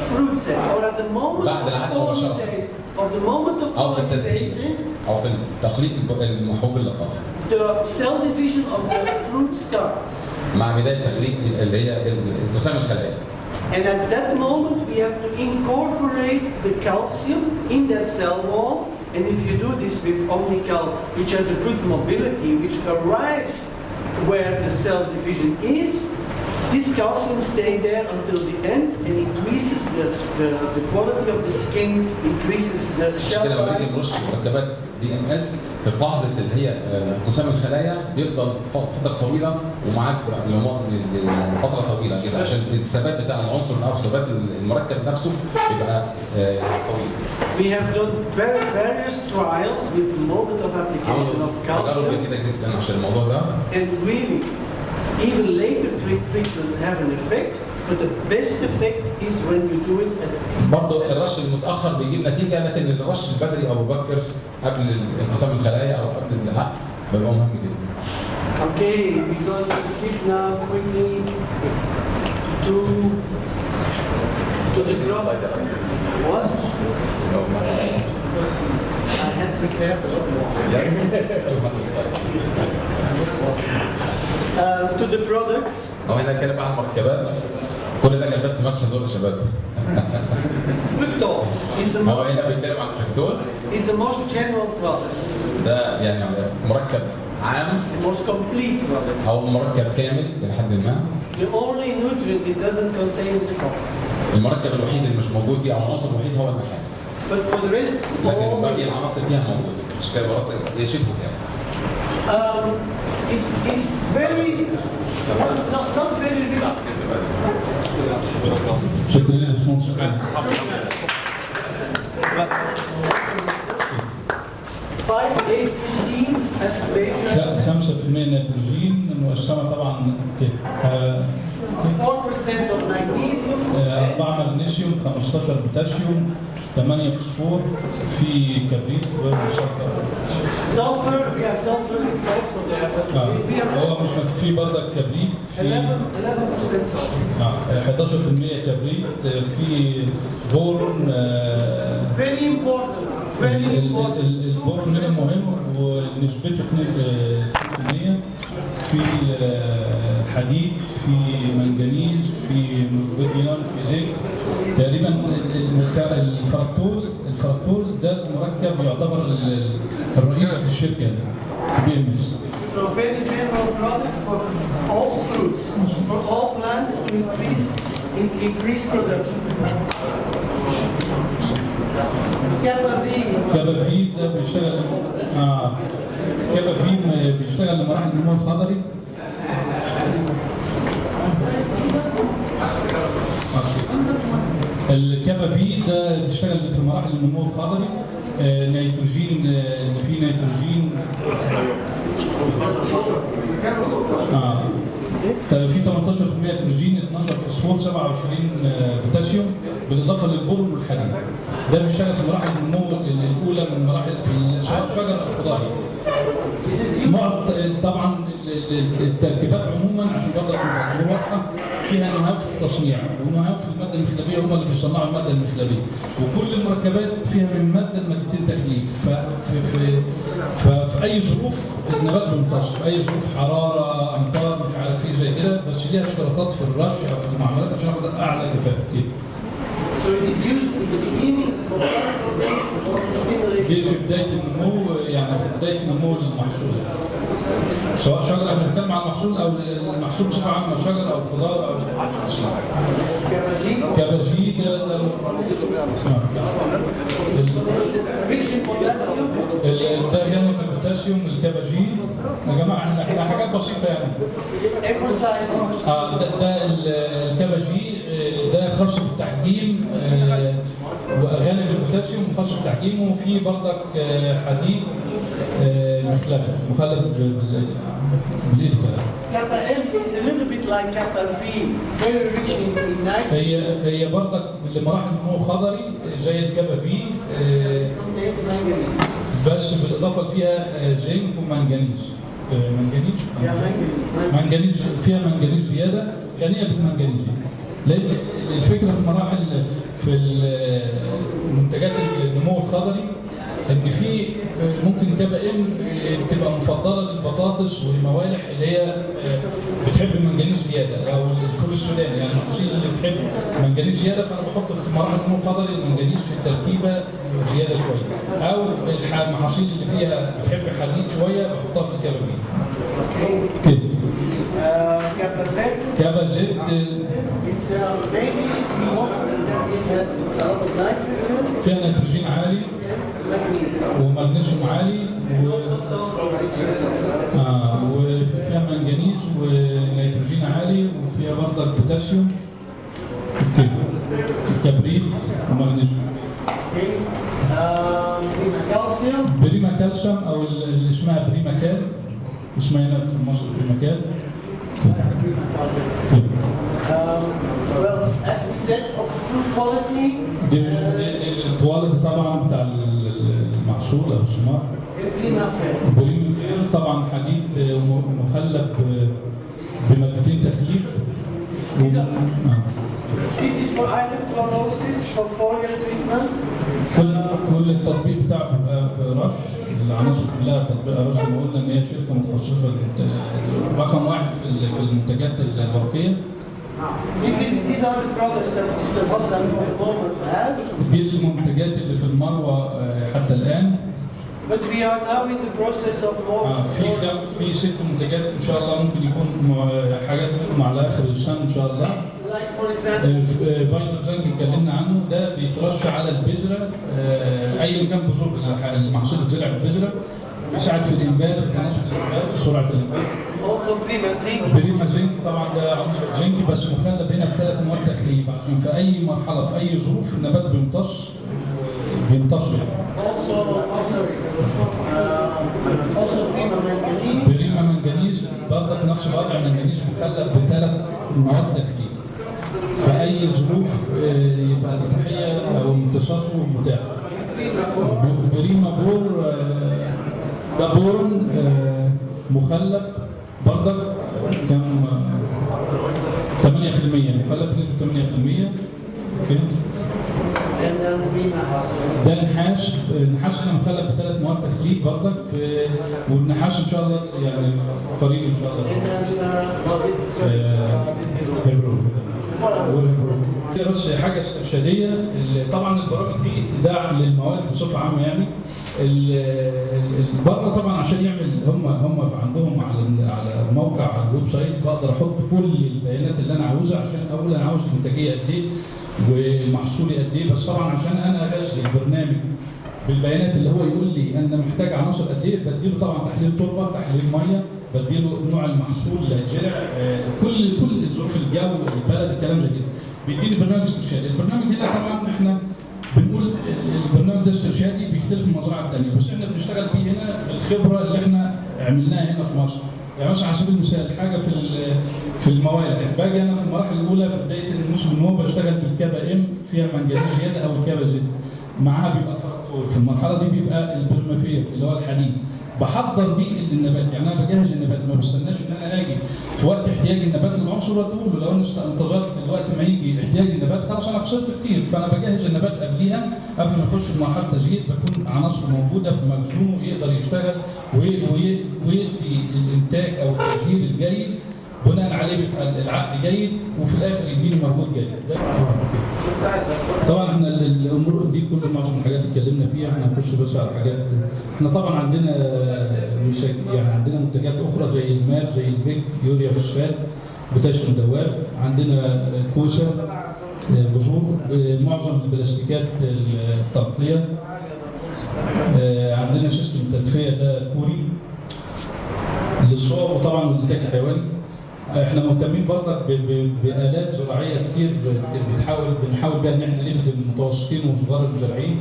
J: fruit set or at the moment of the moment of
I: أو في التزهير أو في تخليق المحوب اللقاح.
J: The cell division of the fruit starts.
I: مع بداية تخليق اللي هي انقسام الخلايا.
J: And at that moment we have to incorporate the calcium in that cell wall. And if you do this with Omnical, which has a good mobility, which arrives where the cell division is, this calcium stays there until the end and increases the quality of the skin, increases the
I: عشان
J: shelf
I: كده لما بنيجي
J: life.
I: نرش مركبات BMS في فحصة اللي هي انقسام الخلايا بيفضل فترة طويلة ومعاك لفترة طويلة كده عشان الثبات بتاع العنصر او ثبات المركب نفسه يبقى طويل.
J: We have done various trials with mode of application of
I: تجارب
J: calcium,
I: كده جدا عشان الموضوع ده.
J: and really, even later treatments have an effect, but the best effect is when you do it at.
I: برضه الرش المتأخر بيجيب نتيجة، لكن الرش البدري أو مبكر قبل انقسام الخلايا أو قبل الحق بيبقى مهم جدا.
J: Okay, we're going to skip now quickly to the crop. What? I had prepared a lot more. To the products.
I: هو هنا اتكلم عن المركبات، كل ده كان بس مسح زور الشباب.
J: Fructose is the
I: هو هنا بيتكلم عن الفركتول.
J: is the most general product.
I: ده يعني مركب عام.
J: The most complete product.
I: أو مركب كامل إلى حد ما.
J: The only nutrient it doesn't contain is copper.
I: المركب الوحيد اللي مش موجود فيه أو العنصر الوحيد هو النحاس.
J: But for the rest,
I: لكن باقي العناصر فيها موجودة، عشان كده مركب زي شبه كامل.
J: it is very not very rich.
A: شكرا يا باشمهندس.
J: 5-8-15 aspiration.
A: 5% نيتروجين مقسمه طبعا كده.
J: 4% of magnesium.
A: 4 مغنيسيوم، 15 بوتاسيوم، 8 فوسفور، في كبريت
J: Sulfur, yeah, sulfur is also there. But we are
A: هو مش في برضك كبريت
J: 11% sulfur.
A: 11% كبريت، في بورون.
J: Very important. Very important.
A: البورون هنا مهم ونسبته 2%. في حديد، في منجنيز، في موليبدينم، في زنك. تقريبا الفركتول ده مركب يعتبر الرئيس في الشركه BMS.
J: So very general product for all fruits, for all plants to increase production.
A: كابا في ده بيشتغل كابا في بيشتغل لمراحل النمو الخضري. الكابا في ده بيشتغل في مراحل النمو الخضري. نيتروجين، اللي فيه نيتروجين في 18% نيتروجين، 12 فوسفور، 27 بوتاسيوم، بالاضافه للبورون والحديد. ده بيشتغل في مراحل النمو الاولى من مراحل سواء الشجر او الخضار. طبعا التركيبات عموما عشان برضه تكون واضحه فيها نهاب في التصنيع ونهاب في الماده المخلبيه، هم اللي بيصنعوا الماده المخلبيه، وكل المركبات فيها من ماده لمادتين تخليب. ففي اي ظروف النبات بيمتص، في اي ظروف حراره، امطار، مش عارف ايه زي كده، بس ليها اشتراطات في الرش او في المعاملات عشان ياخد اعلى كفاءه كده.
J: So it is used in the beginning for stimulation.
A: دي في بدايه النمو، يعني في بدايه نمو المحصول، سواء شجره او بنتكلم عن المحصول او المحصول بصفه عامه، شجر او خضار او كباجي. ده غني بالبوتاسيوم الكباجي. يا جماعه احنا حاجات بسيطه يعني. ده الكباجي ده خاص بالتحجيم، وغني بالبوتاسيوم خاص بالتحجيم، وفي برضك حديد مخلط بالايد كده.
J: Kappa M is a little bit like Kappa V, very rich in nitrogen.
A: هي برضك لمراحل نمو خضري زي الكابا في، بس بالاضافه فيها زنك ومنجنيز. منجنيز فيها منجنيز زياده، غنيه بالمنجنيز. لان الفكره في مراحل في منتجات النمو الخضري ان في ممكن كابا ام تبقى مفضله للبطاطس والموالح اللي هي بتحب المنجنيز زياده، او الفول السوداني، يعني المحاصيل اللي بتحب المنجنيز زياده، فانا بحط في مراحل النمو الخضري المنجنيز في التركيبه زياده شويه، او المحاصيل اللي فيها بتحب حديد شويه بحطها في الكابا كده.
J: Kappa Z.
A: كابا زد فيها نيتروجين عالي ومغنيسيوم عالي وفيها منجنيز ونيتروجين عالي وفيها برضه بوتاسيوم كبريت ومغنيسيوم. بريما كالسيوم او اللي اسمها بريما كال، اسمها هنا في مصر بريما كال. الكواليتي طبعا بتاع المحصول او الثمار. بريما طبعا حديد مخلب بمادتين تخليط.
J: This is for iron chlorosis for foliar treatment.
A: كل التطبيق بتاعه بيبقى رش، العناصر كلها تطبيق رش. زي ما قلنا ان هي شركه متخصصه رقم واحد في المنتجات الورقيه.
J: These are the products that Mr. Hassan for the moment has.
A: دي المنتجات اللي في المروه حتى الان.
J: But we are now in the process of more.
A: في 6 منتجات ان شاء الله ممكن يكون حاجات منهم على اخر السنه ان شاء الله.
J: Like for example.
A: فايبر زنك اتكلمنا عنه، ده بيترش على البذره اي كان بذور المحصول بيتزرع بالبذره، بيساعد في الانبات، في عناصر الانبات، في سرعه الانبات.
J: Also
A: بريما زنك طبعا ده عنصر زنك بس مخلى بين ال3 مواد تخليب عشان في اي مرحله في اي ظروف النبات بيمتص بريما منجنيز برضك نفس الوضع، منجنيز مخلى ب3 مواد تخليب في اي ظروف يبقى التحيه او امتصاصه متاح. بريما بور ده بورن مخلب برضك كان 8% مخلب بنسبه 8%. اوكي. ده نحاس اللي مخلب ب3 مواد تخليب برضك والنحاس ان شاء الله يعني قريب ان شاء الله. بس حاجه استرشاديه، طبعا البرامج دي دعم للمواد بصفه عامه يعني. بره طبعا عشان يعمل هم عندهم على موقع على الويب سايت بقدر احط كل البيانات اللي انا عاوزها عشان اقول انا عاوز الانتاجيه قد ايه ومحصولي قد ايه. بس طبعا عشان انا اغذي البرنامج بالبيانات اللي هو يقول لي انا محتاج عناصر قد ايه، بديله طبعا تحليل تربه، تحليل ميه، بديله نوع المحصول اللي هيتزرع، كل ظروف الجو، البلد، الكلام زي كده. بيديني برنامج استرشادي. البرنامج هنا طبعا احنا بنقول البرنامج ده استرشادي بيختلف من المزرعه الثانيه، بس احنا بنشتغل بيه هنا بالخبره اللي احنا عملناها هنا في مصر. يعني مثلا على سبيل المثال حاجه في الموالح، باجي انا في المراحل الاولى في بدايه الموسم النمو بشتغل بالكابا ام فيها منجنيز زياده او الكابا زد، معاها بيبقى فركتور. في المرحله دي بيبقى البرمافير اللي هو الحديد، بحضر بيه النبات. يعني انا بجهز النبات، ما بستناش ان انا اجي في وقت احتياج النبات للعنصر واديه له. لو انا انتظرت الوقت ما يجي احتياج النبات خلاص انا خسرت كتير. فانا بجهز النبات قبليها، قبل ما يخش في مرحله تزييد بكون عناصر موجوده في مخزونه يقدر يشتغل ويدي الانتاج او التزيير الجيد، بناء عليه بيبقى العقد جيد وفي الاخر يديني مردود جيد. طبعا احنا الامور دي كل معظم الحاجات اللي اتكلمنا فيها، احنا هنخش بس على حاجات. احنا طبعا عندنا يعني عندنا منتجات اخرى زي الماب، زي البيك، يوريا فوسفات، بوتاسيوم دواب، عندنا كوسه، بذور، معظم البلاستيكات التغطيه، عندنا سيستم تدفئه ده كوري للصور، وطبعا الانتاج الحيواني. احنا مهتمين برضك بآلات زراعيه كتير بنحاول بيها ان احنا نخدم المتوسطين وصغار المزارعين،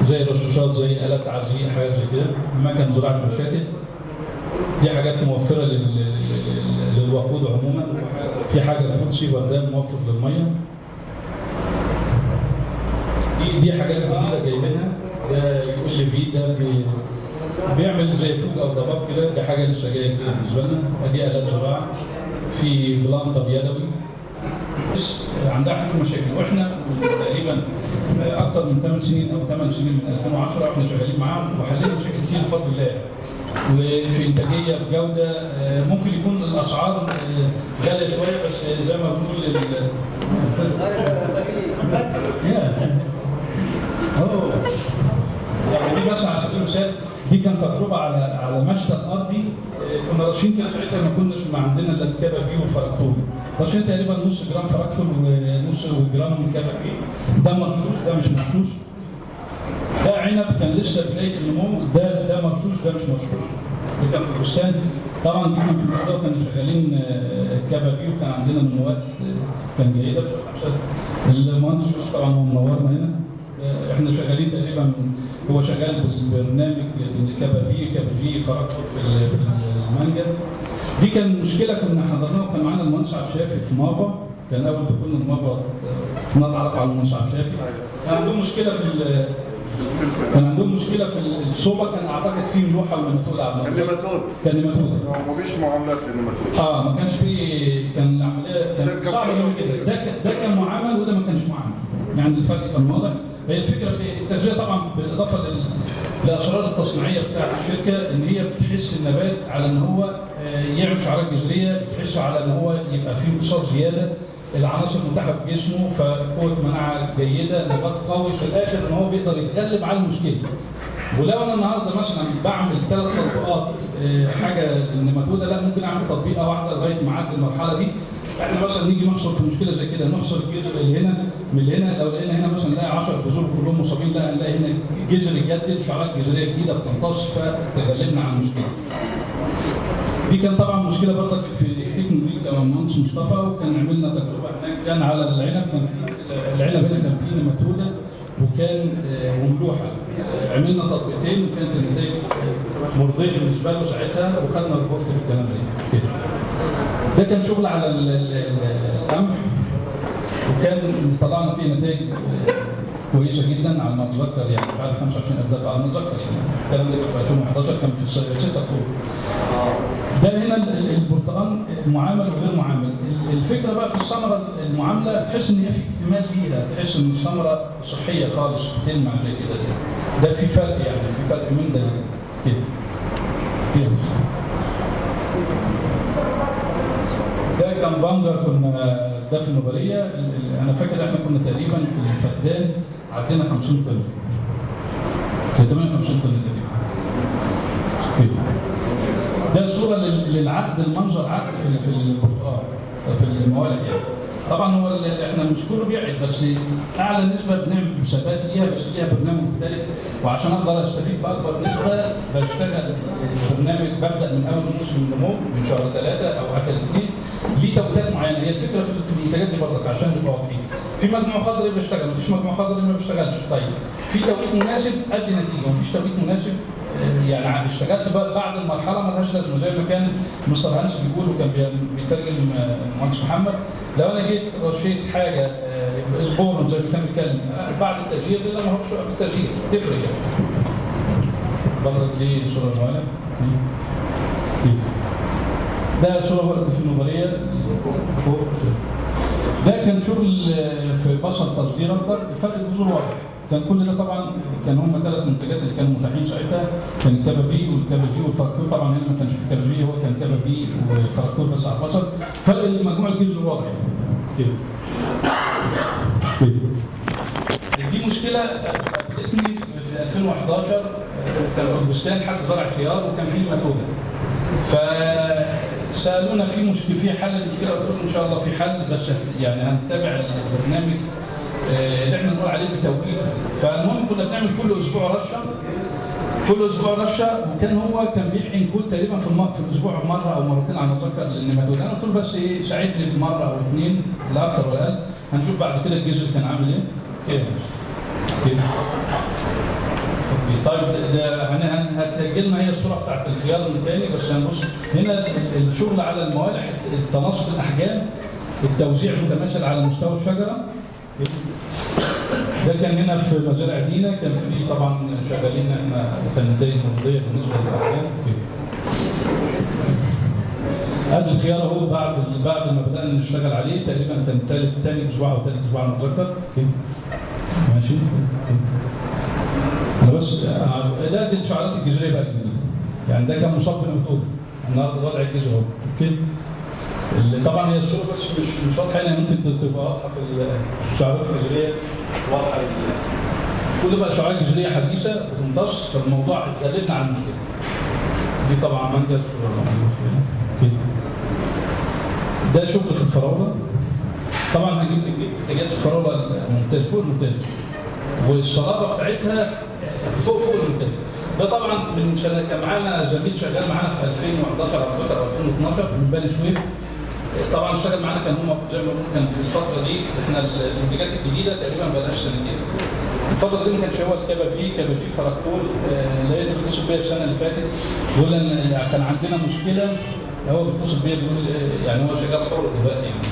A: زي رشاشات، زي آلات تعزيق، حاجات زي كده، مكن زراعه المشاتل. دي حاجات موفره للوقود عموما. في حاجه فود سيفر ده موفر للميه. دي حاجات جديده جايبينها، ده يقول لي في ده بيعمل زي فوق او ضباب كده، دي حاجه لسه جايه كده بالنسبه لنا. دي آلات زراعه، في بلانتر يدوي، بس عندها حل مشاكل. واحنا تقريبا اكثر من 8 سنين او 8 سنين من 2010 واحنا شغالين معاهم وحلينا مشاكل كتير بفضل الله. وفي انتاجيه، في جوده، ممكن يكون الاسعار غاليه شويه بس زي ما بنقول يعني دي بس على سبيل المثال، دي كانت تجربه على مشتل ارضي كنا راشين كده ساعتها، ما عندنا الا الكابا فيه والفركتور. رشين تقريبا نص جرام فراكتور ونص جرام كبابي. ده مرشوش، ده مش مرشوش. ده عنب كان لسه بدايه النمو، ده مرشوش، ده مش مرشوش. ده كان في البستان. طبعا دي كان في الموضوع كانوا شغالين كبابي، وكان عندنا نموات كان جيده. المهندس طبعا هو منورنا هنا. احنا شغالين تقريبا، هو شغال بالبرنامج كبابي فراكتور في المانجا. دي كان مشكله كنا حضرناها، وكان معانا المهندس عبد الشافي في مافا. كان اول دخولنا المافا نتعرف على المهندس عبد الشافي. كان عندهم مشكله في الصوبه. كان اعتقد فيه ملوحه والنماتود على الموضوع. كان نماتود.
F: مفيش معاملات للنماتود.
A: ما كانش فيه، كان العمليه كانت صعبه جدا. ده كان معامل وده ما كانش معامل. يعني الفرق كان واضح. هي الفكره في التغذيه طبعا، بالاضافه للاسرار التصنيعيه بتاعت الشركه، ان هي بتحس النبات على ان هو يعمل شعرات جذريه، بتحسه على ان هو يبقى فيه امتصاص زياده، العناصر المتاحه في جسمه، فقوه مناعه جيده، نبات قوي، في الاخر ان هو بيقدر يتغلب على المشكله. ولو انا النهارده مثلا بعمل 3 تطبيقات حاجه للنماتوده، لا ممكن اعمل تطبيقه واحده لغايه ما اعدي المرحله دي. احنا مثلا نيجي نحصر في مشكله زي كده، نحصر الجذر اللي هنا من اللي هنا. لو لقينا هنا مثلا نلاقي 10 جذور كلهم مصابين، لا نلاقي هنا جذر يتجدد، شعرات جذريه جديده بتمتص، فتغلبنا عن المشكله. دي كان طبعا مشكله برضك في تكنولوجيا كمان المهندس مصطفى، وكان عملنا تجربه هناك. كان على العنب، كان في العنب هنا كان فيه نماتوده وكان وملوحه. عملنا تطبيقتين وكانت النتائج مرضيه بالنسبه له ساعتها، وخدنا ريبورت في الكلام ده كده. ده كان شغل على القمح، وكان طلعنا فيه نتائج كويسه جدا على ما اتذكر، يعني مش عارف 25 ابداع على ما اتذكر. يعني الكلام ده في 2011 كان في 6 اكتوبر. ده هنا البرتقال معامل وغير معامل. الفكره بقى في الثمره المعامله، تحس ان هي في اكتمال ليها، تحس ان الثمره صحيه خالص، بتلمع زي كده. ده في فرق، يعني في فرق من ده كده. ده كان بانجر، كنا ده في النوبليه. انا فاكر احنا كنا تقريبا في الفدان عدينا 50 طن، في 58 طن تقريبا كده. ده صوره للعقد، المنظر عقد في البرتقال في الموالح يعني. طبعا هو احنا مش كله بيعد، بس اعلى نسبه بنعمل مسابقات ليها، بس ليها برنامج مختلف. وعشان اقدر استفيد باكبر نسبه بشتغل برنامج، ببدا من اول موسم النمو من شهر 3 او اخر 2 ليه توقيتات معينه. هي الفكره في المنتجات دي برضك عشان نبقى واضحين. في مجموعه خضراء بيشتغل، مفيش مجموعه خضراء ما بيشتغلش. طيب في توقيت مناسب ادي نتيجه، مفيش توقيت مناسب يعني اشتغلت بعد المرحله ما لهاش لازمه. زي ما كان مستر هانز بيقول، وكان بيترجم المهندس محمد، لو انا جيت رشيت حاجه البورون زي ما كان بيتكلم بعد التشجير، لا ما هوش التشجير تفرق يعني. برضه دي صوره الموالح كيف. ده صوره برضه في النوبليه. ده كان شغل في بصل تصدير اكتر، الفرق الجذور واضح. كان كل ده طبعا كان هم 3 منتجات اللي كانوا متاحين ساعتها، كان الكبابي والكبابي والفراكتور. طبعا هنا ما كانش في كبابي، هو كان كبابي وفراكتور بس على البصل. فرق مجموع الجذر واضح كده. دي مشكله قابلتني في 2011. كان في البستان حد زرع خيار وكان فيه نماتوده. فسالونا في مشكله، في حل المشكله؟ قلت لهم ان شاء الله في حل، بس يعني هنتابع البرنامج اللي احنا بنقول عليه بتوقيت. فالمهم كنا بنعمل كل اسبوع رشه، وكان هو كان بيحقن كل تقريبا في الاسبوع مره او مرتين على ما اتذكر للنماتود. انا قلت له بس ايه، ساعدني بمره او 2 لا اكثر ولا اقل، هنشوف بعد كده الجذر كان عامل ايه كده. اوكي طيب، ده هتجي لنا هي الصوره بتاعت الخيار من تاني، بس هنبص هنا الشغل على الموالح، التناسق الاحجام، التوزيع متماثل على مستوى الشجره. ده كان هنا في مزارع دينا، كان في طبعا شغالين احنا كان نتائج مرضيه بالنسبه للاحجام كده. هذا الخيار اهو بعد ما بدانا نشتغل عليه تقريبا كان ثاني اسبوع او ثالث اسبوع انا متذكر كده. ماشي كده. انا بس ده الشعارات الجذريه بقى الجديده. يعني ده كان مصاب بالنماتوده، النهارده وضع الجذر اهو اوكي. طبعا هي الصوره بس مش واضحه هنا، ممكن تبقى واضحه في الشعارات الجذريه واضحه. كل بقى شعارات جذريه حديثه وتمتص، فالموضوع اتغلبنا على المشكله. دي طبعا منجز كده. ده شغل في الفراوله. طبعا هنجيب منتجات الفراوله الممتاز فوق الممتاز، والصلابه بتاعتها فوق الممتاز. ده طبعا من سنه كان معانا زميل شغال معانا في 2011 او 2012 من بني سويف. طبعا اشتغل معانا، كان هم زي ما بقول كان في الفتره دي احنا المنتجات الجديده تقريبا ما بقالهاش سنتين. الفتره دي ما كانش هو كان في فرقتول. لقيته بيتصل بيا السنه اللي فاتت بيقول ان كان عندنا مشكله. هو بيتصل بيا بيقول يعني هو شغال حر دلوقتي يعني.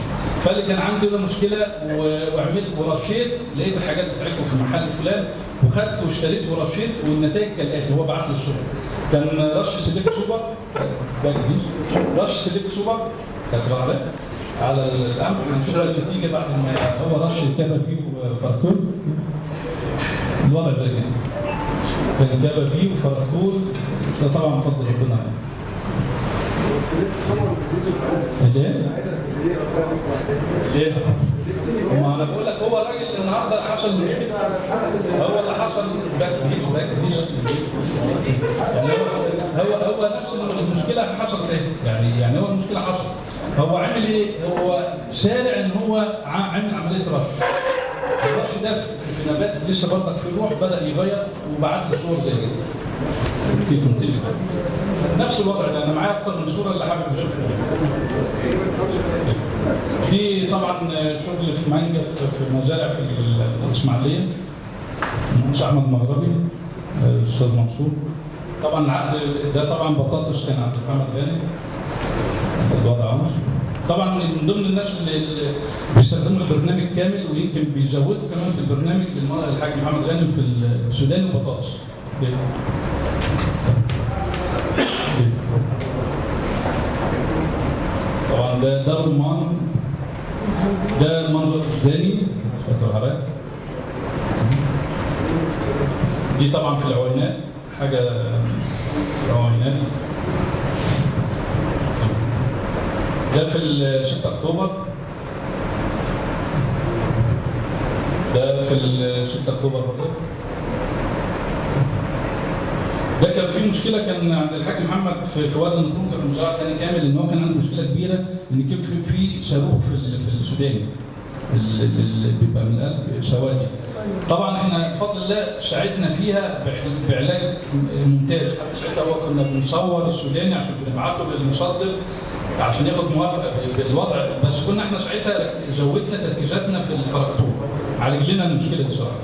A: فقال لي كان عندي مشكله وعملت ورشيت، لقيت الحاجات بتاعتكم في محل فلان وخدت واشتريت ورشيت، والنتائج كالاتي. هو بعت لي الصوره. كان رش سيليكت سوبر، ده جديد، رش سيليكت سوبر كانت ظاهره على القمح. هنشوف النتيجه بعد ما هو رش كابا فيه وفرقتول. الوضع زي كده كان كابا فيه وفرقتول. ده طبعا بفضل ربنا يعني. ليه؟ ما انا بقول لك هو الراجل النهارده حصل مشكله، هو اللي حصل باك يعني هو نفس المشكله حصلت ايه؟ يعني هو المشكله حصلت. هو عمل ايه؟ هو سارع ان هو عمل عمليه رش. الرش ده في نبات لسه برضك في الروح بدا يغير، وبعت لي صور زي كده. كيف منتج نفس الوضع ده. انا معايا اكتر من صوره اللي حابب يشوفها. دي طبعا شغل في مانجا في مزارع في الاسماعيليه، المهندس احمد مغربي، الاستاذ منصور. طبعا العقد ده طبعا بطاطس كان عند محمد غانم. الوضع عمر طبعا من ضمن الناس اللي بيستخدموا البرنامج كامل، ويمكن بيزودوا كمان في البرنامج الحاج محمد غانم في السودان وبطاطس. طبعا ده رمان. ده المنظر الثاني شايف الحرائق. دي طبعا في العوينات، حاجه العوينات. ده في 6 اكتوبر. ده في 6 اكتوبر برضه. ده كان في مشكله كان عند الحاج محمد في وادي النطرون، كان في مزرعه ثاني كامل، ان هو كان عنده مشكله كبيره ان كان في صاروخ في السودان اللي بيبقى من القلب شواهد. طبعا احنا بفضل الله ساعدنا فيها بعلاج ممتاز. حتى ساعتها هو كنا بنصور السوداني عشان بنبعته للمصدر عشان ياخد موافقه بالوضع، بس كنا احنا ساعتها زودنا تركيزاتنا في الفرقتول، عالج لنا المشكله دي صراحه.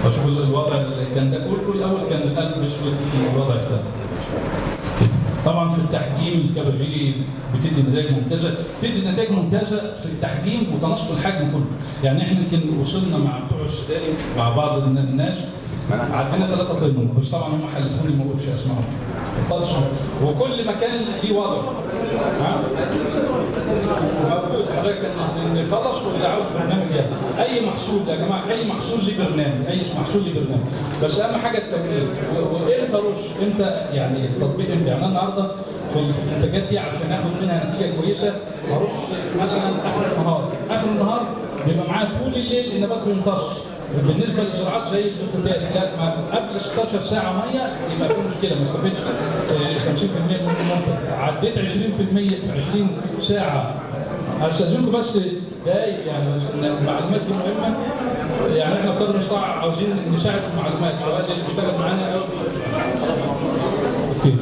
A: بشوف الوضع اللي كان ده كله الاول كان القلب اسود، الوضع اختلف. طبعا في التحجيم الكبافيلي بتدي نتائج ممتازه، بتدي نتائج ممتازه في التحجيم وتناسق الحجم كله. يعني احنا يمكن وصلنا مع بتوع السوداني مع بعض الناس عندنا 3 طن، بس طبعا هم حلفوني ما اقولش اسمائهم. وكل مكان ليه وضع. موجود حضرتك ان خلص واللي عاوز برنامج جاهز. اي محصول يا جماعه، اي محصول ليه برنامج، اي محصول ليه برنامج. بس اهم حاجه التمرين. وامتى رش؟ امتى يعني التطبيق امتى؟ يعني انا النهارده في المنتجات دي عشان اخد منها نتيجه كويسه هرش مثلا اخر النهار. اخر النهار بيبقى معايا طول الليل النبات بيمتص. بالنسبه للزراعات زي البروتات، لا ما قبل 16 ساعه ميه يبقى في مشكله، ما استفدتش 50% من المنتج. عديت 20% في 20 ساعه. هستاذنكم بس دقايق يعني، بس المعلومات دي مهمه. يعني احنا قدر المستطاع عاوزين نساعد في المعلومات سواء اللي بيشتغل معانا او اوكي.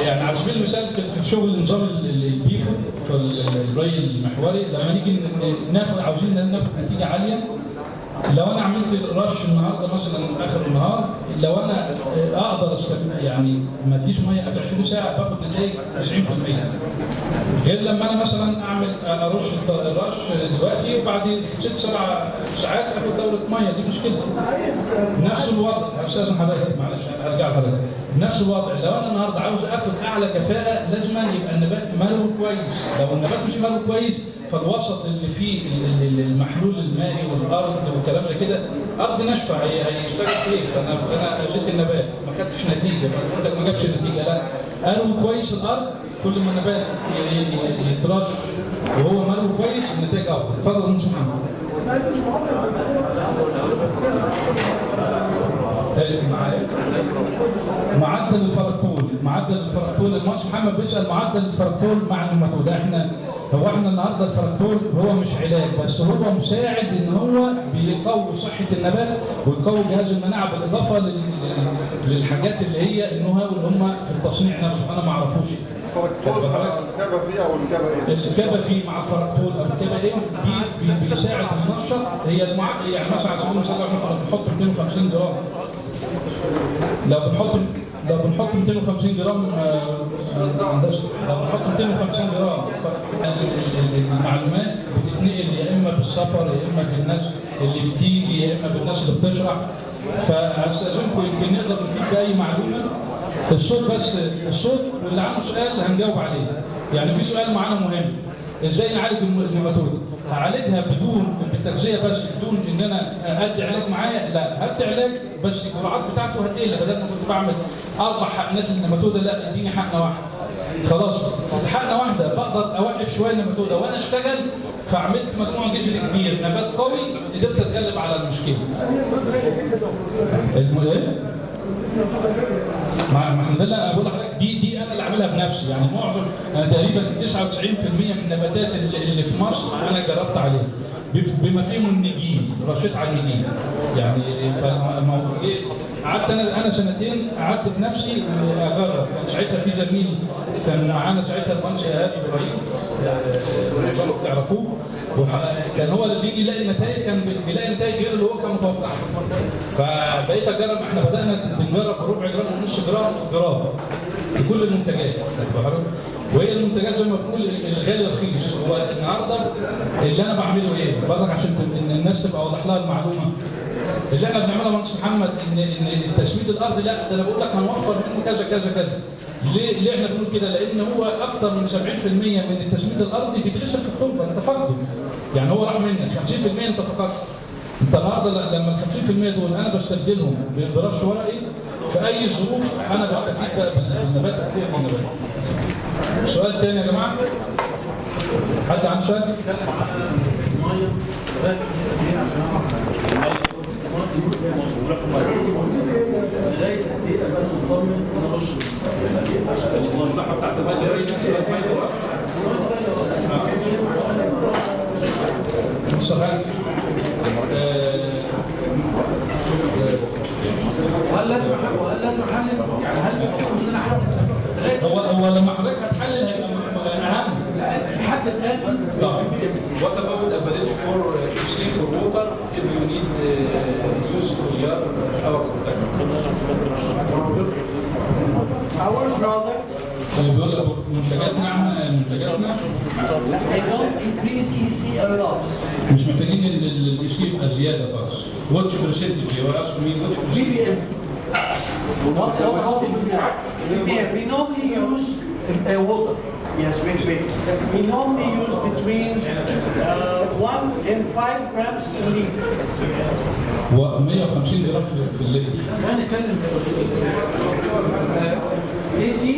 A: يعني على سبيل المثال في شغل نظام البيفو في الري المحوري، لما نيجي عاوزين ناخد نتيجه عاليه، لو انا عملت رش النهارده مثلا اخر النهار، لو انا اقدر يعني ما اديش ميه قبل 20 ساعه باخد نتائج 90%. غير لما انا مثلا اعمل ارش الرش دلوقتي وبعد 6-7 ساعات اخد دوره ميه، دي مشكله. نفس الوضع استاذن حضرتك، معلش هرجع لحضرتك. نفس الوضع لو انا النهارده عاوز اخد اعلى كفاءه لازم يبقى النبات مرو كويس. لو النبات مش مرو كويس فالوسط اللي فيه المحلول المائي والارض وكلام زي كده، ارض ناشفه هيشتغل فيه. فانا اجيت النبات ما خدتش نتيجه، فالمنتج ما جابش نتيجه. لا، قالوا كويس الارض، كل ما النبات يترش وهو مرو كويس النتائج افضل. اتفضل يا مهندس محمد. معدل الفرقتول، معدل معدل الفركتول. المهندس محمد بيسال معدل الفركتول مع النماتود. احنا النهارده الفركتول هو مش علاج بس، هو مساعد ان هو بيقوي صحه النبات ويقوي جهاز المناعه، بالاضافه للحاجات اللي هي النهى واللي هم في التصنيع نفسه انا ما اعرفوش.
F: الفركتول الكبه فيه او الكبه ايه؟
A: الكبه فيه مع الفركتول او الكبه ايه دي بيساعد ينشط. هي يعني مثلا على سبيل المثال احنا بنحط 250 جرام، لو بنحط 250 جرام لو بنحط 250 جرام المعلومات بتتنقل يا اما بالسفر يا اما بالناس اللي بتيجي يا اما بالناس اللي بتشرح. فاستاذنكم يمكن نقدر نفيد باي معلومه. الصوت بس، الصوت واللي عنده سؤال هنجاوب عليه. يعني في سؤال معانا مهم، ازاي نعالج النماتود؟ هعالجها بالتغذيه بس، بدون ان انا ادي علاج معايا؟ لا، هدي علاج بس الجرعات بتاعته هتقل. بدل ما كنت بعمل 4 حقنات النماتوده، لا اديني حقنه واحده. خلاص حقنه واحده بقدر اوقف شويه النماتوده وانا اشتغل، فعملت مجموع جذري كبير، نبات قوي، قدرت اتغلب على المشكله. الحمد لله. انا بقول لحضرتك دي انا اللي عاملها بنفسي. يعني معظم انا تقريبا 99% من النباتات اللي في مصر انا جربت عليها بما فيهم النجيل، رشيت على النجيل. يعني قعدت انا سنتين قعدت بنفسي اجرب. كان ساعتها في زميل كان معانا ساعتها المهندس ابراهيم، تعرفوه، كان هو اللي بيجي يلاقي النتائج، كان بيلاقي نتائج غير اللي هو كان متوقعها. فبقيت اجرب. احنا بدانا بنجرب بربع جرام ونص جرام في كل المنتجات، وهي المنتجات زي ما بنقول الغالي رخيص. هو النهارده اللي انا بعمله ايه؟ برضك عشان الناس تبقى واضح لها المعلومه. اللي احنا بنعمله يا مهندس محمد ان تسميد الارض، لا ده انا بقول لك هنوفر منه كذا كذا كذا. ليه احنا بنقول كده؟ لان هو اكثر من 70% من التسميد الارضي بيتغسل في التربه، انت فاقده. يعني هو راح منك 50% انت فقدته. انت النهارده لما ال 50% دول انا بستبدلهم برش ورقي في اي ظروف، انا بستفيد بقى بالنبات القوي من النبات. سؤال ثاني يا جماعه؟ حد عنده سؤال؟
H: لغايه قد ايه انا مطمن ان انا اشرب المروه بتاعت وهل لازم احلل؟ يعني هل ان انا احلل؟
A: هو لما حضرتك هتحلل هيبقى اهم.
H: حد الان
A: طبعا. What about ability for sleep for water if you need use for your hours?
J: Our product,
A: بيقول لك منتجاتنا
J: they don't increase EC a lot.
A: مش محتاجين الاي سي يبقى زياده خالص. واتش برسنتج هو اسمه مين؟
J: BBM. What's our BBM? We normally use water. Yes, wait. We normally use between 1 and 5 grams per liter.
A: و 150 جرام في اللتر.
H: انا اتكلم اي سي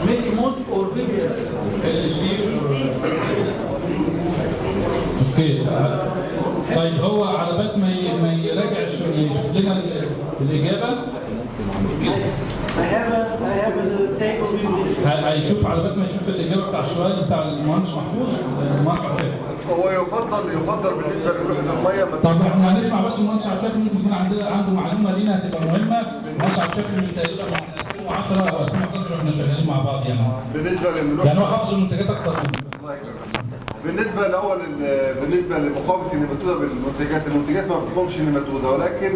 H: ميلي موت اور BBM.
A: ال سي اوكي. طيب هو على بال ما يراجع يشوف لنا الاجابه.
J: I have a table with me.
A: هيشوف على بال ما يشوف الاجابه بتاع السؤال بتاع المهندس محفوظ. المهندس عفاف.
F: هو يفضل بالنسبه للوحده الميه.
A: طب احنا هنسمع بس المهندس عفاف، ممكن يكون عنده معلومه لينا هتبقى مهمه. المهندس عفاف من تقريبا 2010 او 2011 احنا شغالين مع بعض يعني.
F: بالنسبه للوحده
A: يعني هو حافظ المنتجات اكتر مني.
F: بالنسبه لمقاومه النماتوده المنتجات ما بتقومش النماتوده، ولكن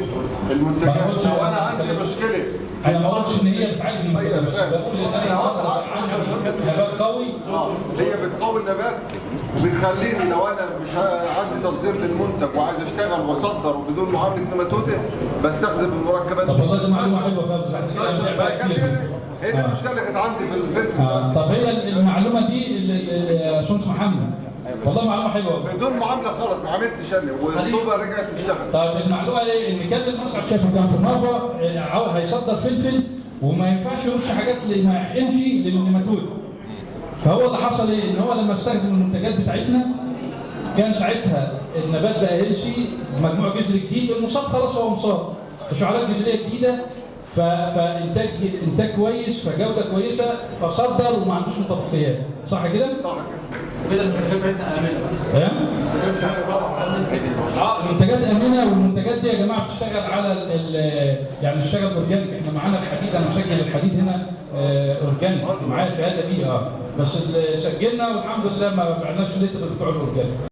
F: المنتجات لو انا عندي مشكله
A: انا ما قلتش ان هي بتعالج النماتوده، بس بقول ان انا عندي نبات قوي.
F: هي بتقوي النبات وبتخليني لو انا مش عندي تصدير للمنتج وعايز اشتغل واصدر وبدون معامله نماتوده بستخدم المركبات.
A: طب والله دي معلومه حلوه خالص.
F: هي دي المشكله اللي كانت عندي في الفلفل.
A: طب هي المعلومه دي يا باشمهندس محمد والله معلومه حلوه.
F: بدون معامله خالص، ما عملتش انا والصوبه رجعت تشتغل.
A: طب المعلومه ايه؟ ان كان المصنع شايفه كان في المروه هيصدر فلفل وما ينفعش يرش حاجات اللي ما يحقنش للنماتود. فهو اللي حصل ايه؟ ان هو لما استخدم المنتجات بتاعتنا كان ساعتها النبات بقى هيلسي بمجموع جذري جديد، المصاب خلاص هو مصاب، فشعارات جذريه جديده، فانتاج كويس، فجوده كويسه، فصدر وما عندوش مطبقيات، صح كده؟
K: صح كده. المنتجات بتاعتنا امنه.
A: المنتجات امنه، والمنتجات دي يا جماعه بتشتغل على يعني بتشتغل اورجانيك. احنا معانا الحديد، انا مسجل الحديد هنا اورجانيك، معايا شهاده بيه بس سجلنا والحمد لله ما بعناش اللتر بتوع الاورجانيك.